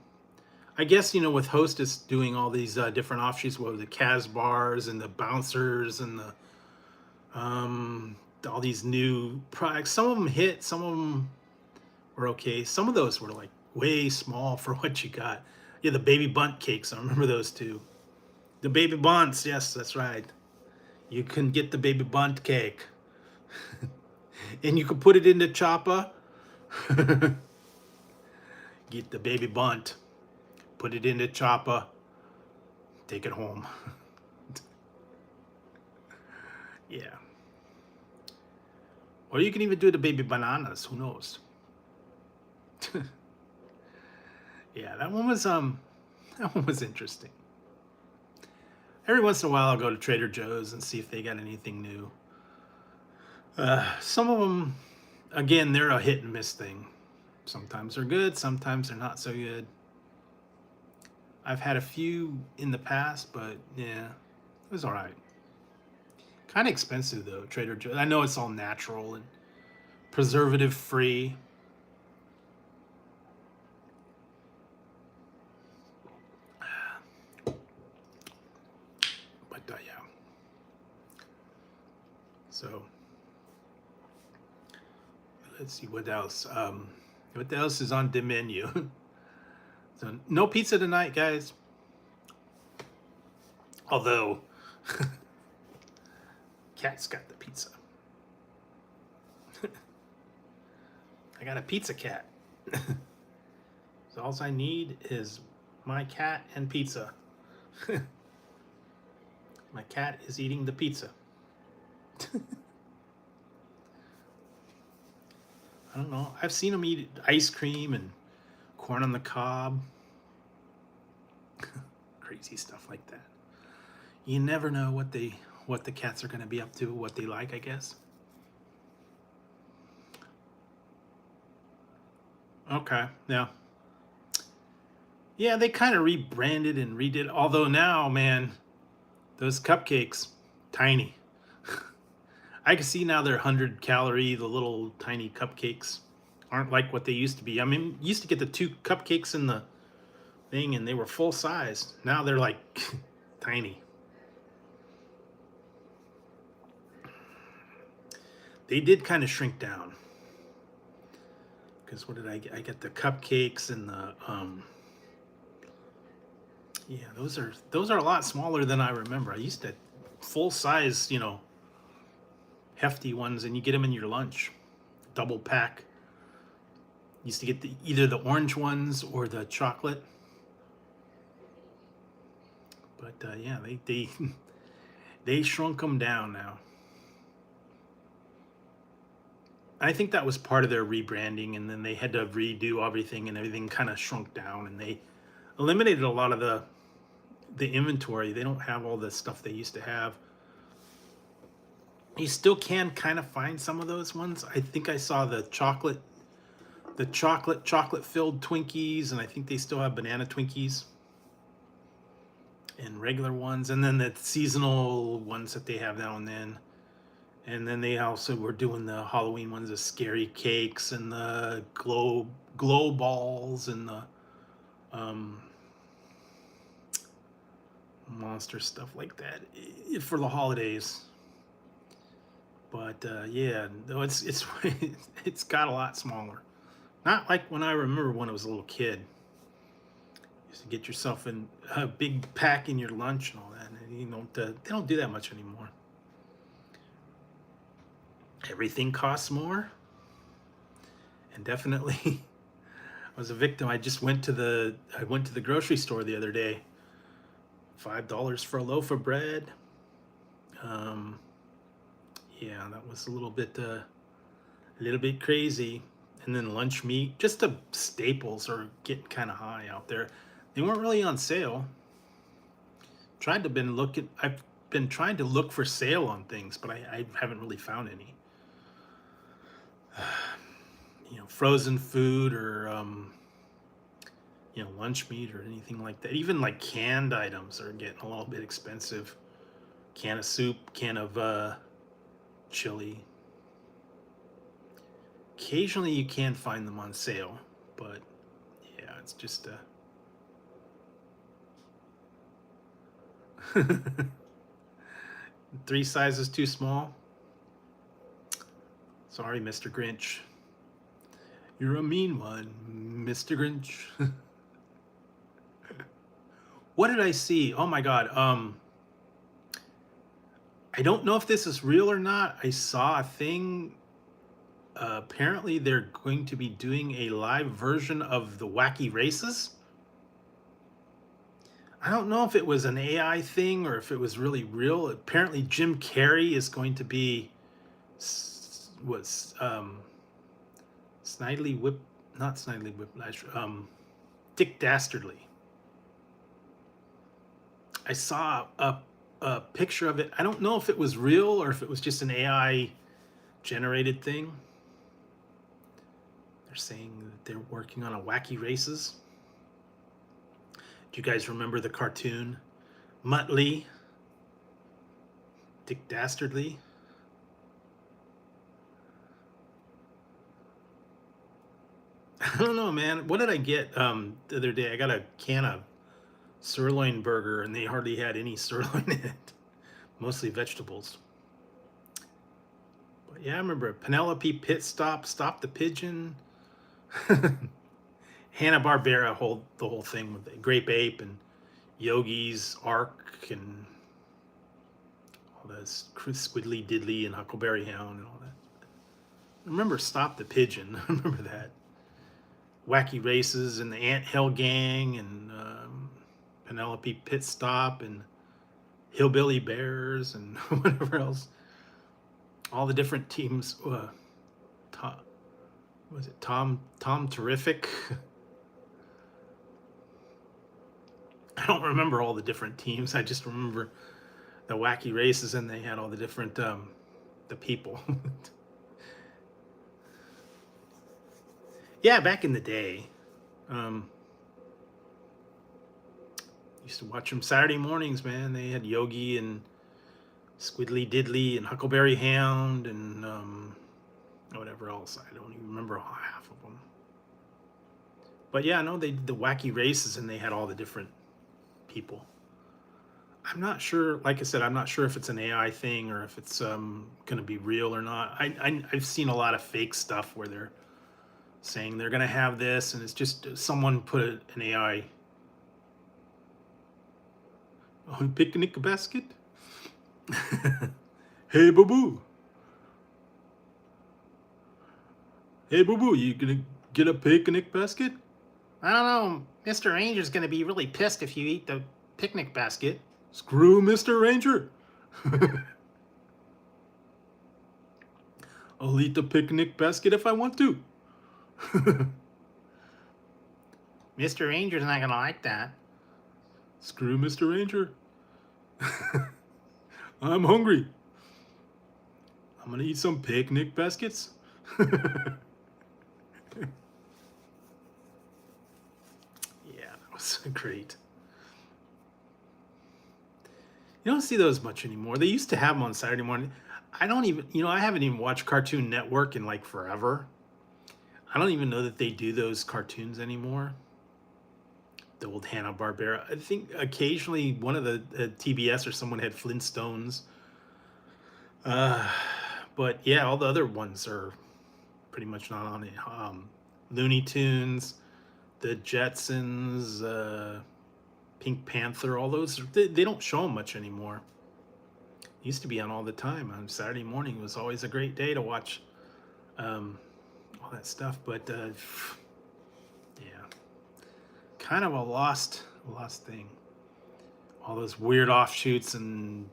I guess, with Hostess doing all these different offshoots, what the Kaz bars and the bouncers and the all these new products, some of them hit, some of them were okay. Some of those were like way small for what you got. Yeah, the baby bunt cakes, I remember those too. The baby bunts, yes, that's right. You can get the baby bunt cake. And you can put it in the chopper. Get the baby bunt. Put it in the chopper. Take it home. Yeah. Or you can even do the baby bananas. Who knows? Yeah, that one was interesting. Every once in a while, I'll go to Trader Joe's and see if they got anything new. Some of them, again, they're a hit and miss thing. Sometimes they're good, sometimes they're not so good. I've had a few in the past, but yeah, it was all right. Kind of expensive though, Trader Joe's. I know it's all natural and preservative free. But yeah. So let's see what else. What else is on the menu? So no pizza tonight, guys. Although Cat's got the pizza. I got a pizza cat. So all I need is my cat and pizza. My cat is eating the pizza. I don't know. I've seen him eat ice cream and corn on the cob. Crazy stuff like that. You never know what the cats are going to be up to, what they like, I guess. Okay, yeah. Yeah, they kind of rebranded and redid. Although now, man, those cupcakes, tiny. I can see now they're 100-calorie, the little tiny cupcakes aren't like what they used to be. I mean, you used to get the 2 cupcakes in the thing and they were full size. Now they're like tiny. They did kind of shrink down. Because what did I get? I get the cupcakes and the yeah, those are a lot smaller than I remember. I used to full size, hefty ones, and you get them in your lunch, double pack. Used to get either the orange ones or the chocolate. But yeah, they shrunk them down now. I think that was part of their rebranding, and then they had to redo everything, and everything kind of shrunk down, and they eliminated a lot of the inventory. They don't have all the stuff they used to have. You still can kind of find some of those ones. I think I saw the chocolate filled Twinkies, and I think they still have banana Twinkies and regular ones, and then the seasonal ones that they have now and then. And then they also were doing the Halloween ones, the scary cakes and the glow balls and the monster stuff like that for the holidays. But yeah, it's it's got a lot smaller. Not like when I remember when I was a little kid. You used to get yourself in a big pack in your lunch and all that. And they don't do that much anymore. Everything costs more. And definitely I was a victim. I went to the grocery store the other day. $5 for a loaf of bread. Yeah, that was a little bit crazy. And then lunch meat, just the staples are getting kind of high out there. They weren't really on sale. I've been trying to look for sale on things, but I haven't really found any. Frozen food or lunch meat or anything like that. Even like canned items are getting a little bit expensive. Can of soup, can of chili. Occasionally you can find them on sale, but yeah, it's just 3 sizes too small. Sorry, Mr. Grinch. You're a mean one, Mr. Grinch. What did I see? Oh my God. I don't know if this is real or not. I saw a thing. Apparently, they're going to be doing a live version of the Wacky Races. I don't know if it was an AI thing or if it was really real. Apparently, Jim Carrey is going to be was Snidely Whip, not Snidely Whiplash, Dick Dastardly. I saw a picture of it. I don't know if it was real or if it was just an AI generated thing. They're saying that they're working on a Wacky Races. Do you guys remember the cartoon Muttley, Dick Dastardly? I don't know, man. What did I get the other day? I got a can of sirloin burger, and they hardly had any sirloin in it. Mostly vegetables. But yeah, I remember Penelope Pit Stop the Pigeon. Hanna-Barbera hold the whole thing with the Grape Ape and Yogi's Ark and all this Squiddly Diddly and Huckleberry Hound and all that. I remember Stop the Pigeon. I remember that. Wacky Races and the Ant Hill Gang and Penelope Pit Stop and Hillbilly Bears and whatever else. All the different teams. Was it Tom Terrific? I don't remember all the different teams. I just remember the Wacky Races, and they had all the different the people. Yeah, back in the day, used to watch them Saturday mornings. Man, they had Yogi and Squiddly Diddly and Huckleberry Hound and whatever else. I don't even remember half of them. But yeah, no, they did the Wacky Races, and they had all the different people. I'm not sure. Like I said, I'm not sure if it's an AI thing or if it's going to be real or not. I've seen a lot of fake stuff where they're saying they're going to have this, and it's just someone put an AI on a picnic basket. Hey, boo boo. Hey, boo boo, you gonna get a picnic basket? I don't know. Mr. Ranger's gonna be really pissed if you eat the picnic basket. Screw Mr. Ranger. I'll eat the picnic basket if I want to. Mr. Ranger's not gonna like that. Screw Mr. Ranger. I'm hungry. I'm gonna eat some picnic baskets. Yeah, that was great. You don't see those much anymore. They used to have them on Saturday morning. I don't even, I haven't even watched Cartoon Network in like forever. I don't even know that they do those cartoons anymore. The old Hanna-Barbera. I think occasionally one of the TBS or someone had Flintstones. But yeah, all the other ones are pretty much not on it. Looney Tunes, the Jetsons, Pink Panther, all those, they don't show them much anymore. Used to be on all the time. On Saturday morning, it was always a great day to watch all that stuff. But yeah, kind of a lost thing. All those weird offshoots and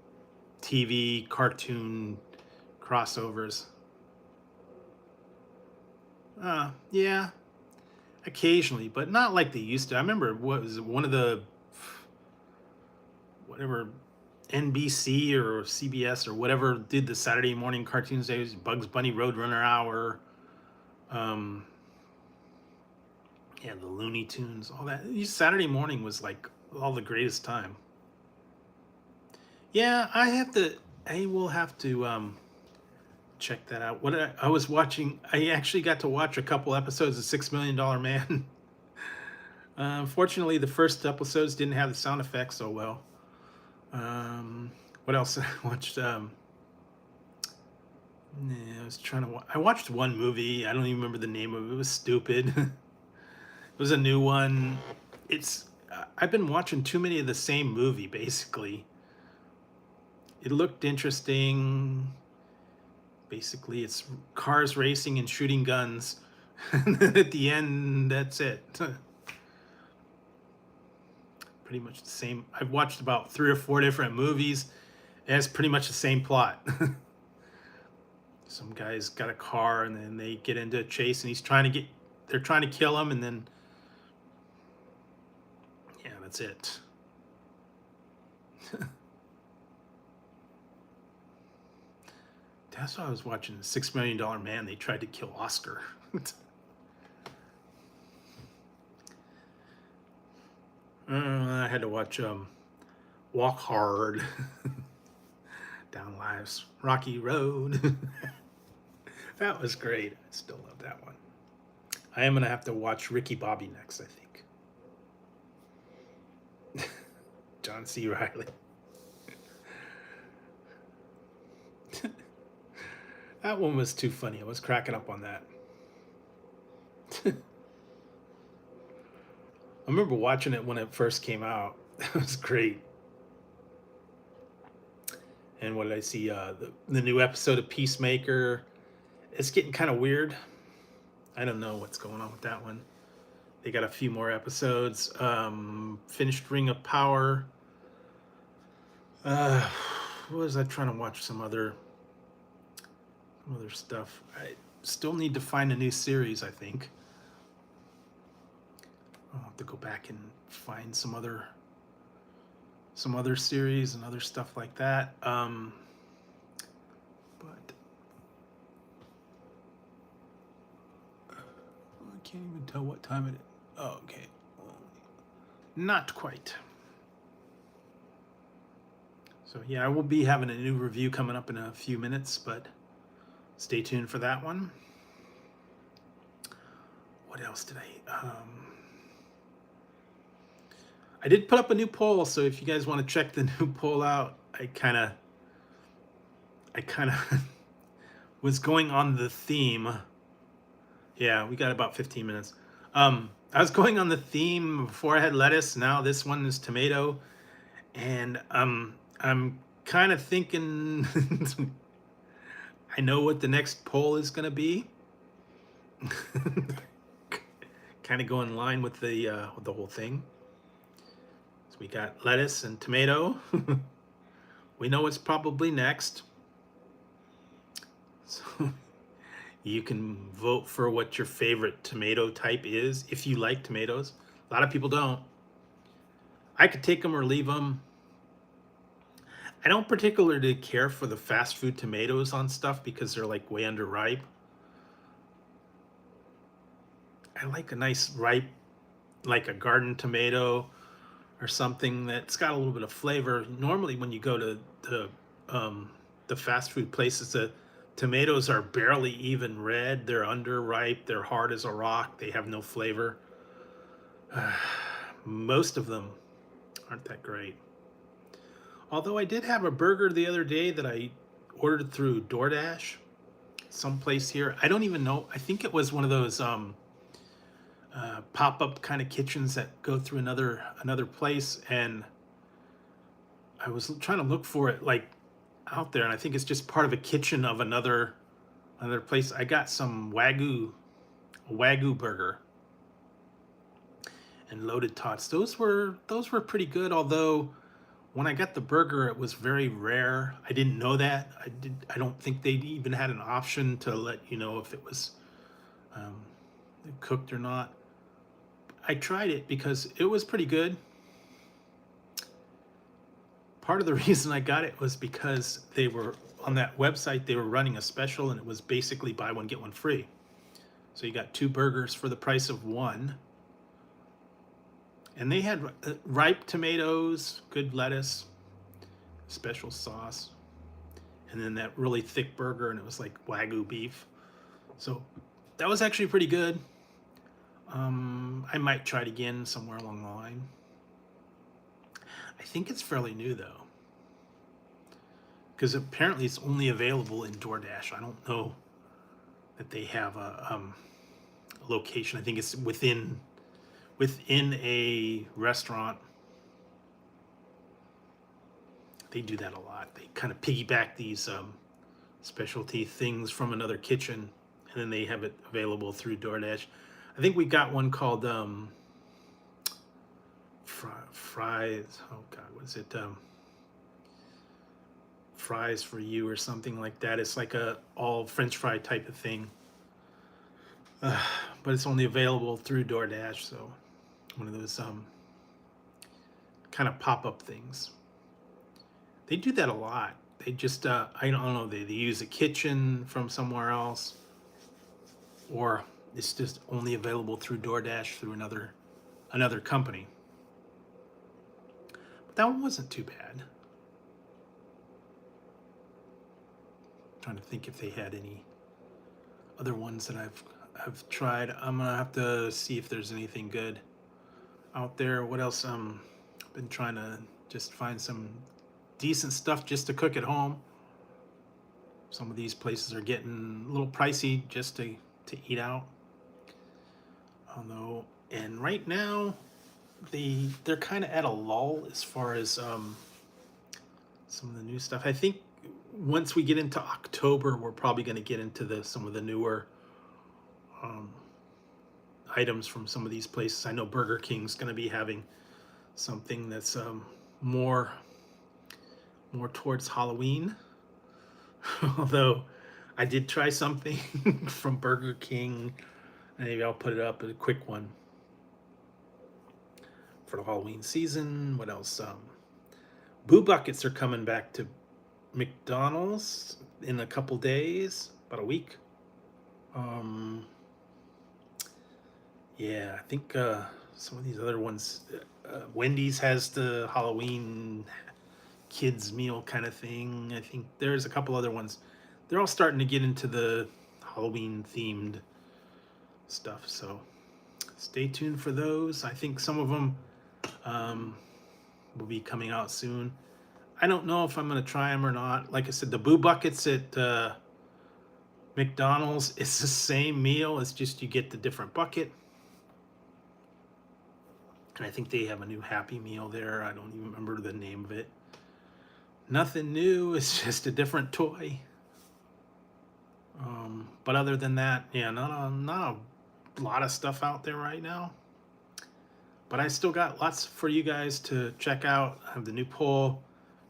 TV cartoon crossovers. Yeah, occasionally, but not like they used to. I remember what was it, one of the whatever NBC or CBS or whatever did the Saturday morning cartoons. Days Bugs Bunny Roadrunner Hour. Yeah, the Looney Tunes, all that. Saturday morning was like all the greatest time. Yeah, I will have to check that out. What I was watching, I actually got to watch a couple episodes of $6 Million Man. Unfortunately, the first episodes didn't have the sound effects so well. What else I watched? I was trying to. I watched one movie. I don't even remember the name of it. It was stupid. It was a new one. I've been watching too many of the same movie, basically. it looked interesting. Basically, it's cars racing and shooting guns. And then at the end, that's it. Pretty much the same. I've watched about 3 or 4 different movies. It has pretty much the same plot. Some guy's got a car, and then they get into a chase, and they're trying to kill him, and then, yeah, that's it. That's why I was watching $6 Million Man. They tried to kill Oscar. I had to watch Walk Hard, Down Life's Rocky Road. That was great. I still love that one. I am going to have to watch Ricky Bobby next, I think. John C. Reilly. That one was too funny. I was cracking up on that. I remember watching it when it first came out. That was great. And what did I see? The new episode of Peacemaker. It's getting kind of weird. I don't know what's going on with that one. They got a few more episodes. Finished Ring of Power. What was I trying to watch? Some other stuff. I still need to find a new series, I think. I'll have to go back and find some other series and other stuff like that. But I can't even tell what time it is. Oh, okay. Well, not quite. So yeah, I will be having a new review coming up in a few minutes, but stay tuned for that one. What else did I did put up a new poll, so if you guys want to check the new poll out, I kind of was going on the theme. Yeah, we got about 15 minutes. I was going on the theme before I had lettuce. Now this one is tomato, and I'm kind of thinking I know what the next poll is going to be. Kind of go in line with the whole thing. So we got lettuce and tomato. We know what's probably next. So you can vote for what your favorite tomato type is if you like tomatoes. A lot of people don't. I could take them or leave them. I don't particularly care for the fast food tomatoes on stuff because they're like way underripe. I like a nice ripe, like a garden tomato or something that's got a little bit of flavor. Normally when you go to the fast food places, the tomatoes are barely even red. They're underripe. They're hard as a rock. They have no flavor. Most of them aren't that great. Although I did have a burger the other day that I ordered through DoorDash, someplace here. I don't even know. I think it was one of those pop-up kind of kitchens that go through another place, and I was trying to look for it like out there, and I think it's just part of a kitchen of another place. I got some wagyu burger and loaded tots. Those were pretty good, although when I got the burger, it was very rare. I didn't know that. I don't think they even had an option to let you know if it was cooked or not. I tried it because it was pretty good. Part of the reason I got it was because they were on that website. They were running a special, and it was basically buy one get one free. So you got 2 burgers for the price of 1. And they had ripe tomatoes, good lettuce, special sauce, and then that really thick burger, and it was like Wagyu beef. So that was actually pretty good. I might try it again somewhere along the line. I think it's fairly new though, because apparently it's only available in DoorDash. I don't know that they have a location. I think it's within a restaurant. They do that a lot. They kind of piggyback these specialty things from another kitchen, and then they have it available through DoorDash. I think we got one called fries. Oh God, what is it? Fries for you or something like that. It's like a all French fry type of thing, but it's only available through DoorDash. So one of those kind of pop up things. They do that a lot. They just I don't know. They use a kitchen from somewhere else, or it's just only available through DoorDash through another company. But that one wasn't too bad. Trying to think if they had any other ones that I've tried. I'm gonna have to see if there's anything good out there. What else? I've been trying to just find some decent stuff just to cook at home. Some of these places are getting a little pricey just to eat out. Although, and right now they're kind of at a lull as far as some of the new stuff. I think once we get into October, we're probably going to get into some of the newer items from some of these places. I know Burger King's going to be having something that's more towards Halloween. Although I did try something from Burger King. Maybe I'll put it up as a quick one for the Halloween season. What else? Boo Buckets are coming back to McDonald's in a couple days, about a week. Yeah, I think some of these other ones. Wendy's has the Halloween kids meal kind of thing. I think there's a couple other ones. They're all starting to get into the Halloween themed stuff. So stay tuned for those. I think some of them will be coming out soon. I don't know if I'm going to try them or not. Like I said, the Boo Buckets at McDonald's, it's the same meal. It's just you get the different bucket. And I think they have a new Happy Meal there. I don't even remember the name of it. Nothing new. It's just a different toy. But other than that, yeah, not a lot of stuff out there right now. But I still got lots for you guys to check out. I have the new poll,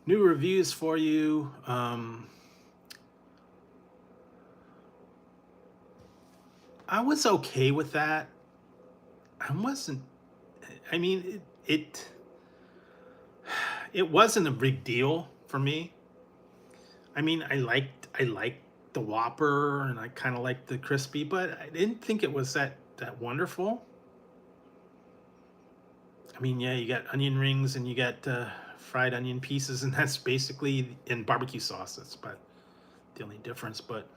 new reviews for you. I was okay with that. I wasn't. I mean, it wasn't a big deal for me. I mean, I liked the Whopper and I kind of liked the crispy, but I didn't think it was that wonderful. I mean, yeah, you got onion rings and you got fried onion pieces, and that's basically in barbecue sauce. That's about the only difference. But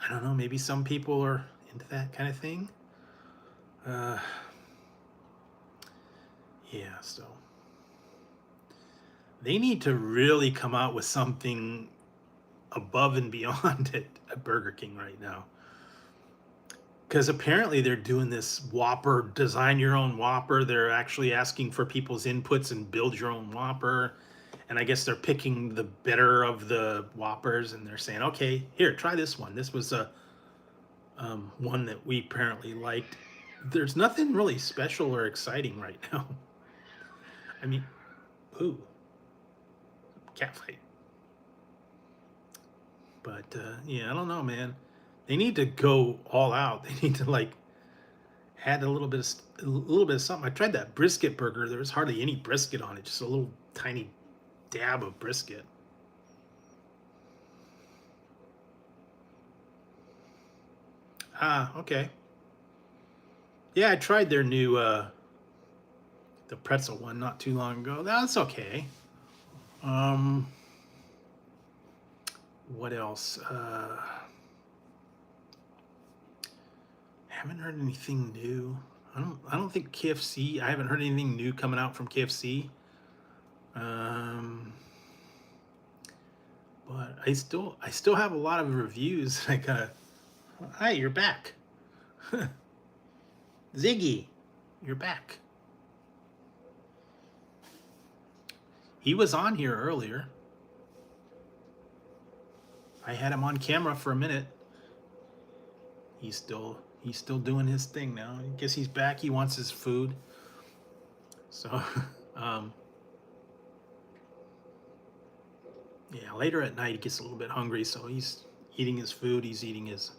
I don't know. Maybe some people are into that kind of thing. Yeah, so they need to really come out with something above and beyond at Burger King right now. Because apparently they're doing this Whopper, design your own Whopper. They're actually asking for people's inputs and build your own Whopper. And I guess they're picking the better of the Whoppers and they're saying, okay, here, try this one. This was a one that we apparently liked. There's nothing really special or exciting right now. I mean, ooh, cat fight. But yeah, I don't know, man. They need to go all out. They need to like add a little bit of something. I tried that brisket burger. There was hardly any brisket on it. Just a little tiny dab of brisket. Ah, okay. Yeah, I tried their new the pretzel one not too long ago. That's okay. What else? Haven't heard anything new. I don't think KFC. I haven't heard anything new coming out from KFC. But I still have a lot of reviews. I gotta. Hi, you're back. Ziggy, you're back. He was on here earlier. I had him on camera for a minute. He's still doing his thing now. I guess he's back. He wants his food. So, yeah, later at night he gets a little bit hungry, so he's eating his food. He's eating his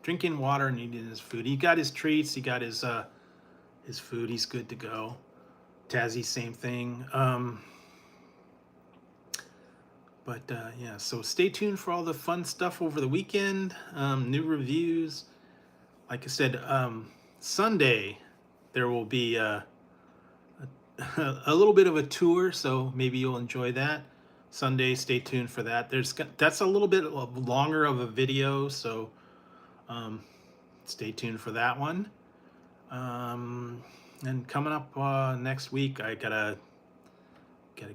drinking water and eating his food. He got his treats. He got his food. He's good to go. Tazzy, same thing. But yeah, so stay tuned for all the fun stuff over the weekend. New reviews. Like I said, Sunday there will be a little bit of a tour, so maybe you'll enjoy that. Sunday, stay tuned for that. That's a little bit longer of a video, so stay tuned for that one. And coming up next week, I gotta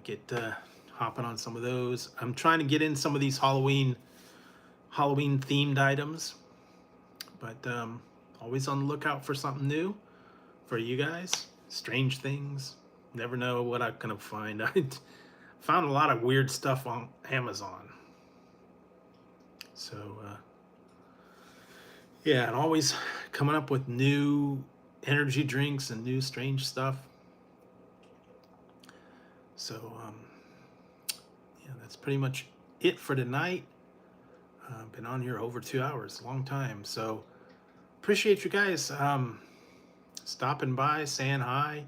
get hopping on some of those. I'm trying to get in some of these Halloween themed items, but always on the lookout for something new for you guys. Strange things. Never know what I'm gonna find. I found a lot of weird stuff on Amazon. So yeah, and always coming up with new energy drinks and new strange stuff. So yeah, that's pretty much it for tonight. Been on here over 2 hours, long time. So appreciate you guys stopping by, saying hi,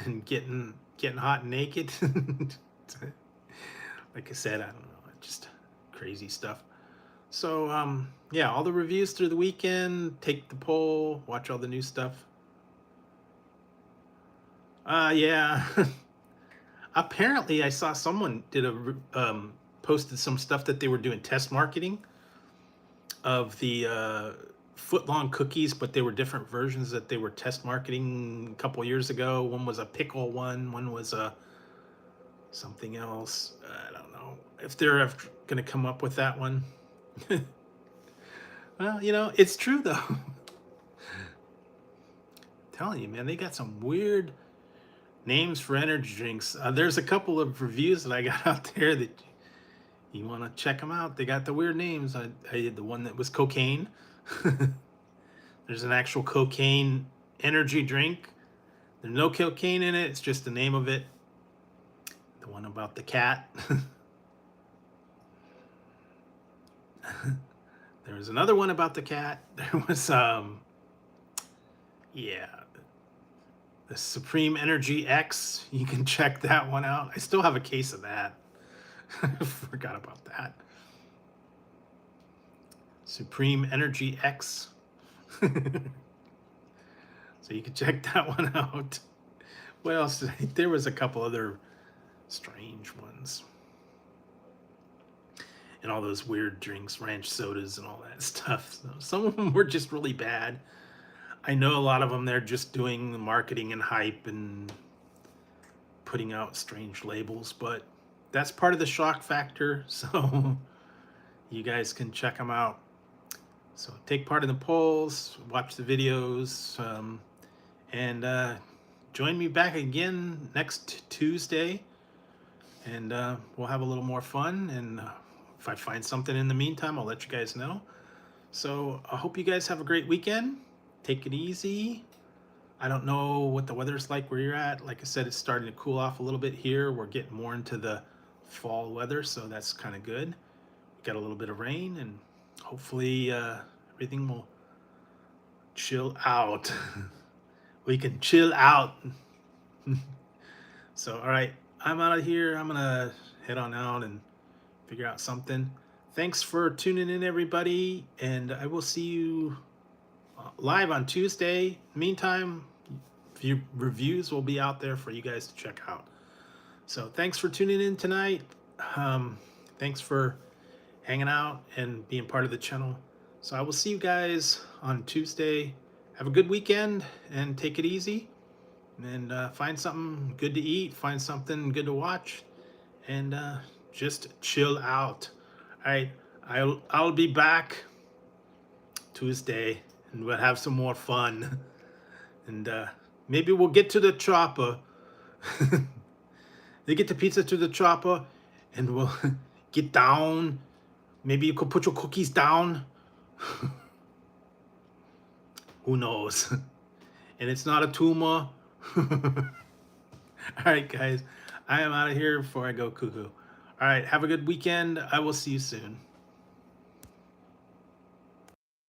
and getting hot and naked. Like I said, I don't know, just crazy stuff. So yeah, all the reviews through the weekend. Take the poll, watch all the new stuff. Yeah. Apparently, I saw someone did posted some stuff that they were doing test marketing of the foot-long cookies, but they were different versions that they were test marketing a couple years ago. One was a pickle one was a something else. I don't know if they're ever going to come up with that one. Well, you know, it's true though. I'm telling you, man, they got some weird names for energy drinks. There's a couple of reviews that I got out there that you want to check them out. They got the weird names. I did the one that was cocaine. There's an actual cocaine energy drink. There's no cocaine in it. It's just the name of it. The one about the cat. There was another one about the cat. There was yeah, the Supreme Energy X. You can check that one out. I still have a case of that. I forgot about that. Supreme Energy X. So you can check that one out. What else? There was a couple other strange ones. And all those weird drinks, ranch sodas and all that stuff. So some of them were just really bad. I know a lot of them, they're just doing the marketing and hype and putting out strange labels, but that's part of the shock factor. So you guys can check them out. So take part in the polls, watch the videos, and join me back again next Tuesday. And we'll have a little more fun. And if I find something in the meantime, I'll let you guys know. So I hope you guys have a great weekend. Take it easy. I don't know what the weather's like where you're at. Like I said, it's starting to cool off a little bit here. We're getting more into the fall weather, so that's kind of good. We got a little bit of rain, and hopefully everything will chill out. We can chill out. So, all right, I'm out of here. I'm going to head on out and figure out something. Thanks for tuning in, everybody, and I will see you live on Tuesday. Meantime, reviews will be out there for you guys to check out. So thanks for tuning in tonight. Thanks for hanging out and being part of the channel. So I will see you guys on Tuesday. Have a good weekend and take it easy. And find something good to eat. Find something good to watch. And just chill out. All right, I'll be back Tuesday. And we'll have some more fun. And Maybe we'll get to the chopper. They get the pizza to the chopper, and we'll get down. Maybe you could put your cookies down. Who knows? And it's not a tumor. All right, guys. I am out of here before I go cuckoo. All right. Have a good weekend. I will see you soon.